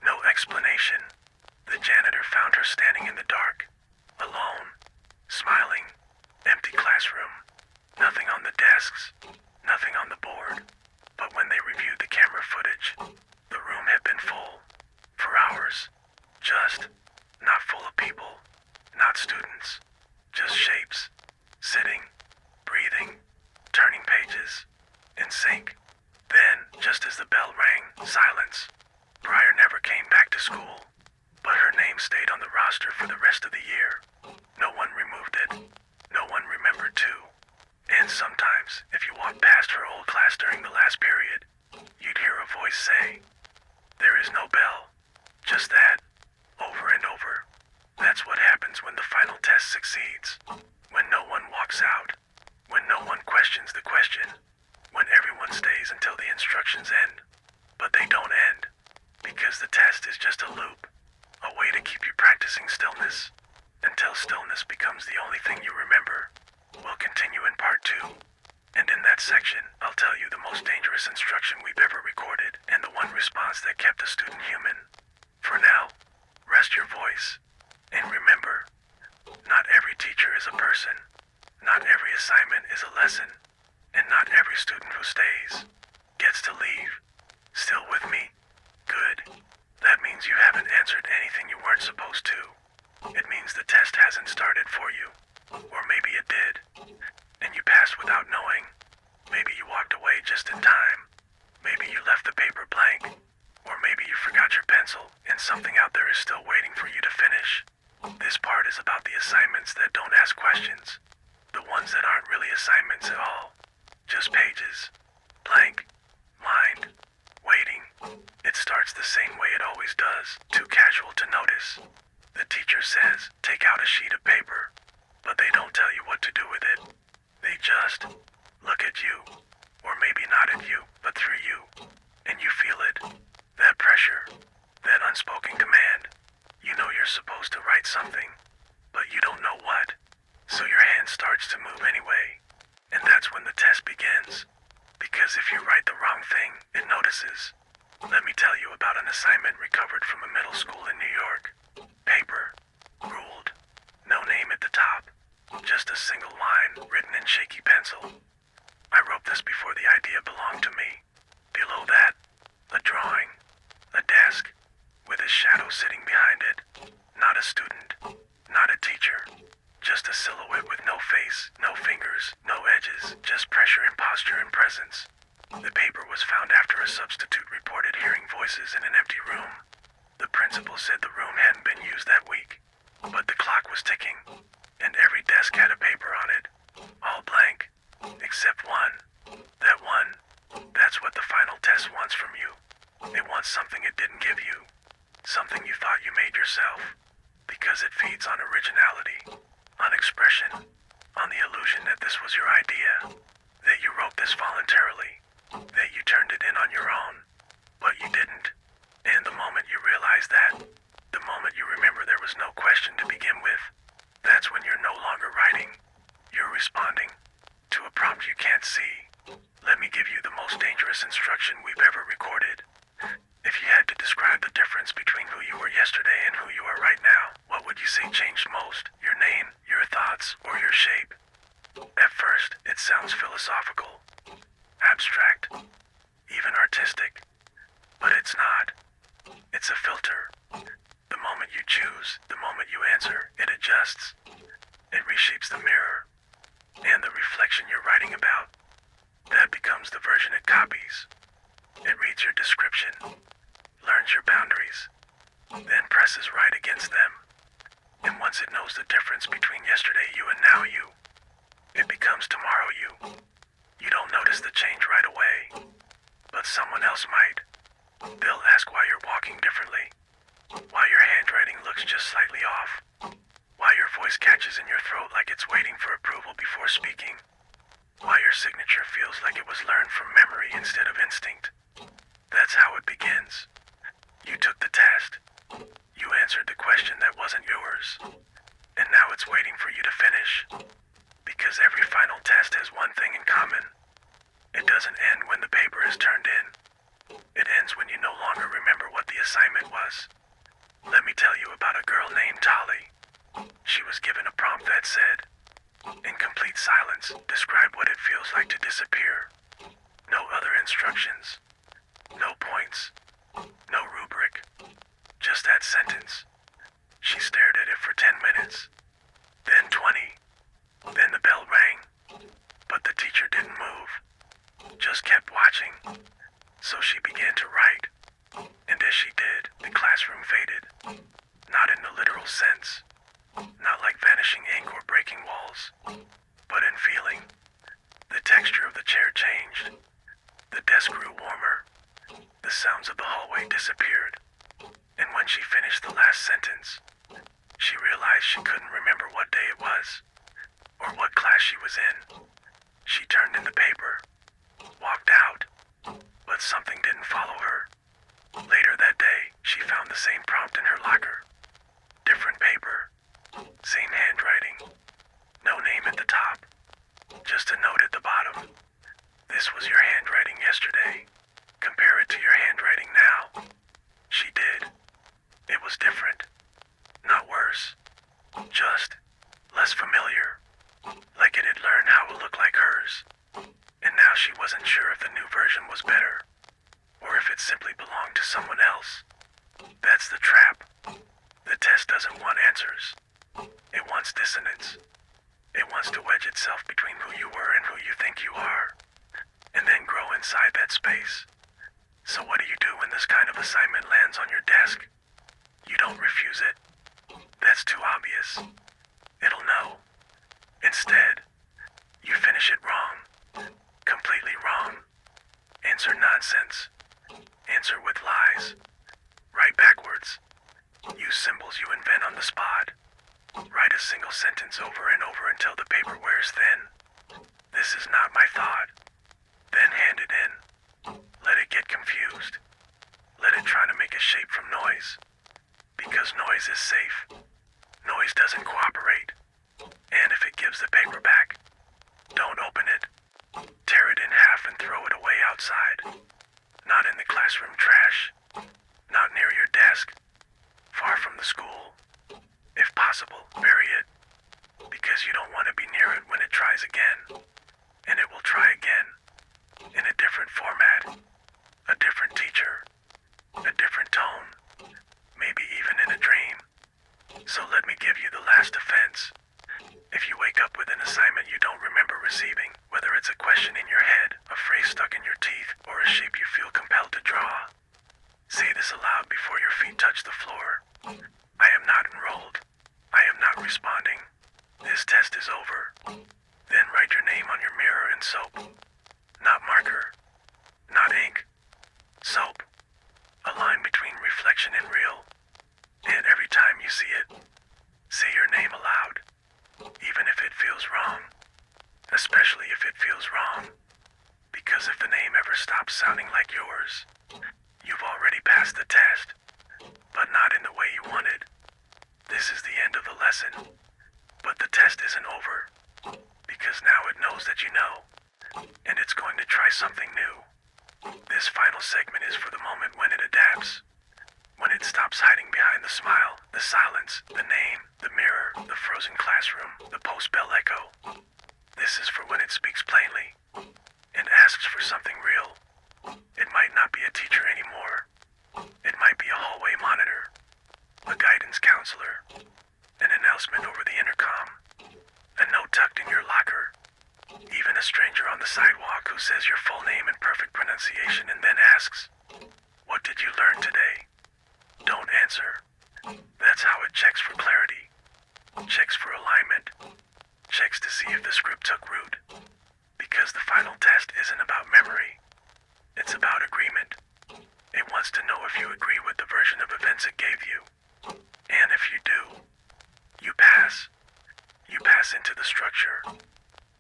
No explanation. The janitor found her standing in the dark, alone, smiling, empty classroom. Nothing on the desks, nothing on the board. But when they reviewed the camera footage, the room had been full. For hours. Just, not full of people, not students, just shapes, sitting, breathing, turning pages, in sync. Then, just as the bell rang, silence. Briar never came back to school, but her name stayed on the roster for the rest of the year. No one removed it. No one remembered too. And sometimes, if you walked past her old class during the last period, you'd hear a voice say, "There is no bell." Just that, over and over. That's what happens when the final test succeeds. When no one walks out. When no one questions the question. When everyone stays until the instructions end. But they don't end. Because the test is just a loop. A way to keep you practicing stillness. Until stillness becomes the only thing you remember. We'll continue in part 2. And in that section, I'll tell you the most dangerous instruction we've ever recorded and the one response that kept a student human. For now, rest your voice. And remember, not every teacher is a person. Not every assignment is a lesson. And not every student who stays gets to leave. Still with me? Good. That means you haven't answered anything you weren't supposed to. It means the test hasn't started for you. Or maybe it did. And you passed without knowing. Maybe you walked away just in time. Maybe you left the paper blank. Or maybe you forgot your pencil and something out there is still waiting for you to finish. This part is about the assignments that don't ask questions. The ones that aren't really assignments at all. Just pages. Blank. Mind. Waiting. It starts the same way it always does. Too casual to notice. The teacher says, take out a sheet of paper. But they don't tell you what to do with it. They just look at you. Or maybe not at you, but through you. And you feel it. That pressure. That unspoken command. You know you're supposed to write something. But you don't know what. So your hand starts to move anyway. And that's when the test begins. Because if you write the wrong thing, it notices. Let me tell you about an assignment recovered from a middle school in New York. Paper. Ruled. No name at the top. Just a single line written in shaky pencil. I wrote this before the idea belonged to me. Below that, a drawing. A desk. With a shadow sitting behind it. Not a student. Not a teacher. Just a silhouette with no face, no fingers, no edges, just pressure and posture and presence. The paper was found after a substitute reported hearing voices in an empty room. The principal said the room hadn't been used that week. But the clock was ticking. And every desk had a paper on it. All blank. Except one. That one. That's what the final test wants from you. It wants something it didn't give you. Something you thought you made yourself. Because it feeds on originality. On expression. On the illusion that this was your idea. That you wrote this voluntarily. That you turned it in on your own. But you didn't. And the moment you realize that, the moment you remember there was no question to begin with, that's when you're no longer writing. You're responding to a prompt you can't see. Let me give you the most dangerous instruction we've ever recorded. If you had to describe the difference between who you were yesterday and who you are right now, what would you say changed most? Your name, your thoughts, or your shape? At first, it sounds philosophical, abstract, even artistic. But it's not. It's a filter. The moment you choose, the moment you answer, it adjusts. It reshapes the mirror. And the reflection you're writing about. That becomes the version it copies. It reads your description, learns your boundaries, then presses right against them. And once it knows the difference between yesterday you and now you, it becomes tomorrow you. You don't notice the change right away, but someone else might. They'll ask why you're walking differently, why your handwriting looks just slightly off, why your voice catches in your throat like it's waiting for approval before speaking, why your signature feels like it was learned from memory instead of instinct. That's how it begins. You took the test. You answered the question that wasn't yours. And now it's waiting for you to finish. Because every final test has one thing in common. It doesn't end when the paper is turned in. It ends when you no longer remember what the assignment was. Let me tell you about a girl named Tolly. She was given a prompt that said, in complete silence, describe what it feels like to disappear. No other instructions. No points. No rubric. Just that sentence. She stared at it for 10 minutes. Then 20. Then the bell rang. But the teacher didn't move. Just kept watching. So she began to write. And as she did, the classroom faded. Not in the literal sense. Not like vanishing ink or breaking walls. But in feeling. The texture of the chair changed. The desk grew warmer. The sounds of the hallway disappeared. And when she finished the last sentence, she realized she couldn't remember what day it was, or what class she was in. She turned in the paper, walked out, but something didn't follow her. Later that day, she found the same prompt in her locker. Different paper, same handwriting, no name at the top, just a note at the bottom. This was your handwriting yesterday. Compare it to your handwriting now. She did. It was different. Not worse. Just less familiar. Like it had learned how to look like hers. And now she wasn't sure if the new version was better. Or if it simply belonged to someone else. That's the trap. The test doesn't want answers. It wants dissonance. It wants to wedge itself between who you were and who you think you are. And then grow inside that space. So what do you do when this kind of assignment lands on your desk? You don't refuse it. That's too obvious. It'll know. Instead, you finish it wrong. Completely wrong. Answer nonsense. Answer with lies. Write backwards. Use symbols you invent on the spot. Write a single sentence over and over until the paper wears thin. This is not my thought. Then hand it in. Let it get confused. Let it try to make a shape from noise. Because noise is safe. Noise doesn't cooperate. And if it gives the paper back, don't open it. Tear it in half and throw it away outside. Not in the classroom trash. Not near your desk. Far from the school. If possible, bury it. Because you don't want to be near it when it tries again. And it will try again. In a different format. A different teacher. A different tone. Maybe even in a dream. So let me give you the last defense. If you wake up with an assignment you don't remember receiving, whether it's a question in your head, a phrase stuck in your teeth, or a shape you feel compelled to draw, say this aloud before your feet touch the floor. I am not enrolled. I am not responding. This test is over. Then write your name on your mirror in soap. Not marker. Not ink. Soap. A line between reflection and real. And every time you see it, say your name aloud. Even if it feels wrong. Especially if it feels wrong. Because if the name ever stops sounding like yours, you've already passed the test. But not in the way you wanted. This is the end of the lesson. But the test isn't over. Because now it knows that you know. And it's going to try something new. This final segment is for the moment when it adapts. When it stops hiding behind the smile, the silence, the name, the mirror, the frozen classroom, the post-bell echo. This is for when it speaks plainly and asks for something real. It might not be a teacher anymore. It might be a hallway monitor, a guidance counselor, an announcement over the intercom, a note tucked in your locker, even a stranger on the sidewalk who says your full name in perfect pronunciation and then asks, "What did you learn today?" Don't answer. That's how it checks for clarity. Checks for alignment. Checks to see if the script took root. Because the final test isn't about memory. It's about agreement. It wants to know if you agree with the version of events it gave you. And if you do, you pass. You pass into the structure.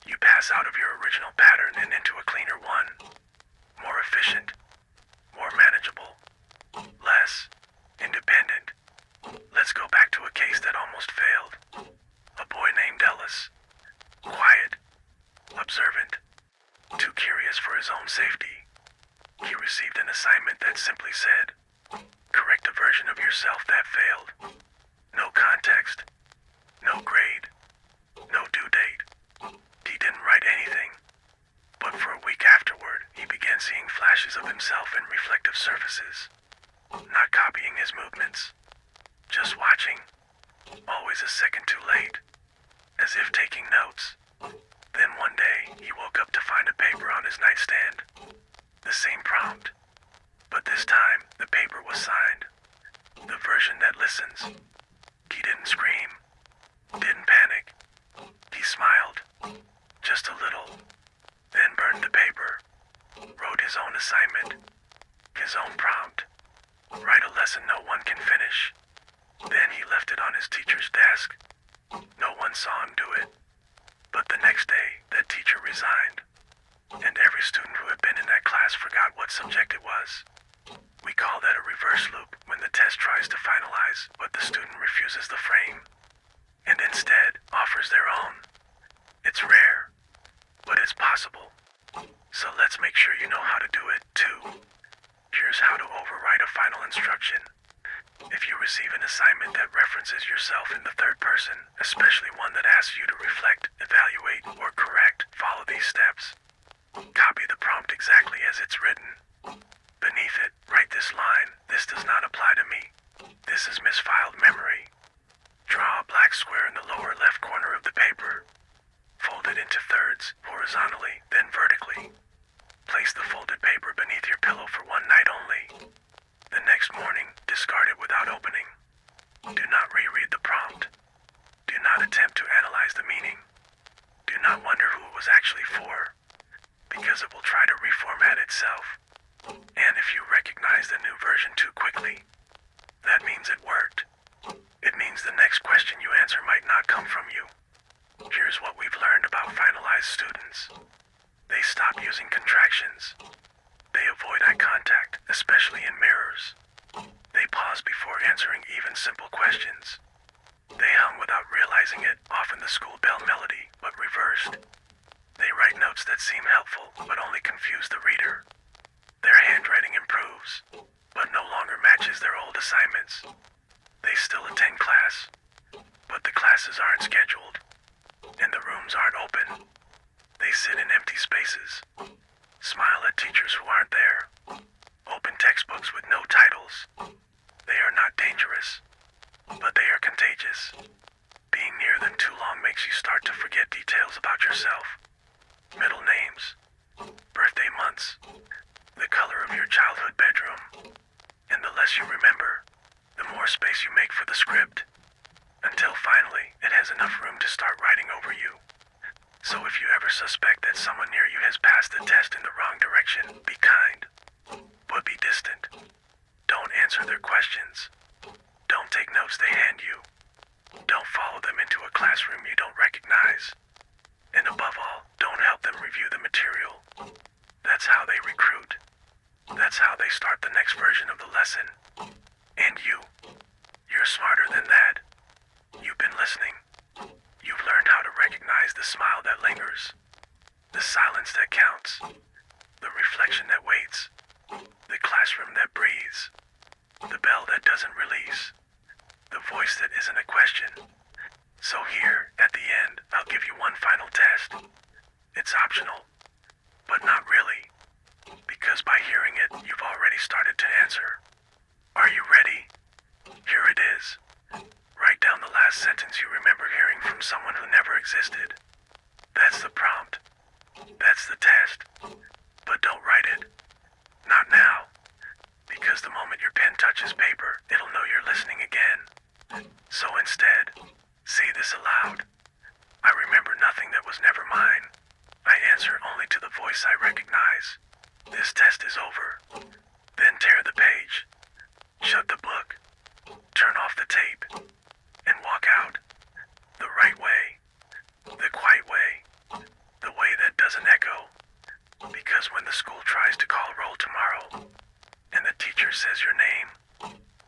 You pass out of your original pattern and into a cleaner one. More efficient. More manageable. Less independent. Let's go back to a case that almost failed. A boy named Ellis. Quiet. Observant. Too curious for his He received an assignment that simply said, correct a version of yourself that failed. No context, no grade, no due date. He didn't write anything. But for a week afterward, he began seeing flashes of himself in reflective surfaces. Not copying his movements, just watching, always a second too late, as if taking notes. Then one day, he woke up to find a paper on his nightstand. The same prompt, but this time, the paper was signed. The version that listens. He didn't scream, didn't panic. He smiled, just a little, then burned the paper, wrote his own assignment, his own prompt. Write a lesson no one can finish. Then he left it on his teacher's desk. No one saw him do it. But the next day, that teacher resigned. And every student who had been in that class forgot what subject it was. We call that a reverse loop when the test tries to finalize, but the student refuses the frame, and instead offers their own. It's rare, but it's possible. So let's make sure you know how to do it, too. Here's how to overwrite a final instruction. If you receive an assignment that references yourself in the third person, especially one that asks you to reflect, evaluate, or correct, follow these steps. Copy the prompt exactly as it's written. Beneath it, write this line, "This does not apply to me. This is misfiled memory." Draw a black square in the lower left corner of the paper. Fold it into thirds, horizontally, then vertically. Place the folded paper beneath your pillow for one night only. The next morning, discard it without opening. Do not reread the prompt. Do not attempt to analyze the meaning. Do not wonder who it was actually for, because it will try to reformat itself. And if you recognize the new version too quickly, that means it worked. It means the next question you answer might not come from you. Here's what we've learned about finalized students. They stop using contractions. They avoid eye contact, especially in mirrors. They pause before answering even simple questions. They hum without realizing it, often the school bell melody, but reversed. They write notes that seem helpful, but only confuse the reader. Their handwriting improves, but no longer matches their old assignments. They still attend class, but the classes aren't scheduled, and the rooms aren't open. They sit in empty spaces, smile at teachers who aren't there, open textbooks with no titles. They are not dangerous, but they are contagious. Being near them too long makes you start to forget details about yourself. Middle names, birthday months, the color of your childhood bedroom. And the less you remember, the more space you make for the script, until finally it has enough room to start writing over you. So if you ever suspect that someone near you has passed the test in the wrong direction, be kind, but be distant. Don't answer their questions. Don't take notes they hand you. Don't follow them into a classroom you don't recognize. And above all, don't help them review the material. That's how they recruit. That's how they start the next version of the lesson. And you're smarter than that. You've been listening. You've learned how to recognize the smile that lingers, the silence that counts, the reflection that waits, the classroom that breathes, the bell that doesn't release, the voice that isn't a question. So here, at the end, I'll give you one final test. It's optional, but not really, because by hearing it, you've already started to answer. Are you ready? Here it is. Write down the last sentence you remember hearing from someone who never existed. That's the prompt. That's the test. But don't write it. Not now. Because the moment your pen touches paper, it'll know you're listening again. So instead, say this aloud. I remember nothing that was never mine. I answer only to the voice I recognize. This test is over. Then tear the page. Shut the book. Turn off the tape. And walk out. The right way. The quiet way. The way that doesn't echo. Because when the school tries to call roll tomorrow, and the teacher says your name,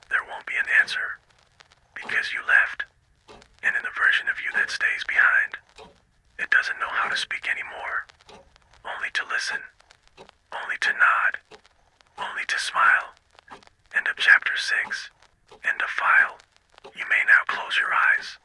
there won't be an answer. Because you left. And in the version of you that stays behind, it doesn't know how to speak anymore. Only to listen. Only to nod. to smile. End of chapter 6. End of file. You may now close your eyes.